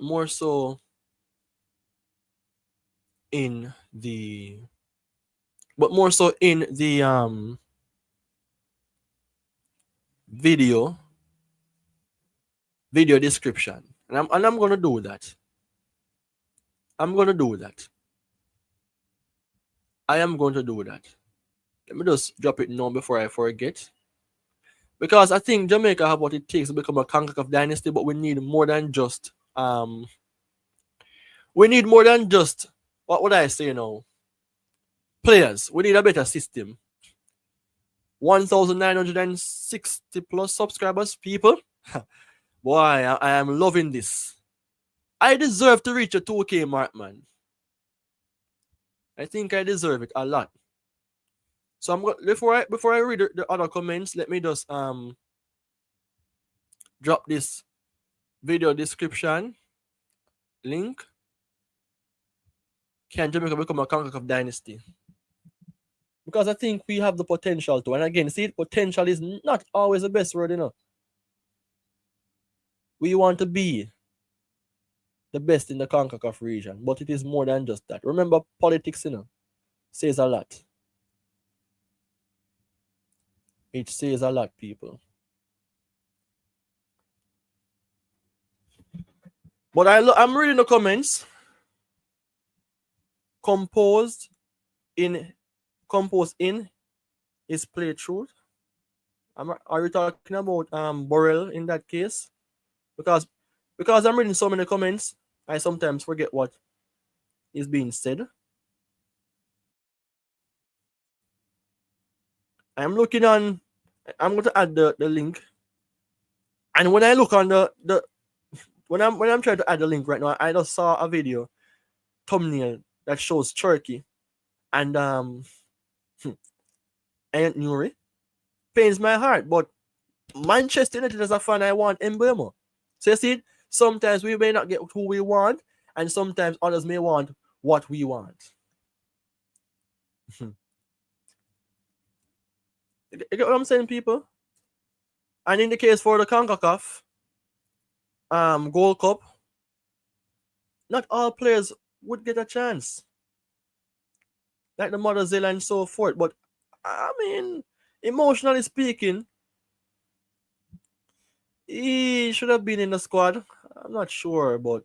more so in the video description. And I'm gonna do that. I am going to do that. Let me just drop it now before I forget. Because I think Jamaica have what it takes to become a CONCACAF dynasty, but we need more than just what would I say now? Players. We need a better system. 1,960 plus subscribers, people. Boy, I am loving this. I deserve to reach a 2K mark, man. I think I deserve it a lot. So I'm going before I read the other comments, let me just drop this video description link. Can Jamaica become a CONCACAF dynasty? Because I think we have the potential to. And again, see, potential is not always the best word, We want to be the best in the CONCACAF region, but it is more than just that. Remember, politics, says a lot. It says a lot, people. But I'm reading the comments. Composed in his playthrough. Are you talking about Borrell in that case? Because I'm reading so many comments, I sometimes forget what is being said. I'm looking on. I'm going to add the link. And when I look on the when I'm trying to add the link right now, I just saw a video thumbnail that shows Turkey and Aunt Nuri. Pains my heart, but Manchester United as a fan, I want Mbemo. So you see, sometimes we may not get who we want, and sometimes others may want what we want. You get what I'm saying, people? And in the case for the CONCACAF Gold Cup, not all players would get a chance. Like the Mother Zilla and so forth. But I mean, emotionally speaking, he should have been in the squad. I'm not sure, but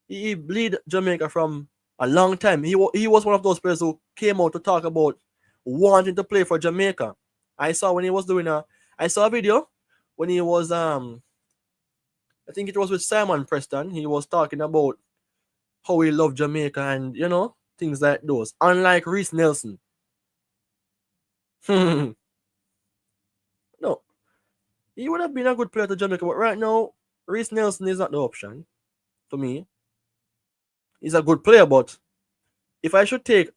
he bleed Jamaica from a long time. He was one of those players who came out to talk about wanting to play for Jamaica. I saw when he was doing I saw a video when he was I think it was with Simon Preston. He was talking about how he loved Jamaica and things like those. Unlike Reece Nelson. No, he would have been a good player to Jamaica, but right now, Reece Nelson is not the option to me. He's a good player, but if I should take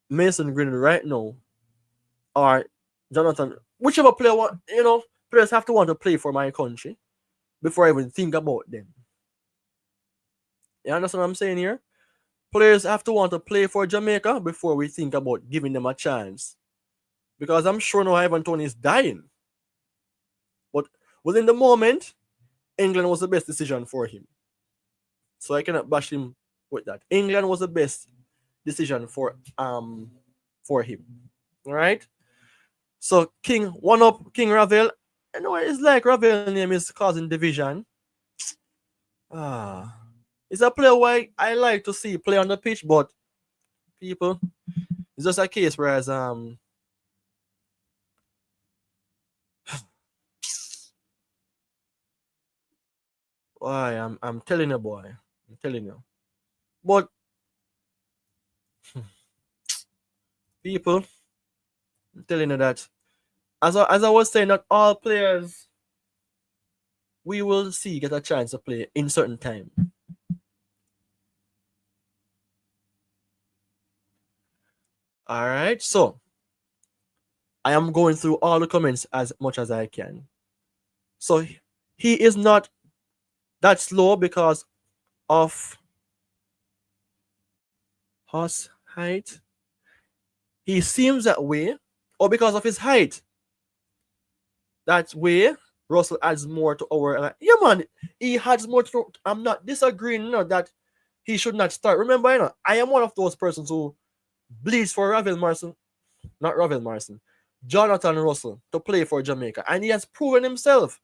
Mason Green right now, or Jonathan, whichever player players have to want to play for my country before I even think about them. You understand what I'm saying here? Players have to want to play for Jamaica before we think about giving them a chance. Because I'm sure now Ivan Toney is dying. But within the moment, England was the best decision for him. So I cannot bash him with that. England was the best decision for him. All right. So King Ravel. I know it's like Ravel name is causing division. It's a player who I like to see play on the pitch, but people, it's just a case whereas why I'm telling you, boy. I'm telling you. But people, I'm telling you that as I was saying, not all players we will see get a chance to play in certain time. All right, so I am going through all the comments as much as I can. So he is not that slow because of his height. He seems that way, or because of his height. That way, Russell adds more to our. Yeah, man, he adds more to. I'm not disagreeing, that he should not start. Remember, I am one of those persons who bleeds for Jonathan Russell to play for Jamaica, and he has proven himself.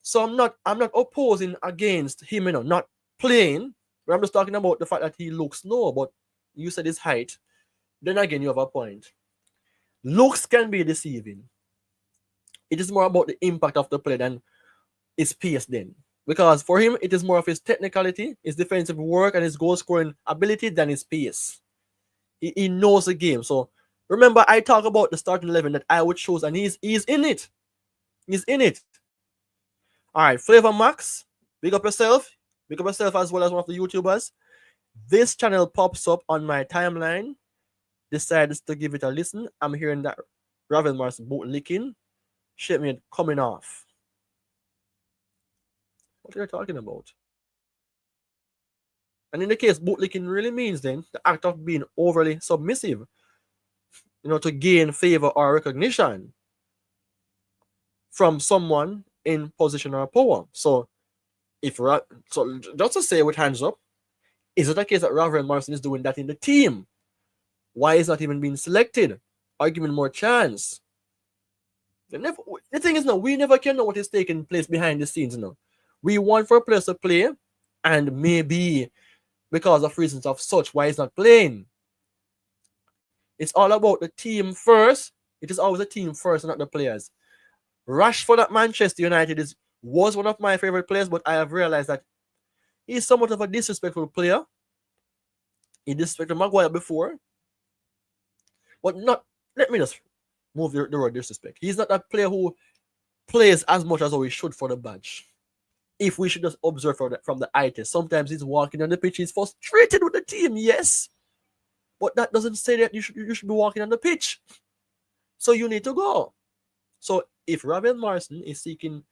So I'm not opposing against him, not playing. But I'm just talking about the fact that he looks low, but you said his height. Then again, you have a point. Looks can be deceiving. It is more about the impact of the play than his pace then. Because for him, it is more of his technicality, his defensive work, and his goal-scoring ability than his pace. He knows the game. So remember, I talk about the starting 11 that I would choose, and he's in it. He's in it. All right, Flavor Max, big up yourself. Big up yourself as well as one of the YouTubers. This channel pops up on my timeline. Decides to give it a listen. I'm hearing that Ravel Mars boot licking. Shit me coming off. What are you talking about? And in the case, bootlicking really means then the act of being overly submissive, to gain favor or recognition from someone in position or power. So just to say with hands up, is it a case that Ravel Morrison is doing that in the team? Why is not even being selected or given more chance? The thing is, we never can know what is taking place behind the scenes. We want for a player to play, and maybe because of reasons of such, why he's not playing. It's all about the team first. It is always a team first, not the players. Rashford at Manchester United was one of my favorite players, but I have realized that he's somewhat of a disrespectful player. He disrespected Maguire before, but not. Let me just move the word disrespect. He's not a player who plays as much as how he should for the badge. If we should just observe from the eye test, sometimes he's walking on the pitch, he's frustrated with the team, yes, but that doesn't say that you should be walking on the pitch. So you need to go. So if Ravel Morrison is seeking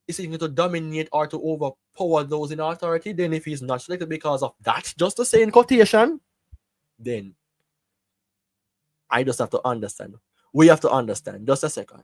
to dominate or to overpower those in authority, then if he's not selected because of that, just to say in quotation, then I just have to understand. We have to understand. Just a second.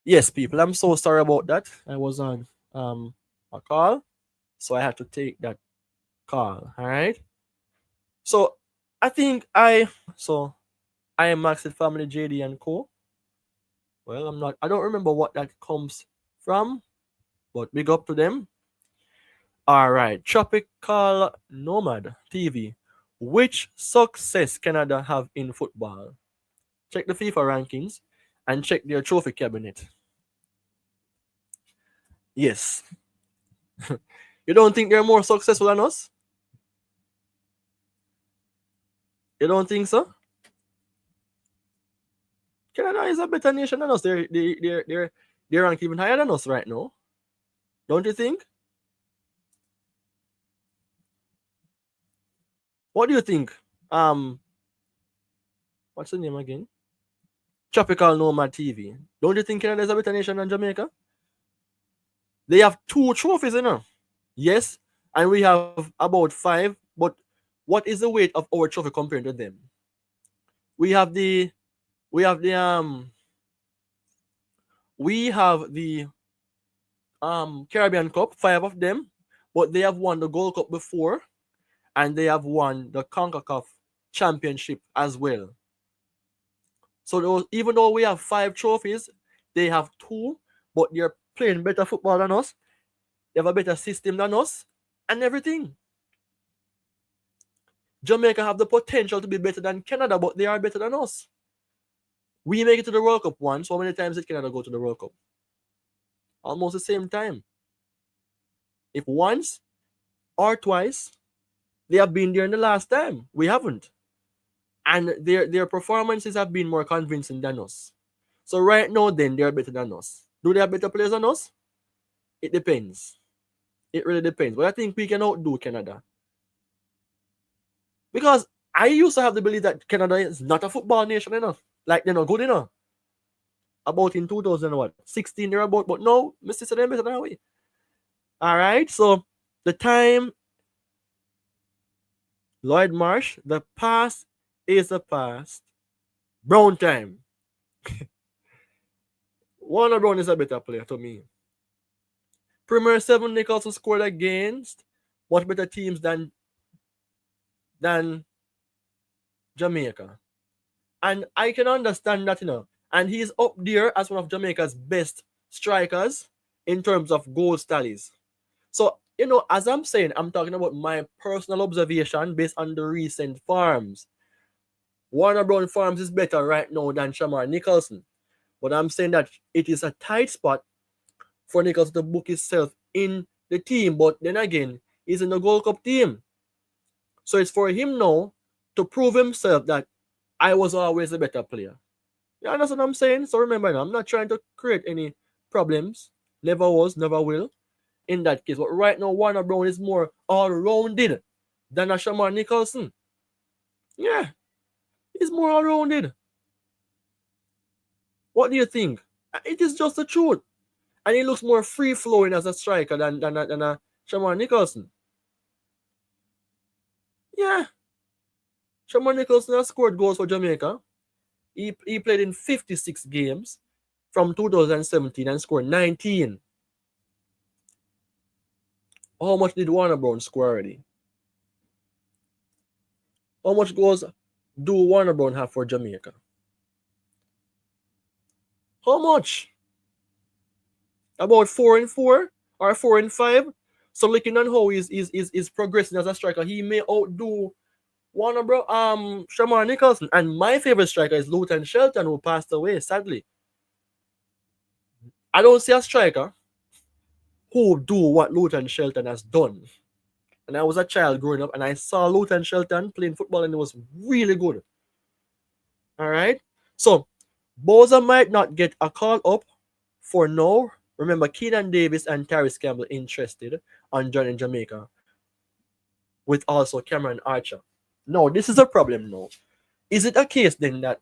Yes, people, I'm so sorry about that. I was on a call, so I had to take that call. All right. So I think I am Max's family, JD and Co. Well, I don't remember what that comes from, but big up to them. All right, Tropical Nomad TV. Which success Canada have in football? Check the FIFA rankings and check their trophy cabinet. Yes. You don't think they're more successful than us? You don't think so? Canada is a better nation than us. They're ranked even higher than us right now. Don't you think? What do you think? What's the name again? Tropical Nomad TV. Don't you think Canada is a better nation than Jamaica? They have 2 trophies, you know. Yes, and we have about 5. But what is the weight of our trophy compared to them? We have the we have the we have the Caribbean Cup, 5 of them, but they have won the Gold Cup before, and they have won the CONCACAF Championship as well. So even though we have 5 trophies, they have 2, but they're playing better football than us. They have a better system than us, and everything. Jamaica have the potential to be better than Canada, but they are better than us. We make it to the World Cup once. How many times did Canada go to the World Cup? Almost the same time. If once or twice, they have been there in the last time. We haven't. And their performances have been more convincing than us. So right now, then, they're better than us. Do they have better players than us? It depends. It really depends. But I think we can outdo Canada. Because I used to have the belief that Canada is not a football nation enough. Like, they're not good enough. About in 2016, they're about. But no, Mr. Saddam better than we. All right. So the time, Lloyd Marsh, the past is the past. Brown time. Warner Brown is a better player to me. Premier 7 Nicholson scored against much better teams than Jamaica. And I can understand that, And he's up there as one of Jamaica's best strikers in terms of goal tallies. So, as I'm saying, I'm talking about my personal observation based on the recent farms. Warner Brown Farms is better right now than Shamar Nicholson. But I'm saying that it is a tight spot for Nicholson to book himself in the team. But then again, he's in the Gold Cup team. So it's for him now to prove himself that I was always a better player. You understand what I'm saying? So remember now, I'm not trying to create any problems. Never was, never will in that case. But right now, Warner Brown is more all-rounded than a Shamar Nicholson. Yeah, he's more all-rounded. What do you think? It is just the truth. And he looks more free-flowing as a striker than a Shamar Nicholson. Yeah. Shamar Nicholson has scored goals for Jamaica. He played in 56 games from 2017 and scored 19. How much did Warner Brown score already? How much goals do Warner Brown have for Jamaica? How much? About 4 and 4 or 4 and 5? So looking on how he's progressing as a striker, he may outdo Warner Brown, Shamar Nicholson. And my favorite striker is Luton Shelton, who passed away, sadly. I don't see a striker who do what Luton Shelton has done. And I was a child growing up, and I saw Luton Shelton playing football, and it was really good. All right? So, Boza might not get a call up for now. Remember, Keenan Davis and Tyrese Campbell interested on joining Jamaica, with also Cameron Archer. No, this is a problem now. Is it a case then that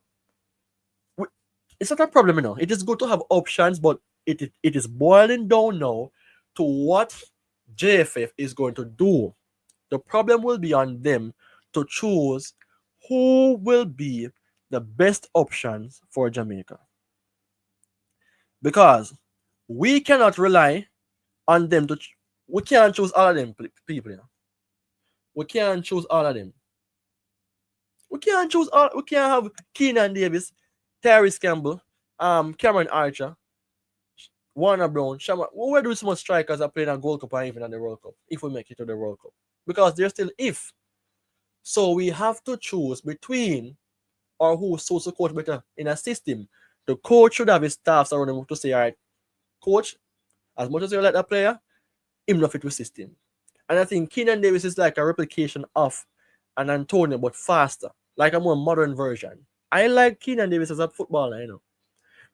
it's not a problem now? It is good to have options, but it is boiling down now to what JFF is going to do. The problem will be on them to choose who will be the best options for Jamaica. Because we cannot rely on them we can't choose all of them people. We can't choose all of them. We can't have Keenan Davis, Tyrese Campbell, Cameron Archer, Warner Brown, Shama. Where do some strikers are playing a Gold Cup and even on the World Cup if we make it to the World Cup? Because there's still if. So we have to choose between or who suits the coach better in a system. The coach should have his staffs around him to say, all right, coach, as much as you like that player, him not fit with system. And I think Keenan Davis is like a replication of an Antonio, but faster, like a more modern version. I like Keenan Davis as a footballer,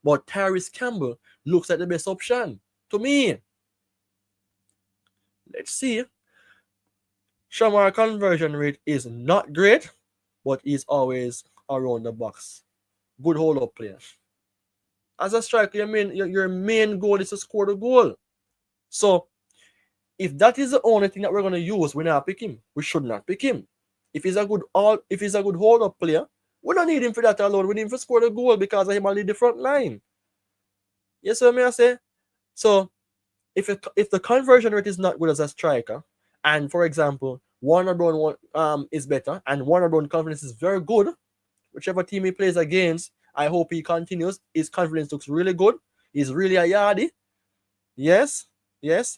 but Tyrese Campbell looks like the best option to me. Let's see. Shamar conversion rate is not great, but he's always around the box. Good hold-up player. As a striker, your main goal is to score the goal. So, if that is the only thing that we're going to use, we're not pick him. We should not pick him. If he's a good hold-up player, we don't need him for that alone. We need him to score the goal because of him on the front line. Yes, sir, may I say? So, if the conversion rate is not good as a striker, and for example, Warner Brown is better, and Warner Brown confidence is very good, whichever team he plays against, I hope he continues. His confidence looks really good. He's really a yardie. Yes,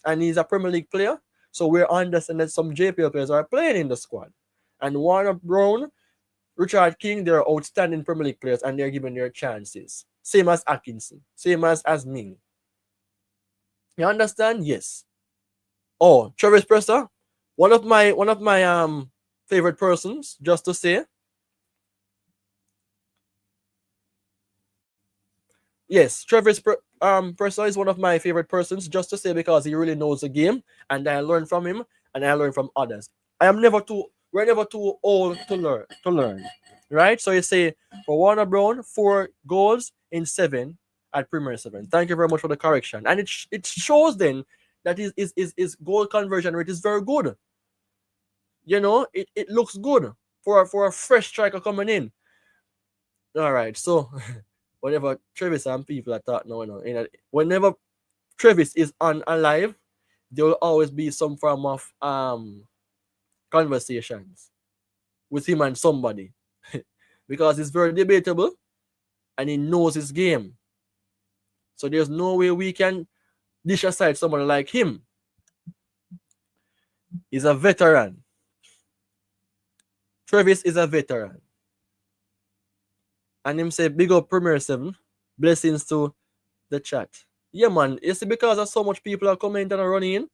and he's a Premier League player. So we're understanding that some JPL players are playing in the squad. And Warner Brown, Richard King, they're outstanding Premier League players, and they're given their chances. Same as Atkinson, same as Ming. You understand? Yes. Oh, Travis Presser, one of my favorite persons, just to say. Yes, Travis Presser is one of my favorite persons, just to say, because he really knows the game, and I learn from him, and I learn from others. We're never too old to learn, right? So you say for Warner Brown, 4 goals in 7 at Premier 7. Thank you very much for the correction, and it shows then that his goal conversion rate is very good. It looks good for a fresh striker coming in. All right, so whenever Travis and people are talking now, whenever Travis is on alive, there will always be some form of conversations with him and somebody because it's very debatable and he knows his game. So there's no way we can dish aside someone like him. He's a veteran. Travis is a veteran. And him say, big up Premier 7. Blessings to the chat. Yeah, man. You see, because of so much people are commenting and running in,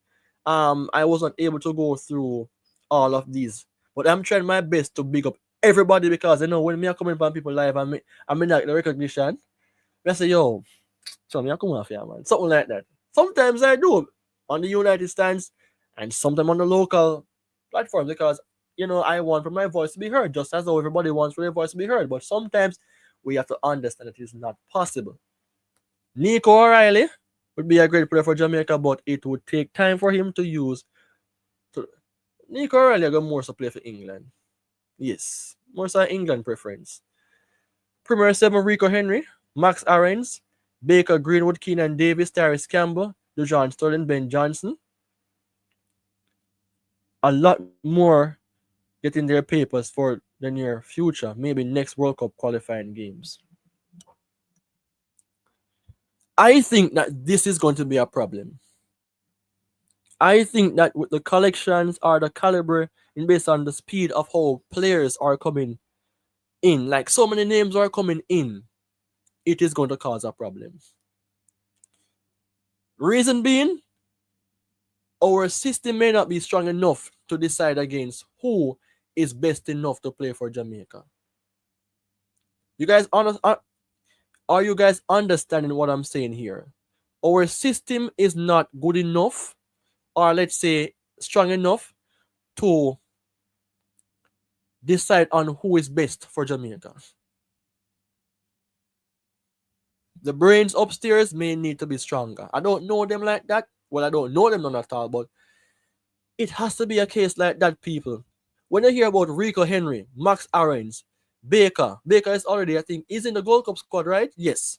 I wasn't able to go through all of these. But I'm trying my best to big up everybody because you know when me are coming from people live and I mean like the recognition, I say, yo, so me I come off here, man. Something like that. Sometimes I do on the United stands and sometimes on the local platforms because you know I want for my voice to be heard, just as though everybody wants for their voice to be heard. But sometimes we have to understand that it is not possible. Nico O'Reilly would be a great player for Jamaica, but it would take time for him to use. Nico O'Reilly got more to play for England. Yes, more so England preference. Premier 7 Rico Henry, Max Aarons, Baker Greenwood, Keenan Davis, Tyrese Campbell, Dujon Sterling, Ben Johnson. A lot more getting their papers for the near future, maybe next World Cup qualifying games. I think that this is going to be a problem. I think that with the collections or the caliber and based on the speed of how players are coming in, like so many names are coming in, it is going to cause a problem. Reason being, our system may not be strong enough to decide against who is best enough to play for Jamaica. You guys are you guys understanding what I'm saying here? Our system is not good enough, or let's say strong enough to decide on who is best for Jamaica. The brains upstairs may need to be stronger. I don't know them like that. Well, I don't know them none at all, but it has to be a case like that, people. When I hear about Rico Henry, Max Aarons, Baker is already, I think, is in the Gold Cup squad, right? Yes.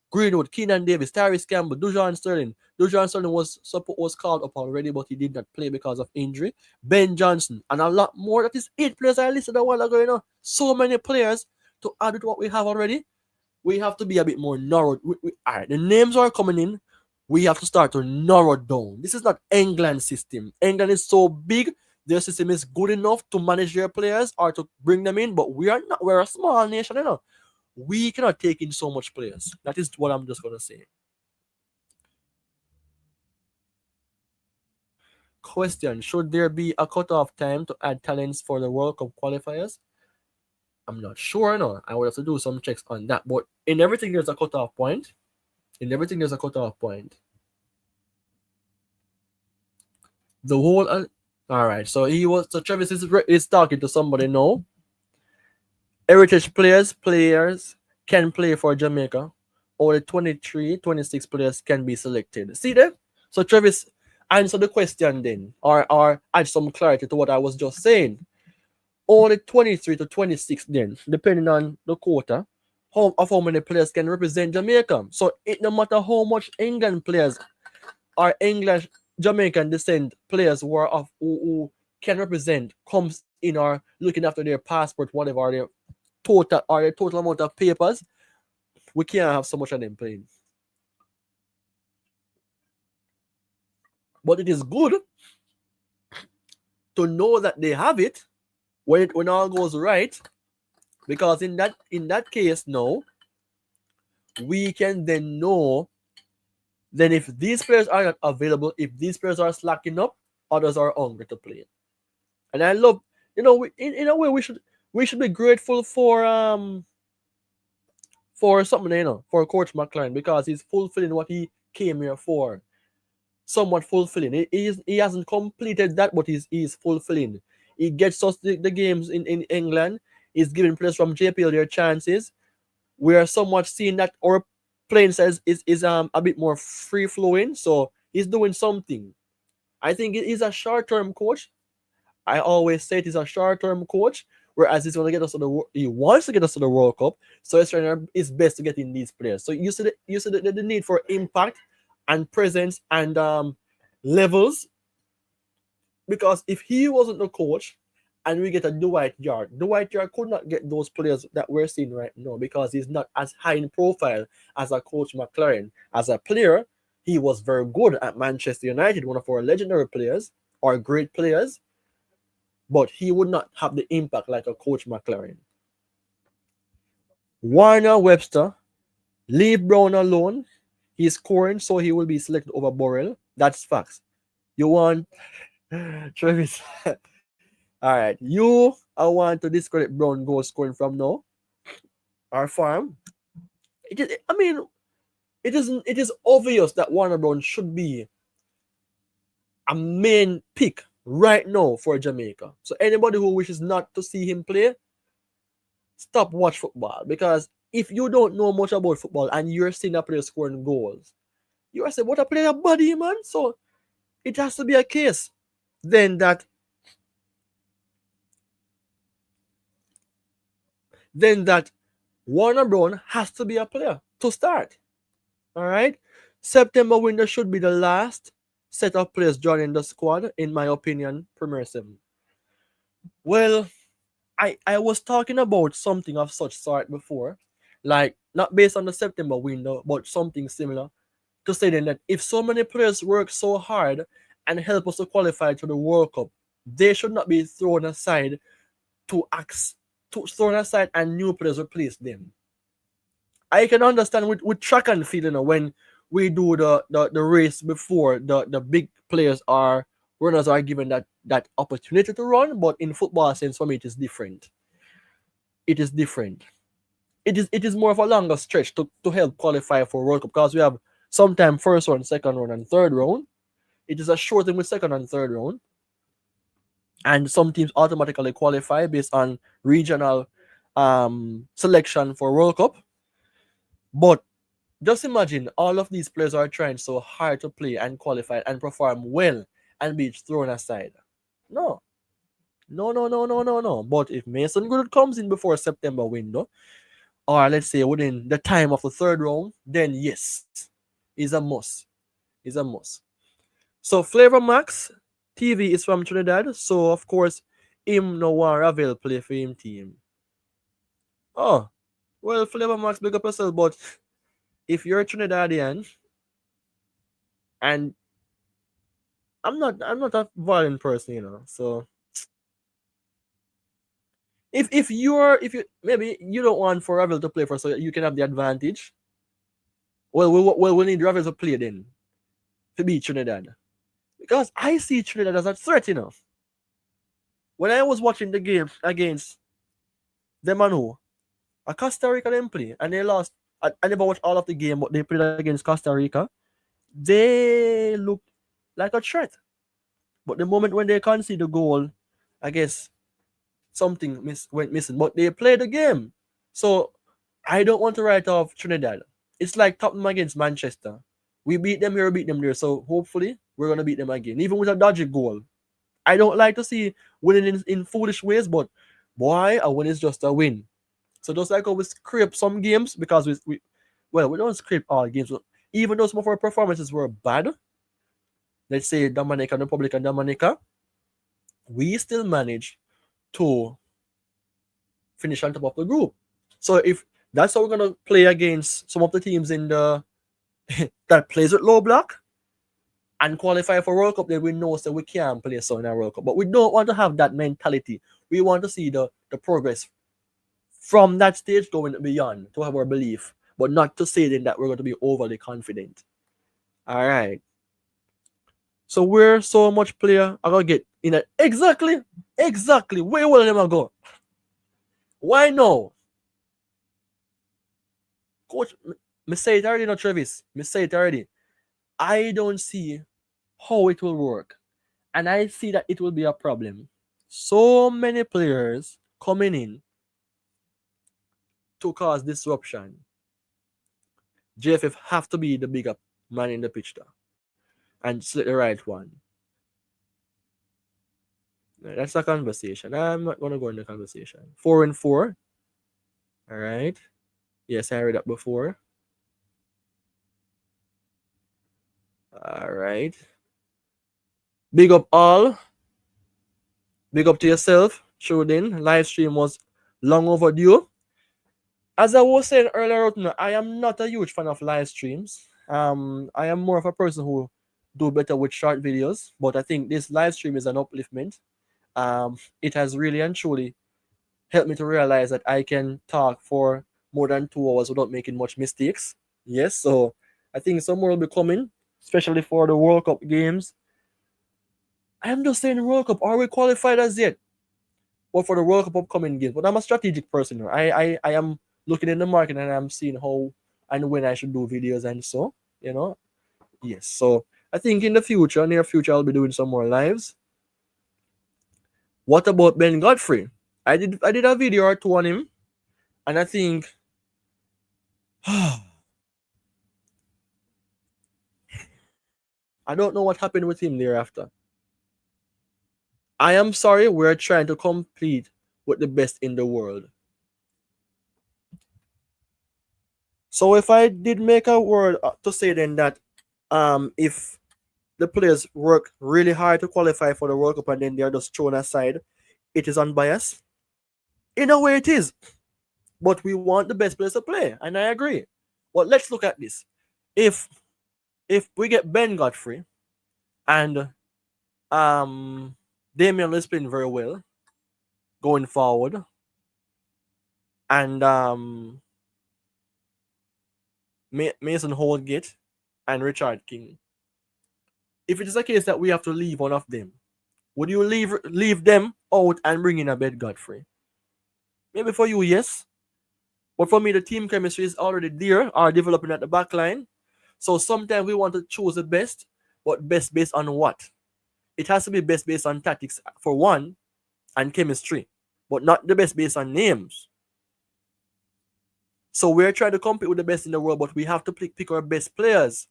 Greenwood, Keenan Davis, Tyrese Campbell, Dujon Sterling. Dujon Sterling was called up already, but he did not play because of injury. Ben Johnson, and a lot more. That is 8 players I listed a while ago, you know. So many players to add to what we have already. We have to be a bit more narrowed. All right, the names are coming in. We have to start to narrow down. This is not England system. England is so big. Their system is good enough to manage their players or to bring them in, but we are not. We're a small nation, you know. We cannot take in so much players. That is what I'm just gonna say. Question: should there be a cutoff time to add talents for the World Cup qualifiers? I'm not sure, no. I would have to do some checks on that. But in everything, there's a cutoff point. In everything, there's a cutoff point. The whole. All right. So Travis is talking to somebody now. Heritage players can play for Jamaica. Only 23, 26 players can be selected. See that? So Travis answer the question then, or add some clarity to what I was just saying. Only 23 to 26 then, depending on the quota, how many players can represent Jamaica. So it no matter how much England players or English Jamaican descent players who can represent comes in or looking after their passport, whatever their total amount of papers, we can't have so much of them playing. But it is good to know that they have it when all goes right, because in that case now we can then know then if these players are not available, if these players are slacking up, others are hungry to play. And I love, in a way we should be grateful for something, for Coach McLaren, because he's fulfilling what he came here for. Somewhat fulfilling. He hasn't completed that, but he's fulfilling. He gets us the games in England. He's giving players from JPL their chances. We are somewhat seeing that our playing style is a bit more free flowing. So he's doing something. I think he's a short term coach. I always say he's a short term coach, whereas he's going to get us he wants to get us to the World Cup. So he's trying his best to get in these players. So you see the need for impact and presence and levels, because if he wasn't the coach and we get a Dwight Yard could not get those players that we're seeing right now because he's not as high in profile as a coach McLaren. As a player, he was very good at Manchester United, one of our legendary players or great players, but he would not have the impact like a coach McLaren. Warner Webster, leave Brown alone. He's scoring, so he will be selected over Borrell. That's facts. You want Travis? All right, you. I want to discredit Brown goal scoring from now. Our farm. It is. I mean, it isn't. It is obvious that Warner Brown should be a main pick right now for Jamaica. So anybody who wishes not to see him play, stop watch football, because if you don't know much about football and you're seeing a player scoring goals, you are saying, "What a player body, man!" So it has to be a case then that Warner Brown has to be a player to start. All right. September window should be the last set of players joining the squad, in my opinion, Premier 7. Well, I was talking about something of such sort before, like not based on the September window, but something similar, to say then that if so many players work so hard and help us to qualify to the World Cup, they should not be thrown aside thrown aside and new players replace them. I can understand with track and field, when we do the race before the big players are runners are given that opportunity to run, but in football sense for me it is different. It is different. It is more of a longer stretch to help qualify for World Cup, because we have sometime first round, second round, and third round. It is a short thing with second and third round. And some teams automatically qualify based on regional selection for World Cup. But just imagine all of these players are trying so hard to play and qualify and perform well and be thrown aside. No. No, no, no, no, no, no. But if Mason Greenwood comes in before September window, or let's say within the time of the third round, then yes, is a must. Is a must. So Flavor Max TV is from Trinidad, so of course him no want Ravel play for him team. Oh, well, Flavor Max, big up yourself, but if you're Trinidadian, and I'm not a violent person, so if you maybe you don't want for Ravel to play for, so you can have the advantage. Well, we need Ravel to play then to beat Trinidad, because I see Trinidad as a threat. When I was watching the game against them and who, a Costa Rica them play and they lost. I never watched all of the game, but they played against Costa Rica. They looked like a threat. But the moment when they concede the goal, I guess something went missing. But they played the game. So I don't want to write off Trinidad. It's like Tottenham against Manchester. We beat them here, we beat them there. So hopefully we're gonna beat them again, even with a dodgy goal. I don't like to see winning in foolish ways, but boy, a win is just a win. So just like how we scrape some games, because we don't scrape all games. Even though some of our performances were bad, let's say Dominican Republic and Dominica, we still managed to finish on top of the group. So if that's how we're gonna play against some of the teams in the that plays with low block and qualify for World Cup, then we know that we can play so in a World Cup. But we don't want to have that mentality. We want to see the progress from that stage going beyond to have our belief, but not to say then that we're going to be overly confident. All right. So where so much player are gonna get in it? Exactly. Where will them go? Why no? Coach, me say it already, not Travis. Me say it already. I don't see how it will work. And I see that it will be a problem. So many players coming in to cause disruption. JFF have to be the bigger man in the pitch there and select the right one. That's a conversation. I'm not gonna go in the conversation. 4-4. All right. Yes, I heard that before. All right. Big up all. Big up to yourself. Tuned in. Live stream was long overdue. As I was saying earlier, I am not a huge fan of live streams. I am more of a person who do better with short videos, but I think this live stream is an upliftment. It has really and truly helped me to realize that I can talk for more than 2 hours without making much mistakes. Yes, so I think some more will be coming, especially for the World Cup games. I'm just saying the World Cup. Are we qualified as yet? Or for the World Cup upcoming games? But I'm a strategic person. I am looking in the market and I'm seeing how and when I should do videos and so, Yes. So I think in the future, near future, I'll be doing some more lives. What about Ben Godfrey? I did a video or two on him, and I think I don't know what happened with him thereafter. I am sorry, we're trying to compete with the best in the world. So if I did make a word to say then that if the players work really hard to qualify for the World Cup and then they are just thrown aside, it is unbiased. In a way, it is. But we want the best players to play, and I agree. But let's look at this. If we get Ben Godfrey and Damian is playing very well going forward, and Mason Holgate and Richard King. If it is a case that we have to leave one of them, would you leave them out and bring in a Ben Godfrey? Maybe for you, yes. But for me, the team chemistry is already there or developing at the back line. So sometimes we want to choose the best, but best based on what? It has to be best based on tactics for one and chemistry, but not the best based on names. So we're trying to compete with the best in the world, but we have to pick our best players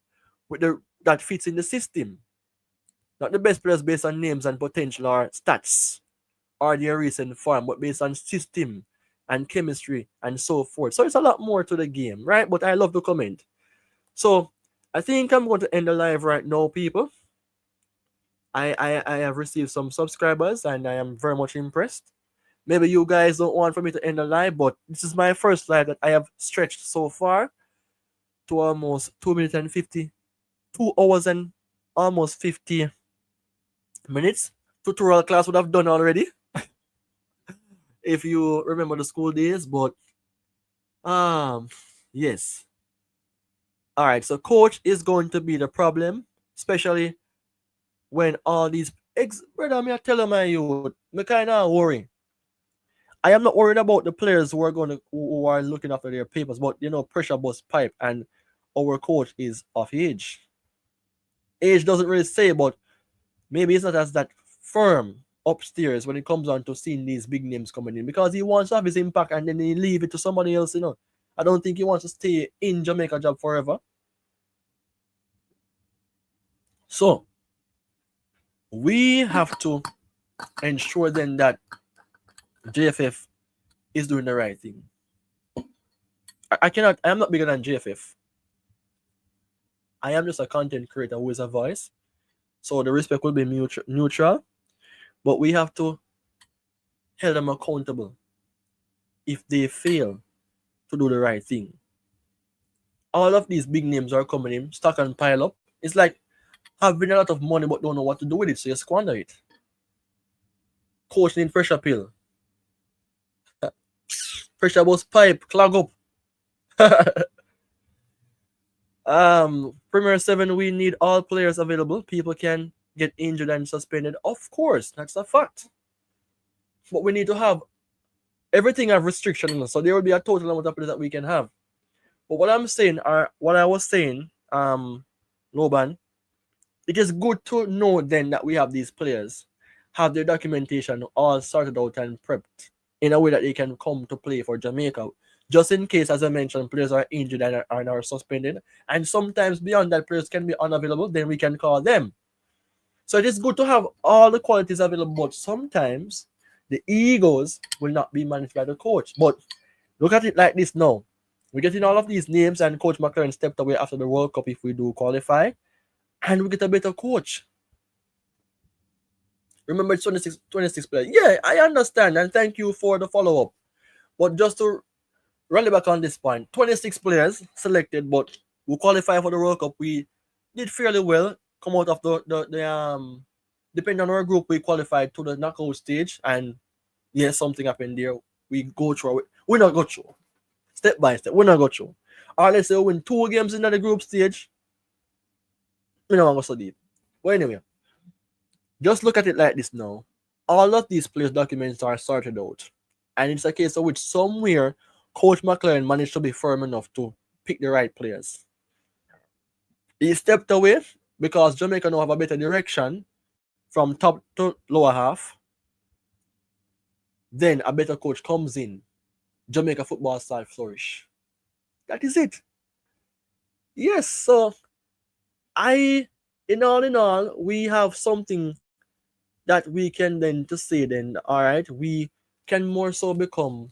that fits in the system. Not the best players based on names and potential or stats or their recent form, but based on system and chemistry and so forth. So it's a lot more to the game, right? But I love the comment. So I think I'm going to end the live right now, people. I have received some subscribers and I am very much impressed. Maybe you guys don't want for me to end the live, but this is my first live that I have stretched so far to almost 2 minutes and 2 hours and almost 50 minutes. Tutorial class would have done already if you remember the school days, but yes. All right, so coach is going to be the problem, especially when all these brother, me I tell them me kind of worry. I am not worried about the players who are looking after their papers, but pressure bust pipe and our coach is of age. Age doesn't really say, but maybe it's not as that firm upstairs when it comes on to seeing these big names coming in because he wants to have his impact and then he leave it to somebody else, I don't think he wants to stay in Jamaica job forever. So we have to ensure then that JFF is doing the right thing. I am not bigger than JFF. I am just a content creator who is a voice. So the respect will be neutral. But we have to hold them accountable if they fail to do the right thing. All of these big names are coming in, stock and pile up. It's like having a lot of money but don't know what to do with it, so you squander it. Coach need pressure pill. Pressure bus pipe, clog up. Premier 7, we need all players available. People can get injured and suspended. Of course, that's a fact. But we need to have everything have restriction, so there will be a total amount of players that we can have. But what I'm saying, or what I was saying, Loban, it is good to know then that we have these players have their documentation all sorted out and prepped in a way that they can come to play for Jamaica. Just in case, as I mentioned, players are injured and are suspended. And sometimes beyond that, players can be unavailable, then we can call them. So it is good to have all the qualities available, but sometimes the egos will not be managed by the coach. But look at it like this now. We're getting all of these names, and Coach McLaren stepped away after the World Cup if we do qualify, and we get a better coach. Remember, it's 26 players. Yeah, I understand, and thank you for the follow up. But just to rally back on this point, 26 players selected, but who qualify for the World Cup, we did fairly well. Come out of the depending on our group, we qualified to the knockout stage, and yes, something happened there. We go through. We not go through step by step. We not go through. Or let's say we win 2 games in the group stage. We don't want to go so deep. But anyway, just look at it like this now. All of these players' documents are sorted out. And it's a case of which somewhere Coach McLaren managed to be firm enough to pick the right players. He stepped away because Jamaica now have a better direction from top to lower half. Then a better coach comes in. Jamaica football start flourish. That is it. Yes, so in all, we have something that we can then to say then, all right, we can more so become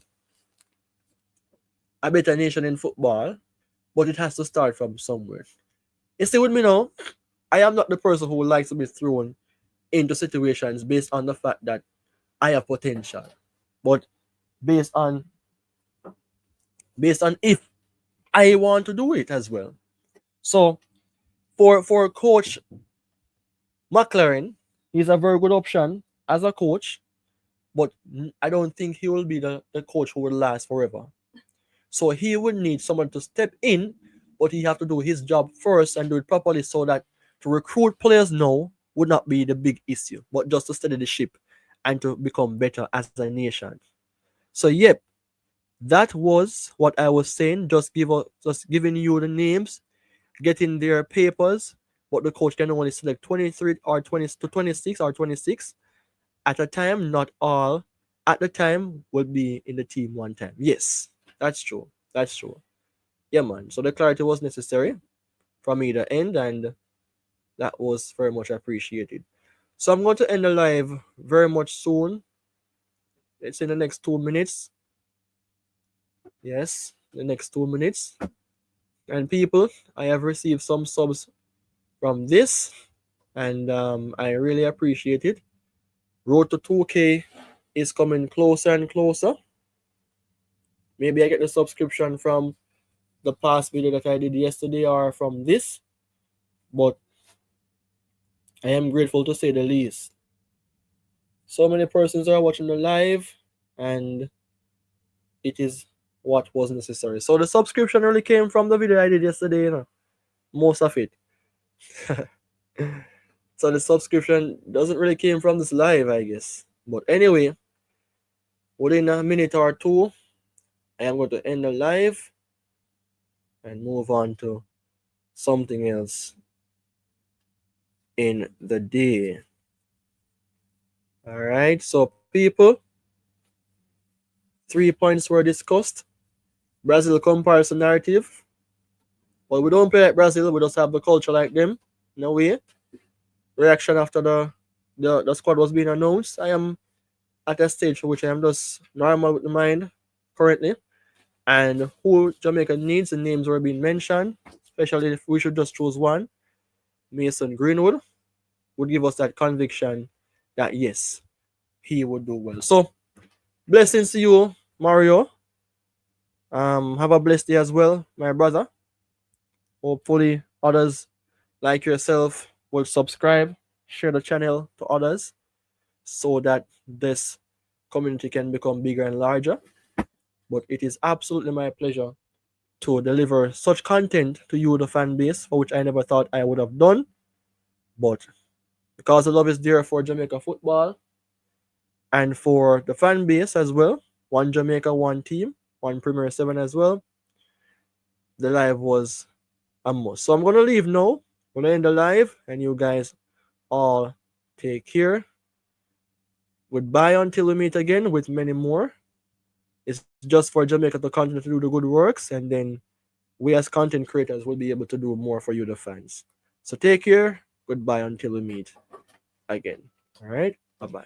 a better nation in football, but it has to start from somewhere. You see with me now, I am not the person who likes to be thrown into situations based on the fact that I have potential, but based on if I want to do it as well. So for Coach McLaren, he's a very good option as a coach, but I don't think he will be the coach who will last forever. So he would need someone to step in, but he have to do his job first and do it properly so that to recruit players now would not be the big issue, but just to steady the ship and to become better as a nation. So yep, that was what I was saying. Just giving you the names, getting their papers, but the coach can only select 23 or 20 to 26 or 26 at a time. Not all at the time will be in the team one time. Yes, that's true. That's true. Yeah, man. So the clarity was necessary from either end, and that was very much appreciated. So I'm going to end the live very much soon. It's in the next 2 minutes. Yes, the next 2 minutes. And people, I have received some subs from this, and I really appreciate it. Road to 2K is coming closer and closer. Maybe I get the subscription from the past video that I did yesterday or from this, but I am grateful to say the least. So many persons are watching the live, and it is what was necessary. So the subscription really came from the video I did yesterday, most of it. So the subscription doesn't really came from this live, I guess. But anyway, within a minute or two, I am going to end the live and move on to something else in the day. All right, so people, 3 points were discussed. Brazil comparison narrative. Well, we don't play like Brazil, we just have the culture like them. No way. Reaction after the squad was being announced. I am at a stage for which I am just normal with the mind currently. And who Jamaica needs, the names were being mentioned, especially if we should just choose one. Mason Greenwood would give us that conviction that yes, he would do well. So, blessings to you, Mario. Have a blessed day as well, my brother. Hopefully, others like yourself will subscribe, share the channel to others, so that this community can become bigger and larger. But it is absolutely my pleasure to deliver such content to you, the fan base, for which I never thought I would have done. But because the love is there for Jamaica football and for the fan base as well, one Jamaica, one team, one Premier 7 as well, the live was a must. So I'm going to leave now. I'm going to end the live, and you guys all take care. Goodbye until we meet again with many more. It's just for Jamaica to continue to do the good works, and then we as content creators will be able to do more for you, the fans. So take care. Goodbye until we meet again. All right. Bye-bye.